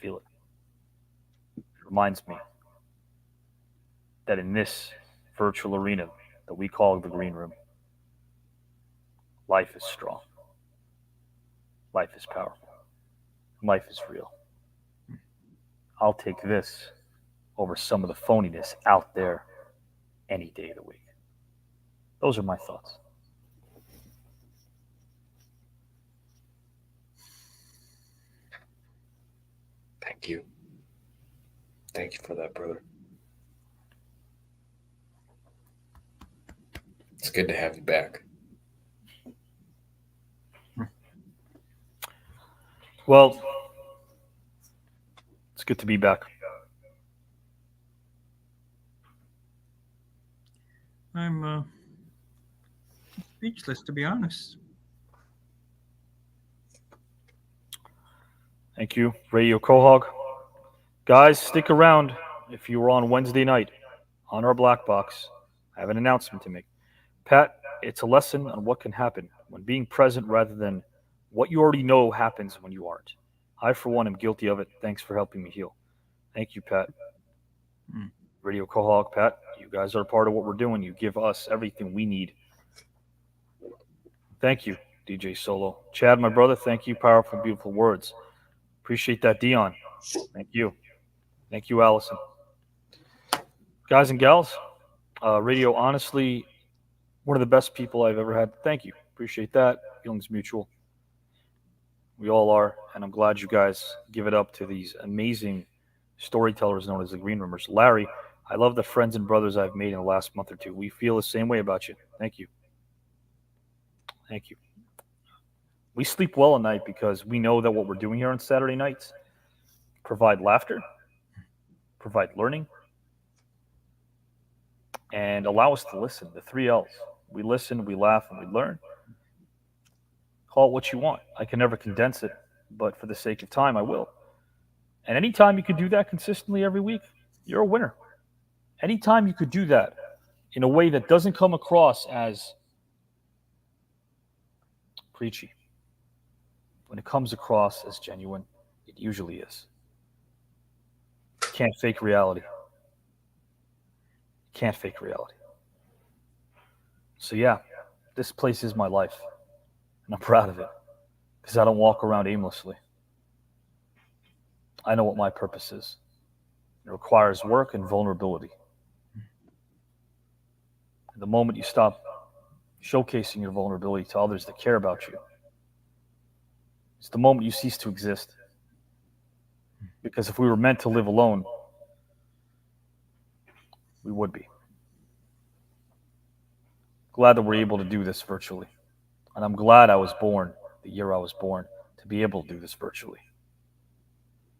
feel it, it reminds me that in this virtual arena that we call the green room, life is strong. Life is powerful. Life is real. I'll take this over some of the phoniness out there any day of the week. Those are my thoughts. Thank you. Thank you for that, brother. It's good to have you back. Well, it's good to be back. I'm speechless, to be honest. Thank you, Radio Quahog. Guys, stick around if you were on Wednesday night on our Black Box. I have an announcement to make. Pat, it's a lesson on what can happen when being present rather than what you already know happens when you aren't. I, for one, am guilty of it. Thanks for helping me heal. Thank you, Pat. Radio Quahog, Pat, you guys are part of what we're doing. You give us everything we need. Thank you, DJ Solo. Chad, my brother, thank you. Powerful, beautiful words. Appreciate that, Dion. Thank you. Thank you, Allison. Guys and gals, radio, honestly, one of the best people I've ever had. Thank you. Appreciate that. Feelings mutual. We all are, and I'm glad you guys give it up to these amazing storytellers known as the Green Roomers. Larry, I love the friends and brothers I've made in the last month or two. We feel the same way about you. Thank you. Thank you. We sleep well at night because we know that what we're doing here on Saturday nights provide laughter, provide learning, and allow us to listen. The 3 L's. We listen, we laugh, and we learn. Call it what you want. I can never condense it, but for the sake of time, I will. And anytime you could do that consistently every week, you're a winner. Anytime you could do that in a way that doesn't come across as preachy, when it comes across as genuine, it usually is. You can't fake reality. You can't fake reality. So yeah, this place is my life, and I'm proud of it because I don't walk around aimlessly. I know what my purpose is. It requires work and vulnerability. And the moment you stop showcasing your vulnerability to others that care about you, it's the moment you cease to exist. Because if we were meant to live alone, we would be. Glad that we're able to do this virtually. And I'm glad I was born the year I was born to be able to do this virtually.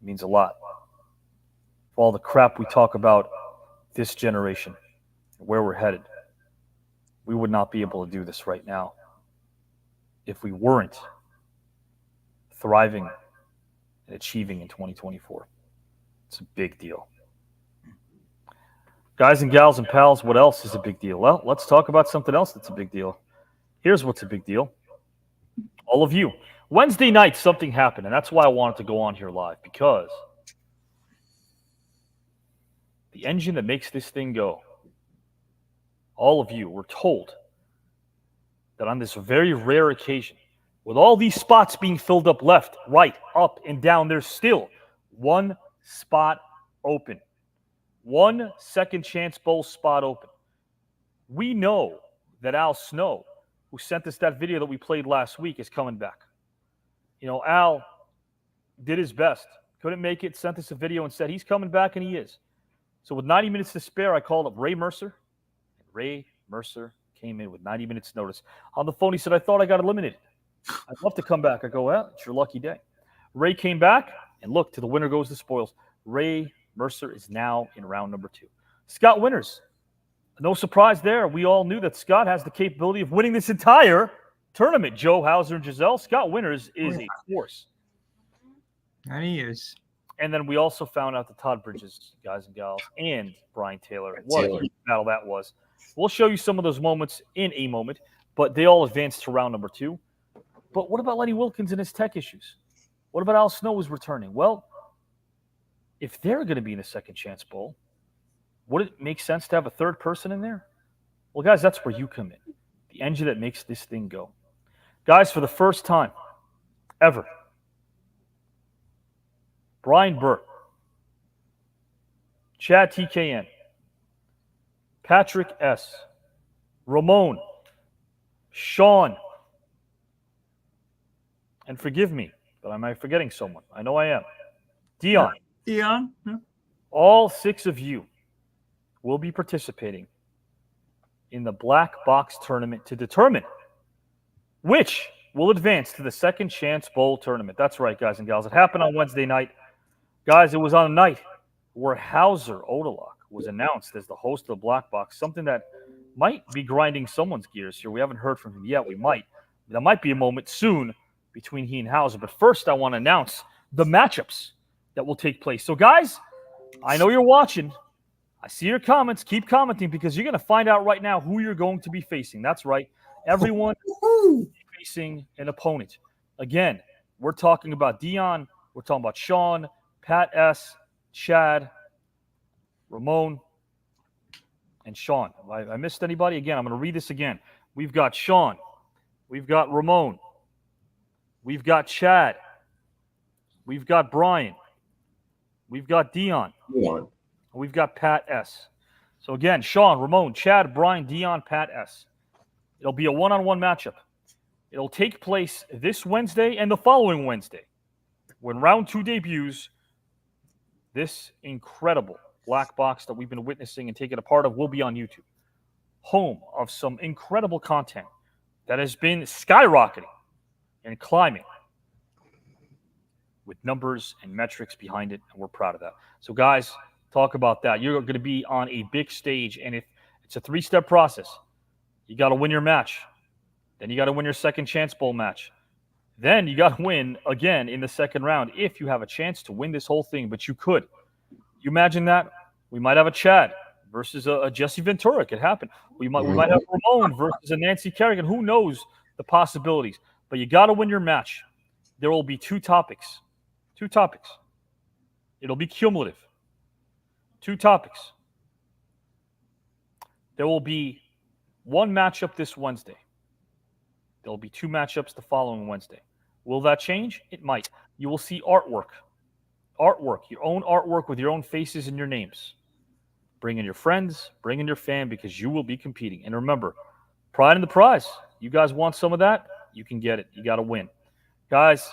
It means a lot. For all the crap we talk about this generation, where we're headed, we would not be able to do this right now if we weren't thriving and achieving in 2024. It's a big deal. Guys and gals and pals, what else is a big deal? Well, let's talk about something else that's a big deal. Here's what's a big deal. All of you. Wednesday night, something happened, and that's why I wanted to go on here live, because the engine that makes this thing go, all of you were told that on this very rare occasion, with all these spots being filled up left, right, up, and down, there's still one spot open. One second chance bowl spot open. We know that Al Snow, who sent us that video that we played last week, is coming back. You know, Al did his best. Couldn't make it, sent us a video and said he's coming back, and he is. So with 90 minutes to spare, I called up Ray Mercer. And Ray Mercer came in with 90 minutes notice. On the phone, he said, I thought I got eliminated. I'd love to come back. I go, well, it's your lucky day. Ray came back, and look, to the winner goes the spoils. Ray Mercer is now in round number 2. Scott Winters, no surprise there. We all knew that Scott has the capability of winning this entire tournament. Joe Hauser and Giselle. Scott Winters is a force. And he is. And then we also found out that Todd Bridges, guys and gals, and Brian Taylor. What a huge battle that was. We'll show you some of those moments in a moment, but they all advanced to round number 2. But what about Lenny Wilkins and his tech issues? What about Al Snow was returning? Well, if they're going to be in the second chance bowl, would it make sense to have a third person in there? Well, guys, that's where you come in. The engine that makes this thing go. Guys, for the first time ever, Brian Burke, Chad TKN, Patrick S., Ramon, Sean, and forgive me, but am I forgetting someone? I know I am. Dion. Dion. Yeah. All 6 of you will be participating in the Black Box Tournament to determine which will advance to the Second Chance Bowl Tournament. That's right, guys and gals. It happened on Wednesday night. Guys, it was on a night where Hauser Odalok was announced as the host of the Black Box, something that might be grinding someone's gears here. We haven't heard from him yet. We might. There might be a moment soon between he and Hauser. But first, I want to announce the matchups that will take place. So, guys, I know you're watching. I see your comments. Keep commenting because you're going to find out right now who you're going to be facing. That's right. Everyone is facing an opponent. Again, we're talking about Dion. We're talking about Sean, Pat S., Chad, Ramon, and Sean. Have I missed anybody? Again, I'm going to read this again. We've got Sean. We've got Ramon. We've got Chad. We've got Brian. We've got Dion. We've got Pat S. So again, Sean, Ramon, Chad, Brian, Dion, Pat S. It'll be a one-on-one matchup. It'll take place this Wednesday and the following Wednesday. When round 2 debuts, this incredible black box that we've been witnessing and taking a part of will be on YouTube. Home of some incredible content that has been skyrocketing and climbing with numbers and metrics behind it, and we're proud of that. So, guys, talk about that. You're going to be on a big stage, and if it's a 3-step process, you got to win your match. Then you got to win your second chance bowl match. Then you got to win again in the second round if you have a chance to win this whole thing, but you could. You imagine that? We might have a Chad versus a Jesse Ventura. It could happen. We might have Ramon versus a Nancy Kerrigan. Who knows the possibilities? But you got to win your match. There will be two topics. Two topics. It'll be cumulative. Two topics. There will be one matchup this Wednesday. There will be two matchups the following Wednesday. Will that change? It might. You will see artwork. Artwork. Your own artwork with your own faces and your names. Bring in your friends. Bring in your fan because you will be competing. And remember, pride in the prize. You guys want some of that? You can get it. You got to win. Guys,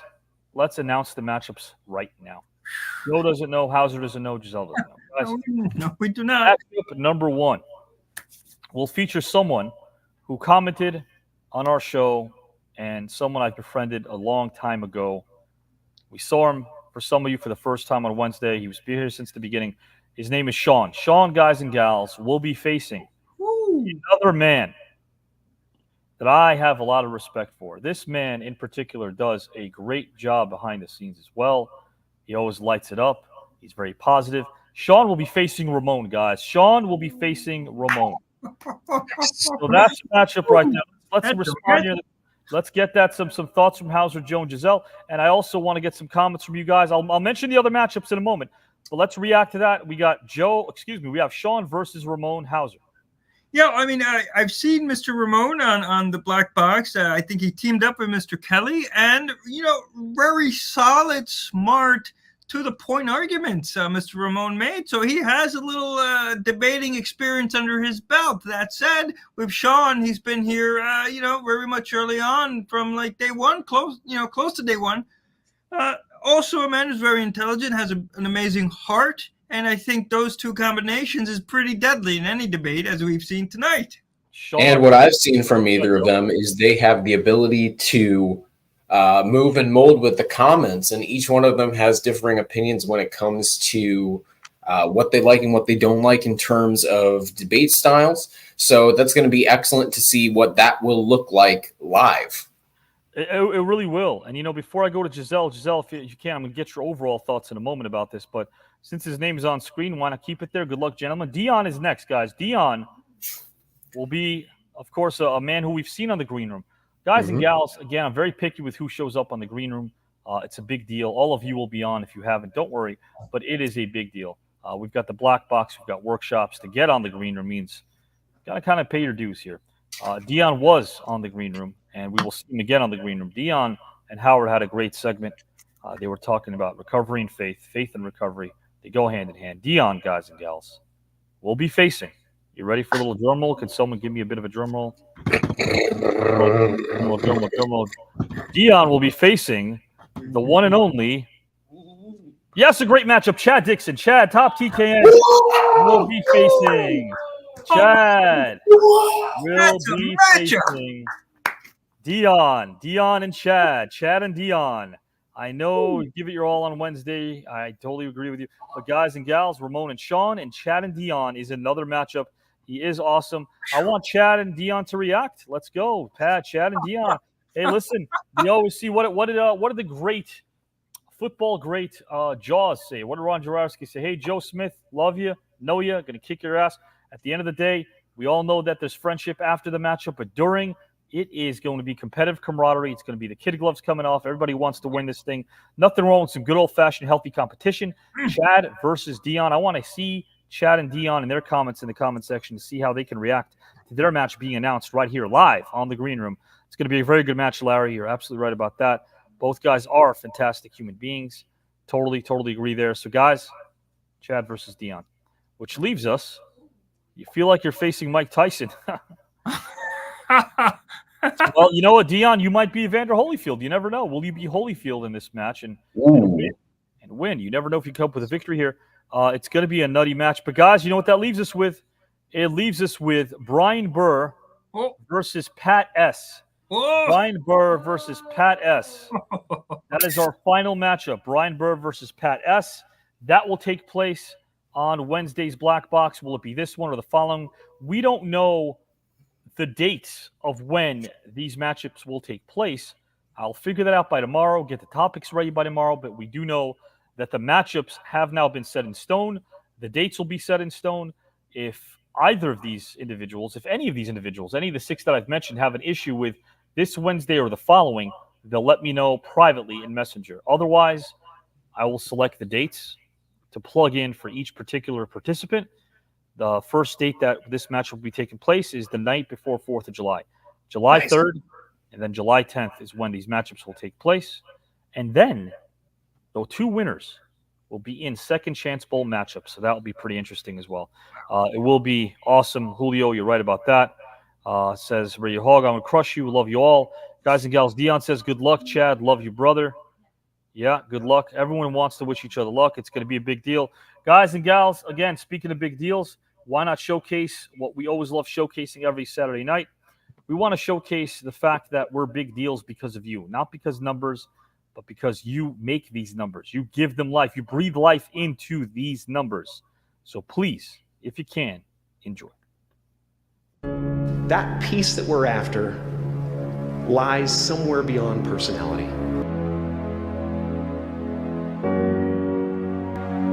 let's announce the matchups right now. Joe doesn't know. Hauser doesn't know. Giselle doesn't know. Guys, no, we do not. matchup number one will feature someone who commented on our show and someone I befriended a long time ago. We saw him, for some of you, for the first time on Wednesday. He was here since the beginning. His name is Sean. Sean, guys and gals, will be facing another man that I have a lot of respect for. This man in particular does a great job behind the scenes as well. He always lights it up. He's very positive. Sean will be facing Ramon, guys. Sean will be facing Ramon. So that's the matchup right there. Let's respond here. Let's get that some thoughts from Hauser, Joe, and Giselle. And I also want to get some comments from you guys. I'll mention the other matchups in a moment. But let's react to that. We got we have Sean versus Ramon. Hauser. Yeah, I mean, I've seen Mr. Ramon on the Black Box. I think he teamed up with Mr. Kelly, and very solid, smart, to the point arguments Mr. Ramon made. So he has a little debating experience under his belt. That said, with Sean, he's been here, very much early on, from like day one, close to day one. Also, a man who's very intelligent, has an amazing heart. And I think those two combinations is pretty deadly in any debate, as we've seen tonight. And what I've seen from either of them is they have the ability to move and mold with the comments, and each one of them has differing opinions when it comes to what they like and what they don't like in terms of debate styles. So that's going to be excellent to see what that will look like live. It really will. And, before I go to Giselle, if you can, I'm going to get your overall thoughts in a moment about this. But since his name is on screen, why not keep it there? Good luck, gentlemen. Dion is next, guys. Dion will be, of course, a man who we've seen on the Green Room. Guys and gals, again, I'm very picky with who shows up on the Green Room. It's a big deal. All of you will be on if you haven't. Don't worry. But it is a big deal. We've got the Black Box. We've got workshops. To get on the Green Room means you got to kind of pay your dues here. Dion was on the Green Room, and we will see him again on the Green Room. Dion and Howard had a great segment. They were talking about recovery and faith and recovery. They go hand in hand. Dion, guys and gals, will be facing. You ready for a little drum roll? Can someone give me a bit of a drum roll? Drum roll. Dion will be facing the one and only. Yes, a great matchup. Chad Dixon. Chad, top TKN, will be facing. Chad will be facing Dion. Dion and Chad. Chad and Dion. I know, give it your all on Wednesday. I totally agree with you. But guys and gals, Ramon and Sean and Chad and Dion is another matchup. He is awesome. I want Chad and Dion to react. Let's go, Pat, Chad and Dion. Hey, listen, we always see what did the great football great Jaws say? What did Ron Jaworski say? Hey, Joe Smith, love you, know you, gonna kick your ass. At the end of the day, we all know that there's friendship after the matchup, but during, it is going to be competitive camaraderie. It's going to be the kid gloves coming off. Everybody wants to win this thing. Nothing wrong with some good old-fashioned healthy competition. Chad versus Dion. I want to see Chad and Dion in their comments in the comment section to see how they can react to their match being announced right here live on the Green Room. It's going to be a very good match, Larry. You're absolutely right about that. Both guys are fantastic human beings. Totally agree there. So, guys, Chad versus Dion, which leaves us, you feel like you're facing Mike Tyson. Well, you know what, Dion, you might be Evander Holyfield. You never know. Will you be Holyfield in this match and win? You never know if you come up with a victory here. It's going to be a nutty match. But, guys, you know what that leaves us with? It leaves us with Brian Burr versus Pat S. Brian Burr versus Pat S. That is our final matchup. Brian Burr versus Pat S. That will take place on Wednesday's Black Box. Will it be this one or the following? We don't know the dates of when these matchups will take place, I'll figure that out by tomorrow, get the topics ready by tomorrow, but we do know that the matchups have now been set in stone. The dates will be set in stone. If either of these individuals, if any of these individuals, any of the 6 that I've mentioned have an issue with this Wednesday or the following, they'll let me know privately in Messenger. Otherwise, I will select the dates to plug in for each particular participant. The first date that this match will be taking place is the night before 4th of July. July 3rd and then July 10th is when these matchups will take place. And then the 2 winners will be in second chance bowl matchups. So that will be pretty interesting as well. It will be awesome. Julio, you're right about that. Says, Radio Hog, I'm going to crush you. Love you all. Guys and gals, Dion says, good luck, Chad. Love you, brother. Yeah, good luck. Everyone wants to wish each other luck. It's going to be a big deal. Guys and gals, again, speaking of big deals, why not showcase what we always love showcasing every Saturday night? We want to showcase the fact that we're big deals because of you, not because numbers, but because you make these numbers. You give them life. You breathe life into these numbers. So please, if you can, enjoy. That piece that we're after lies somewhere beyond personality.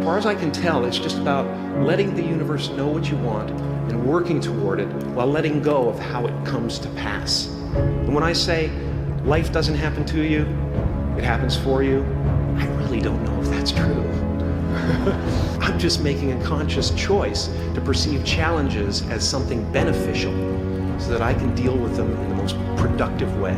As far as I can tell, it's just about letting the universe know what you want and working toward it while letting go of how it comes to pass. And when I say life doesn't happen to you, it happens for you, I really don't know if that's true. I'm just making a conscious choice to perceive challenges as something beneficial so that I can deal with them in the most productive way.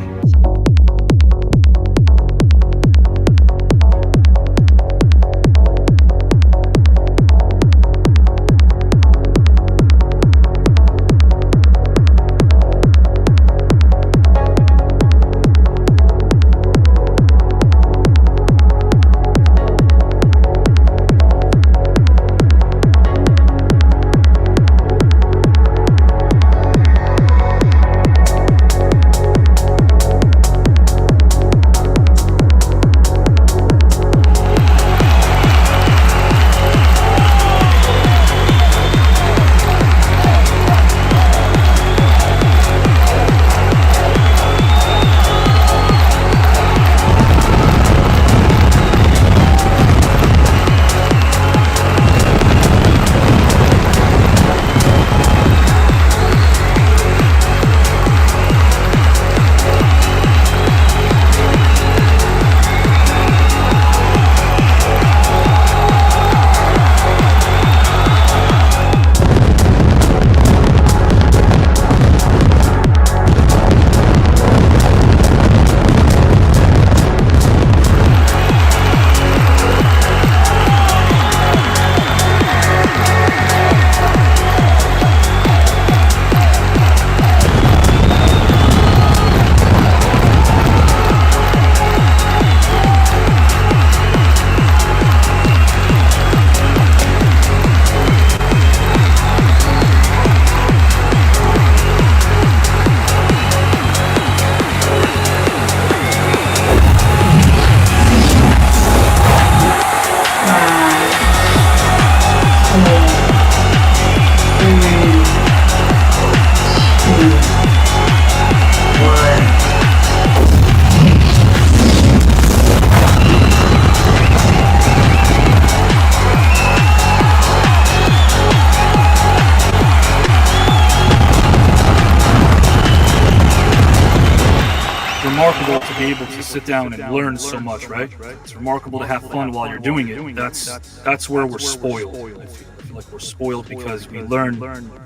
Remarkable to be able to sit down and learn so much, right? It's remarkable to have fun while you're doing it. That's where we're spoiled. I feel like we're spoiled because we learn,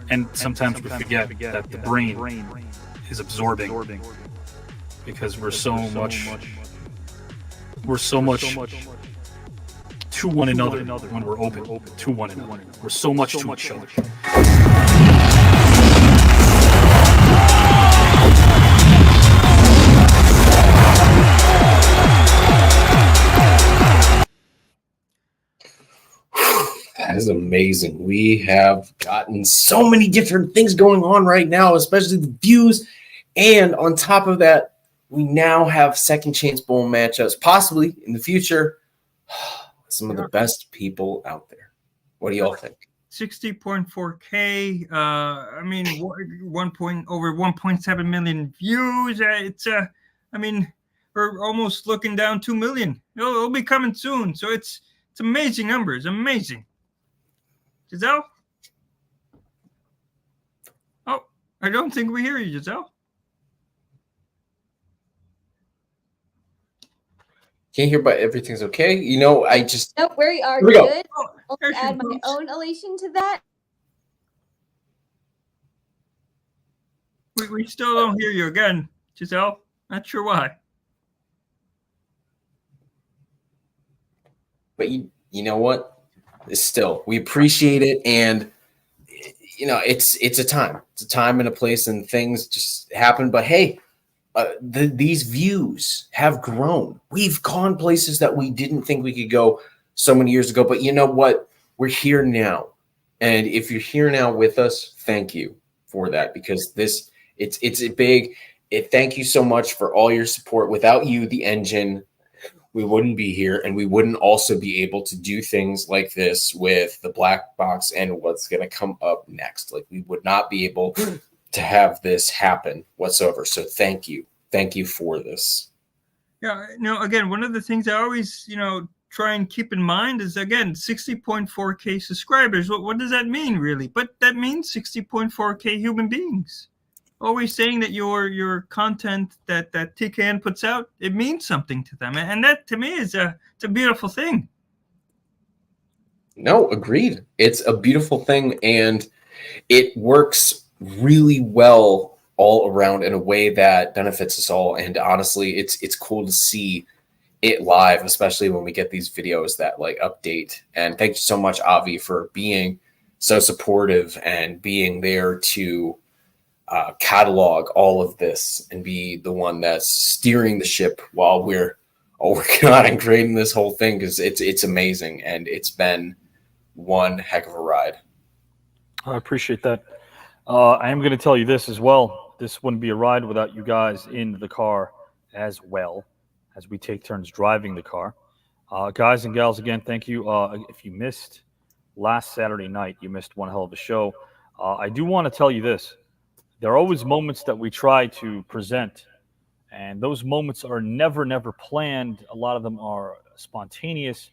and sometimes we forget that the brain is absorbing because we're so much to one another when we're open to one another. We're so much to each other. That is amazing. We have gotten so many different things going on right now, especially the views. And on top of that, we now have second chance bowl matchups, possibly in the future. Some of the best people out there. What do y'all think? 60.4K. I mean, over 1.7 million views. I mean, We're almost looking down 2 million. It'll be coming soon. So it's amazing numbers. Amazing. Giselle? Oh, I don't think we hear you, Giselle. Can't hear, but everything's okay. You know, I just. Nope, we are Here we go. good. I'll add my own elation to that. We still don't hear you again, Giselle. Not sure why. But you know what? Still, we appreciate it, and you know, it's a time and a place, and things just happen. But hey, these views have grown. We've gone places that we didn't think we could go so many years ago. But you know what? We're here now, and if you're here now with us, thank you for that, because it's a big. Thank you so much for all your support. Without you, the engine, we wouldn't be here, and we wouldn't also be able to do things like this with the black box and what's going to come up next. Like, we would not be able to have this happen whatsoever. So thank you for this. Yeah, again, one of the things I always, try and keep in mind is, again, 60.4K subscribers. What does that mean, really? But that means 60.4K human beings. Always saying that your content that TKN puts out, it means something to them. And that, to me, it's a beautiful thing. No, agreed. It's a beautiful thing, and it works really well all around in a way that benefits us all. And honestly, it's cool to see it live, especially when we get these videos that like update. And thank you so much, Avi, for being so supportive and being there to catalog all of this and be the one that's steering the ship while we're all working on and creating this whole thing, because it's amazing, and it's been one heck of a ride. I appreciate that. I am going to tell you this as well. This wouldn't be a ride without you guys in the car as well, as we take turns driving the car. Guys and gals, again, thank you. If you missed last Saturday night, you missed one hell of a show. I do want to tell you this. There are always moments that we try to present, and those moments are never planned. A lot of them are spontaneous.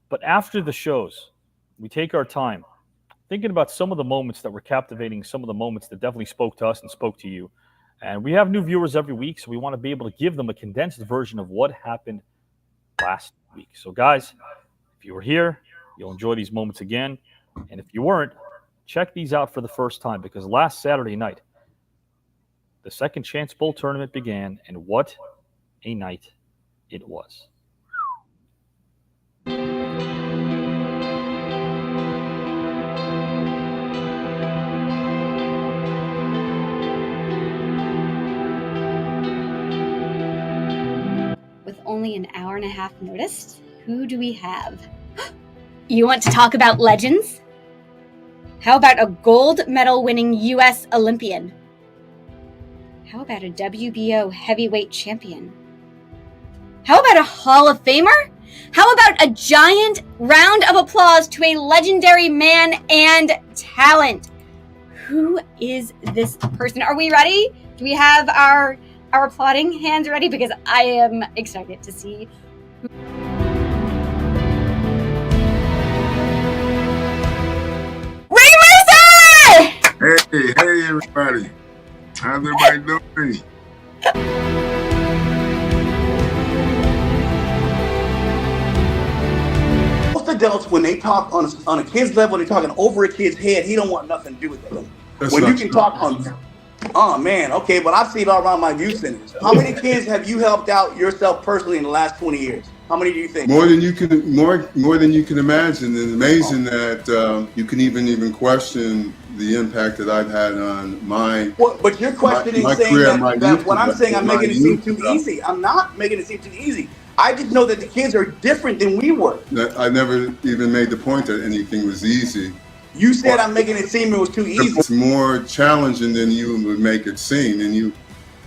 But after the shows, we take our time thinking about some of the moments that were captivating, some of the moments that definitely spoke to us and spoke to you. And we have new viewers every week, so we want to be able to give them a condensed version of what happened last week. So, guys, if you were here, you'll enjoy these moments again. And if you weren't, check these out for the first time, because last Saturday night, the Second Chance Bowl tournament began, and what a night it was. With only an hour and a half notice, who do we have? You want to talk about legends? How about a gold medal winning U.S. Olympian? How about a WBO heavyweight champion? How about a Hall of Famer? How about a giant round of applause to a legendary man and talent? Who is this person? Are we ready? Do we have our applauding hands ready? Because I am excited to see. Ray Mercer! Hey, everybody. How's everybody doing? Most adults, when they talk on a kid's level, they're talking over a kid's head. He don't want nothing to do with it. When you can talk on, oh man, okay, but I've seen it all around my youth centers. How many kids have you helped out yourself personally in the last 20 years? How many do you think? More than you can imagine. It's amazing that you can even question the impact that I've had on my. Well, but you're questioning my saying career, that what I'm saying, I'm making it seem too easy. I'm not making it seem too easy. I just know that the kids are different than we were. I never even made the point that anything was easy. You said I'm making it seem it was too easy. It's more challenging than you would make it seem, and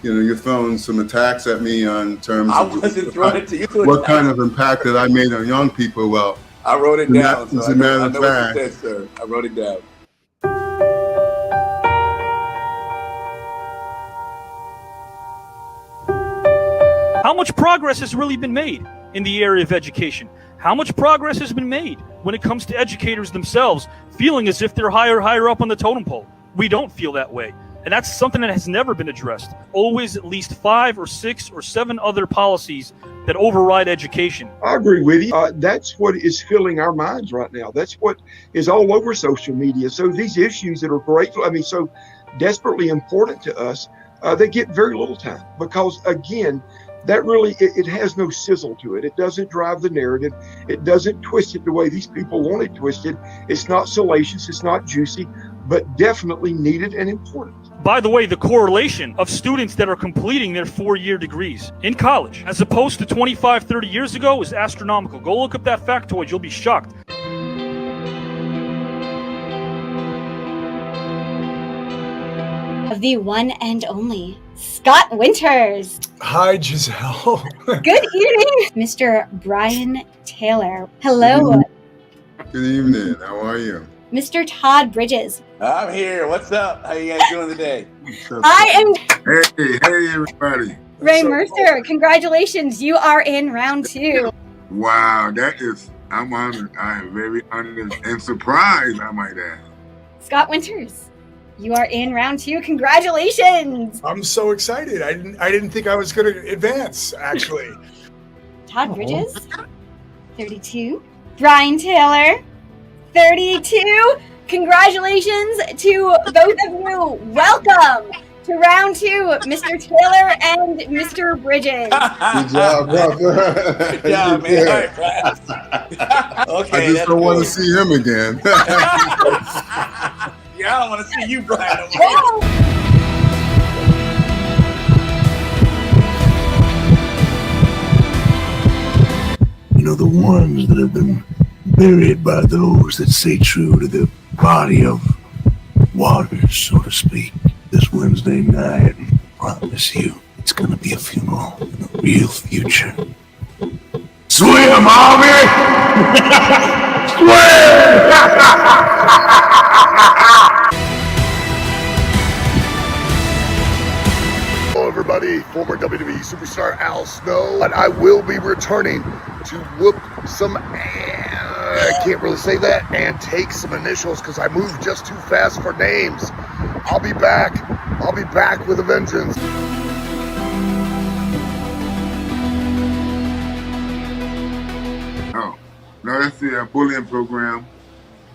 you're throwing some attacks at me on terms I of wasn't throwing it to you. what kind of impact that I made on young people. Well, I wrote it down. As a matter I of know what you fact, said, sir. I wrote it down. How much progress has really been made in the area of education? How much progress has been made when it comes to educators themselves feeling as if they're higher up on the totem pole? We don't feel that way. And that's something that has never been addressed. Always at least 5 or 6 or 7 other policies that override education. I agree with you. That's what is filling our minds right now. That's what is all over social media. So these issues that are great, so desperately important to us, they get very little time because, again, that really, it has no sizzle to it. It doesn't drive the narrative. It doesn't twist it the way these people want it twisted. It's not salacious. It's not juicy, but definitely needed and important. By the way, the correlation of students that are completing their 4-year degrees in college, as opposed to 25, 30 years ago, is astronomical. Go look up that factoid. You'll be shocked. Of the one and only Scott Winters. Hi, Giselle. Good evening, Mr. Brian Taylor. Hello. Good evening. How are you? Mr. Todd Bridges. I'm here. What's up? How you guys doing today? I am Hey, everybody. Ray Mercer. Congratulations. You are in round 2. Wow, I'm honored. I am very honored and surprised, I might add. Scott Winters, you are in round 2. Congratulations. I'm so excited. I didn't think I was going to advance, actually. Todd Bridges, 32. Brian Taylor, 32. Congratulations to both of you. Welcome to round 2, Mr. Taylor and Mr. Bridges. Good job, brother. Yeah, man. All right, Brad. Okay, I just don't want to see him again. Yeah, I don't want to see you, Brian. You know, the ones that have been buried by those that stay true to the body of water, so to speak. This Wednesday night, I promise you, it's gonna be a funeral in the real future. Swim, Avi! Swim! Hello everybody, former WWE superstar Al Snow, and I will be returning to whoop some I can't really say that, and take some initials because I moved just too fast for names. I'll be back with a vengeance. Oh, no, that's the bullying program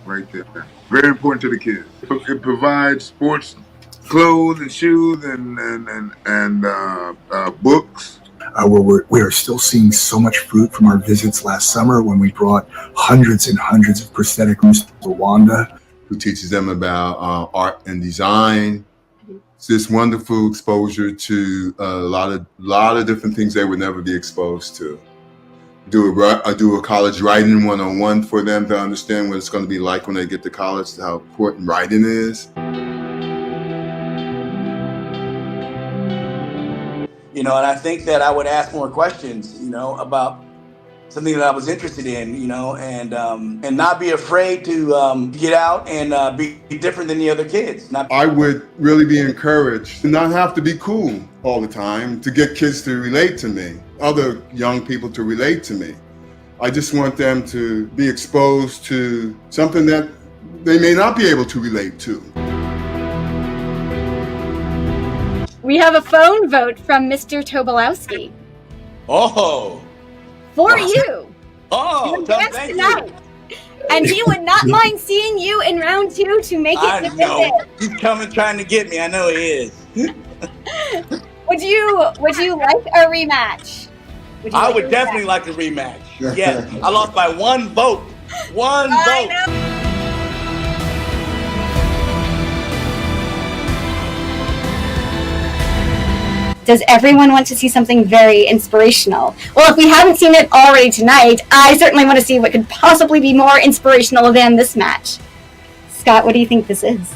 right there. Very important to the kids. It provides sports clothes and shoes and books. We're still seeing so much fruit from our visits last summer when we brought hundreds and hundreds of prosthetic rooms to Rwanda. Who teaches them about art and design. It's this wonderful exposure to a lot of different things they would never be exposed to. I do a college writing 101 for them to understand what it's going to be like when they get to college, how important writing is. You know, and I think that I would ask more questions, you know, about something that I was interested in, you know, and not be afraid to get out and be different than the other kids. I would really be encouraged to not have to be cool all the time, to get kids to relate to me, other young people to relate to me. I just want them to be exposed to something that they may not be able to relate to. We have a phone vote from Mr. Tobolowski. Oh. For you. Oh, thank you. And he would not mind seeing you in round 2 to make it I definitive. know. He's coming trying to get me. I know he is. Would you like a rematch? I would definitely like a rematch. Yes. I lost by 1 vote. 1 vote. Does everyone want to see something very inspirational? Well, if we haven't seen it already tonight, I certainly want to see what could possibly be more inspirational than this match. Scott, what do you think this is?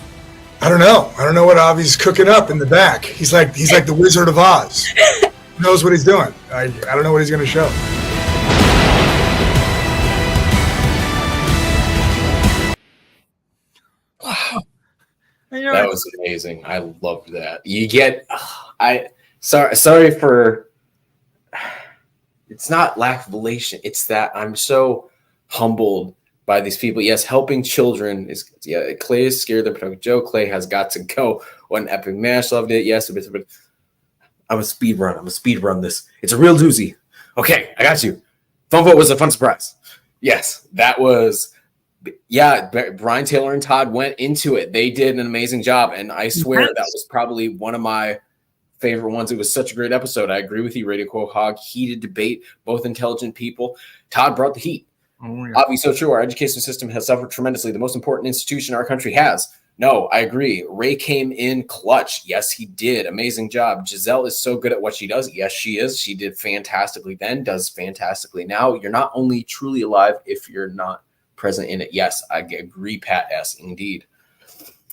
I don't know. I don't know what Avi's cooking up in the back. He's like the Wizard of Oz. He knows what he's doing. I don't know what he's going to show. Wow. That was amazing. I loved that. You get sorry for It's not lack of elation. It's that I'm so humbled by these people. Yes, helping children is, yeah, Clay is scared that Joe Clay has got to go. What an epic match. Loved it. Yes, but I'm a speed run. I'm gonna speed run this. It's a real doozy. Okay, I got you. Phone vote was a fun surprise. Yes, that was. Yeah, Brian Taylor and Todd went into it. They did an amazing job, and I swear that was probably one of my favorite ones. It was such a great episode. I agree with you, Radio Quahog. Heated debate, both intelligent people. Todd brought the heat. Oh, yeah. Avi, so true. Our education system has suffered tremendously. The most important institution our country has. No, I agree. Ray came in clutch. Yes, he did. Amazing job. Giselle is so good at what she does. Yes, she is. She did fantastically then, does fantastically now. You're not only truly alive if you're not present in it. Yes, I agree, Pat S. Indeed.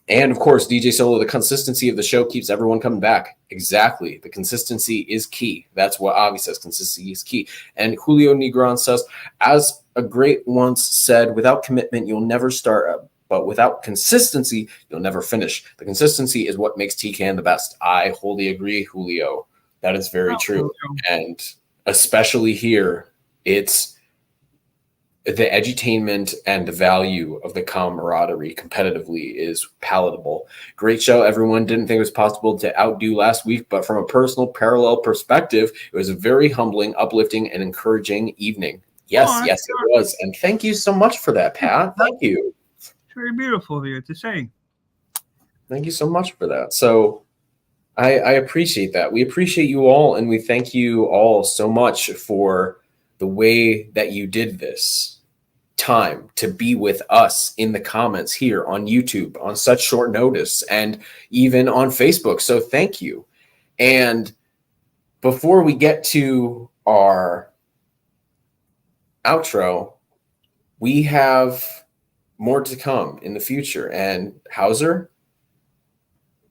And of course, DJ Solo, the consistency of the show keeps everyone coming back. Exactly. The consistency is key. That's what Avi says. Consistency is key. And Julio Negron says, as a great once said, without commitment, you'll never start up. But without consistency, you'll never finish. The consistency is what makes TKN the best. I wholly agree, Julio. That is very true. And especially here, it's the edutainment and the value of the camaraderie competitively is palatable. Great show. Everyone didn't think it was possible to outdo last week, but from a personal parallel perspective, it was a very humbling, uplifting, and encouraging evening. Yes, yes, it was. And thank you so much for that, Pat. Thank you. It's very beautiful of you to say. Thank you so much for that. So I appreciate that. We appreciate you all, and we thank you all so much for the way that you did this time to be with us in the comments here on YouTube on such short notice and even on Facebook. So thank you. And before we get to our outro, we have more to come in the future. And Hauser,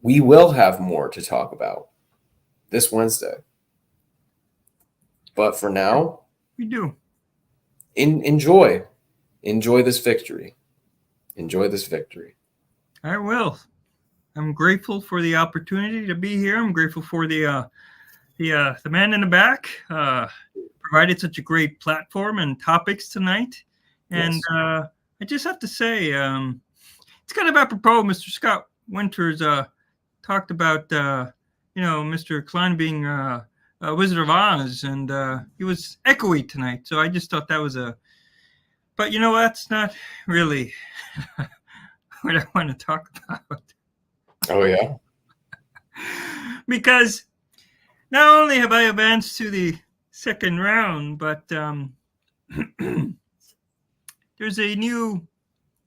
we will have more to talk about this Wednesday. But for now, we do. Enjoy this victory. Enjoy this victory. I will. I'm grateful for the opportunity to be here. I'm grateful for the man in the back provided such a great platform and topics tonight. And yes. I just have to say, it's kind of apropos. Mr. Scott Winters talked about Mr. Klein being a Wizard of Oz, and he was echoey tonight. So I just thought that was but that's not really what I want to talk about. Oh, yeah? Because not only have I advanced to the second round, but there's a new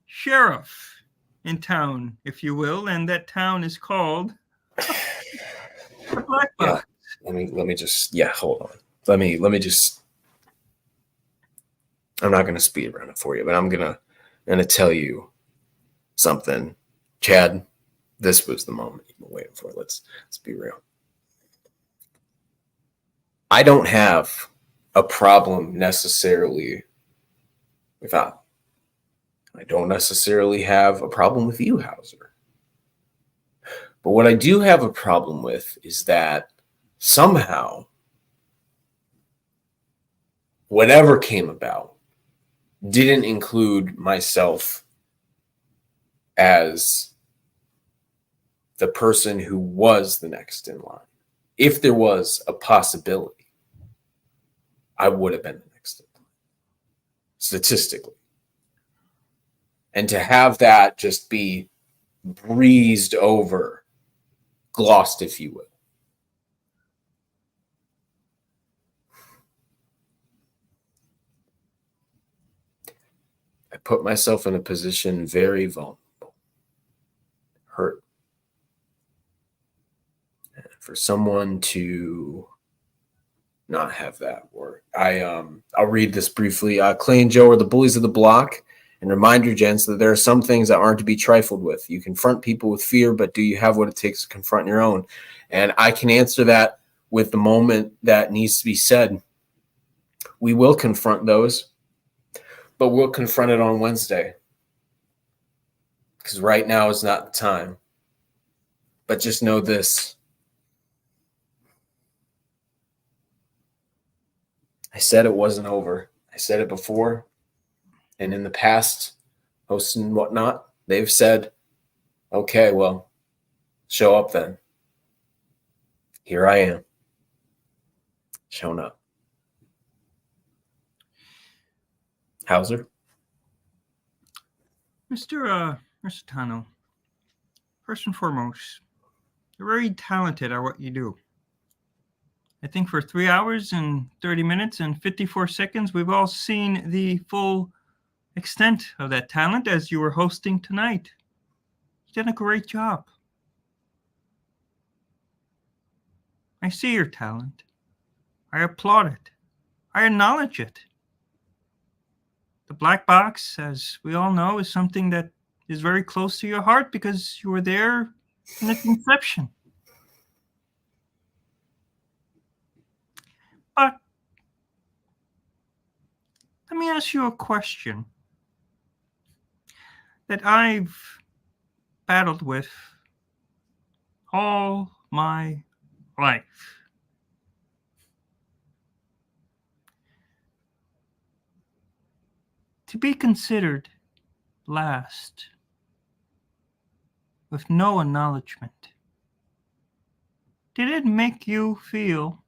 sheriff in town, if you will, and that town is called the Black Box. Yeah. Let me just hold on. Let me just. I'm not gonna speed run it for you, but I'm gonna tell you something. Chad, this was the moment you've been waiting for. Let's be real. I don't have a problem necessarily with I don't necessarily have a problem with you, Hauser. But what I do have a problem with is that somehow whatever came about didn't include myself as the person who was the next in line. If there was a possibility, I would have been the next in line, statistically. And to have that just be breezed over, glossed, if you will. I put myself in a position very vulnerable, hurt. And for someone to not have that work, I'll read this briefly. Clay and Joe are the bullies of the block. And remind your gents that there are some things that aren't to be trifled with. You confront people with fear, but do you have what it takes to confront your own? And I can answer that with the moment that needs to be said. We will confront those, but we'll confront it on Wednesday. Because right now is not the time. But just know this. I said it wasn't over. I said it before. And in the past, hosts and whatnot, they've said, okay, well, show up then. Here I am. Showing up. Hauser? Mr. Tano, first and foremost, you're very talented at what you do. I think for 3 hours and 30 minutes and 54 seconds, we've all seen the full extent of that talent as you were hosting tonight. You did a great job. I see your talent. I applaud it. I acknowledge it. The black box, as we all know, is something that is very close to your heart because you were there in its inception. But let me ask you a question that I've battled with all my life. To be considered last with no acknowledgement, did it make you feel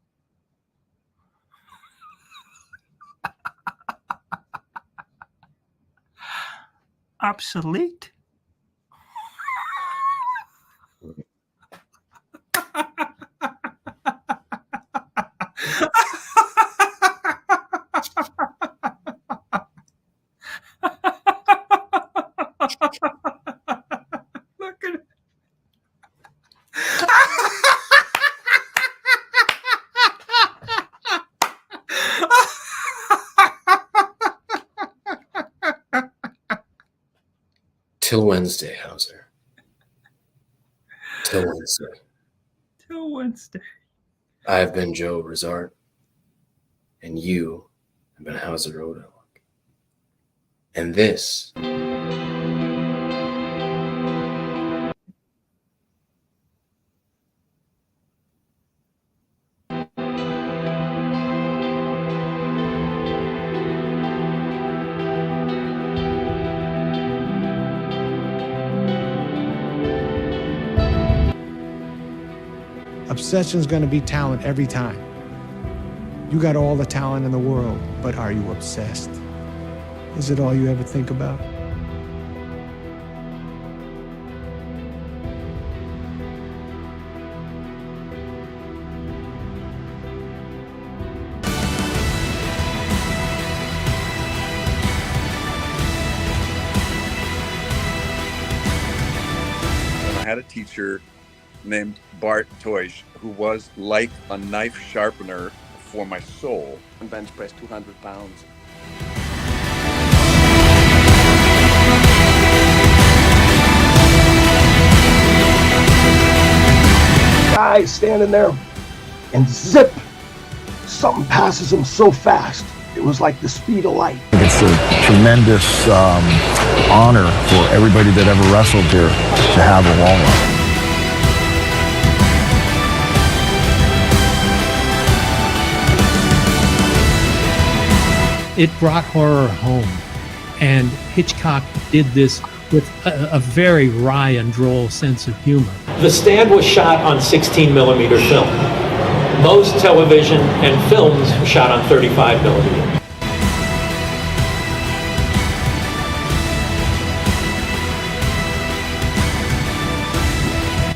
obsolete? Look at it. Till Wednesday, Hauser. Till Wednesday. Till Wednesday. I've been Joe Rizart, and you have been Hauser Odell. And this Obsession's going to be talent every time. You got all the talent in the world, but are you obsessed? Is it all you ever think about? And I had a teacher named Bart Toish, who was like a knife sharpener for my soul. And bench press 200 pounds. Guy standing there, and zip, something passes him so fast. It was like the speed of light. It's a tremendous honor for everybody that ever wrestled here to have a walnut. It brought horror home, and Hitchcock did this with a very wry and droll sense of humor. The Stand was shot on 16 millimeter film. Most television and films were shot on 35 millimeter.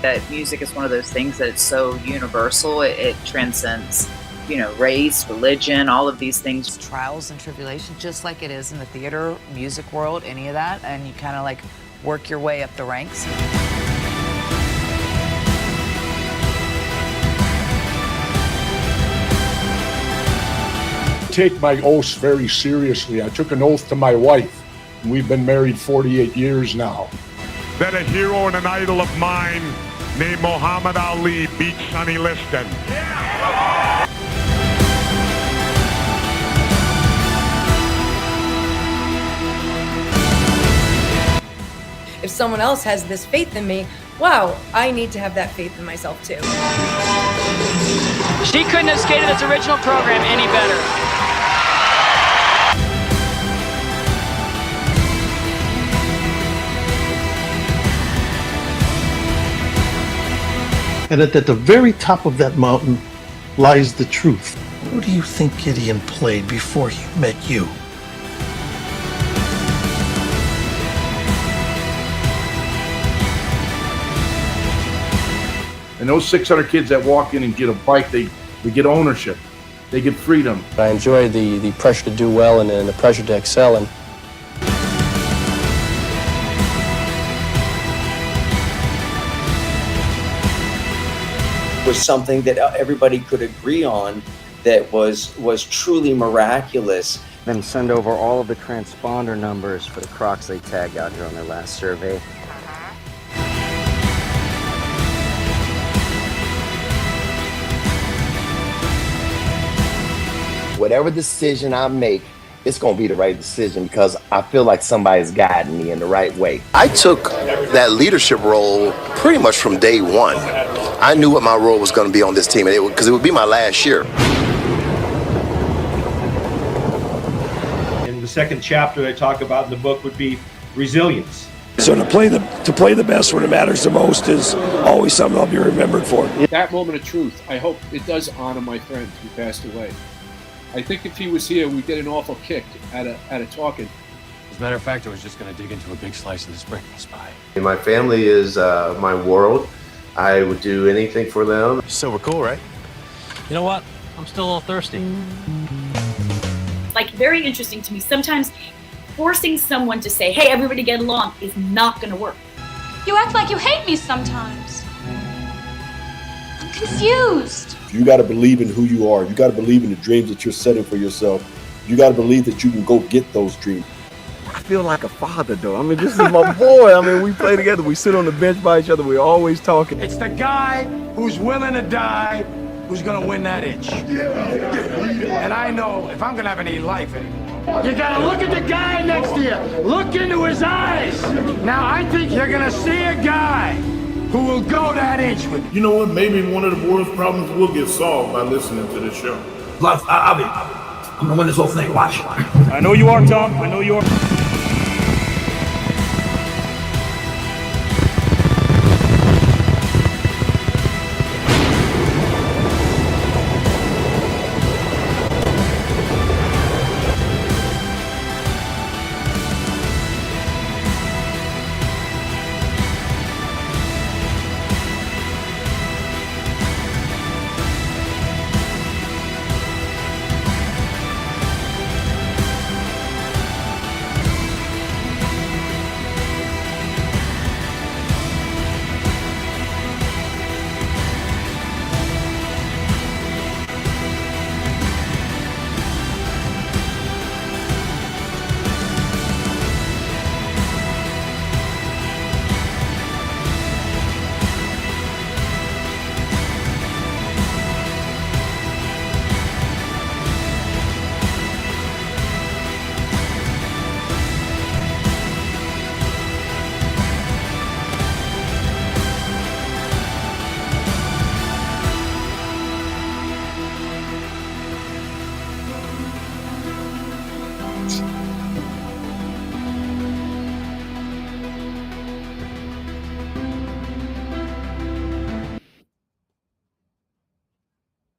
That music is one of those things that it's so universal, it transcends, race, religion, all of these things. Trials and tribulations, just like it is in the theater, music world, any of that, and you kind of like work your way up the ranks. Take my oaths very seriously. I took an oath to my wife, and we've been married 48 years now. That a hero and an idol of mine named Muhammad Ali beat Sonny Liston. If someone else has this faith in me, wow, I need to have that faith in myself too. She couldn't have skated this original program any better. and that at the very top of that mountain lies the truth. Who do you think Gideon played before he met you? And those 600 kids that walk in and get a bike, they get ownership. They get freedom. I enjoy the pressure to do well and the pressure to excel. And was something that everybody could agree on that was truly miraculous. Then send over all of the transponder numbers for the crocs they tagged out here on their last survey. Whatever decision I make, it's going to be the right decision because I feel like somebody's guiding me in the right way. I took that leadership role pretty much from day one. I knew what my role was going to be on this team because it would be my last year. And the second chapter I talk about in the book would be resilience. So to play the best when it matters the most is always something I'll be remembered for. That moment of truth, I hope it does honor my friend who passed away. I think if he was here, we'd get an awful kick out of talking. As a matter of fact, I was just going to dig into a big slice of this breakfast pie. My family is my world. I would do anything for them. So we're cool, right? You know what? I'm still a little thirsty. Like, very interesting to me. Sometimes forcing someone to say, hey, everybody get along is not going to work. You act like you hate me sometimes. I'm confused. You got to believe in who you are. You got to believe in the dreams that you're setting for yourself. You got to believe that you can go get those dreams. I feel like a father, though. I mean, this is my boy. I mean, we play together. We sit on the bench by each other. We're always talking. It's the guy who's willing to die who's going to win that itch. And I know if I'm going to have any life anymore, you got to look at the guy next to you. Look into his eyes. Now, I think you're going to see a guy who will go that inch with you. You know what? Maybe one of the world's problems will get solved by listening to this show. I'm gonna win this whole thing. Watch. I know you are, Tom. I know you are.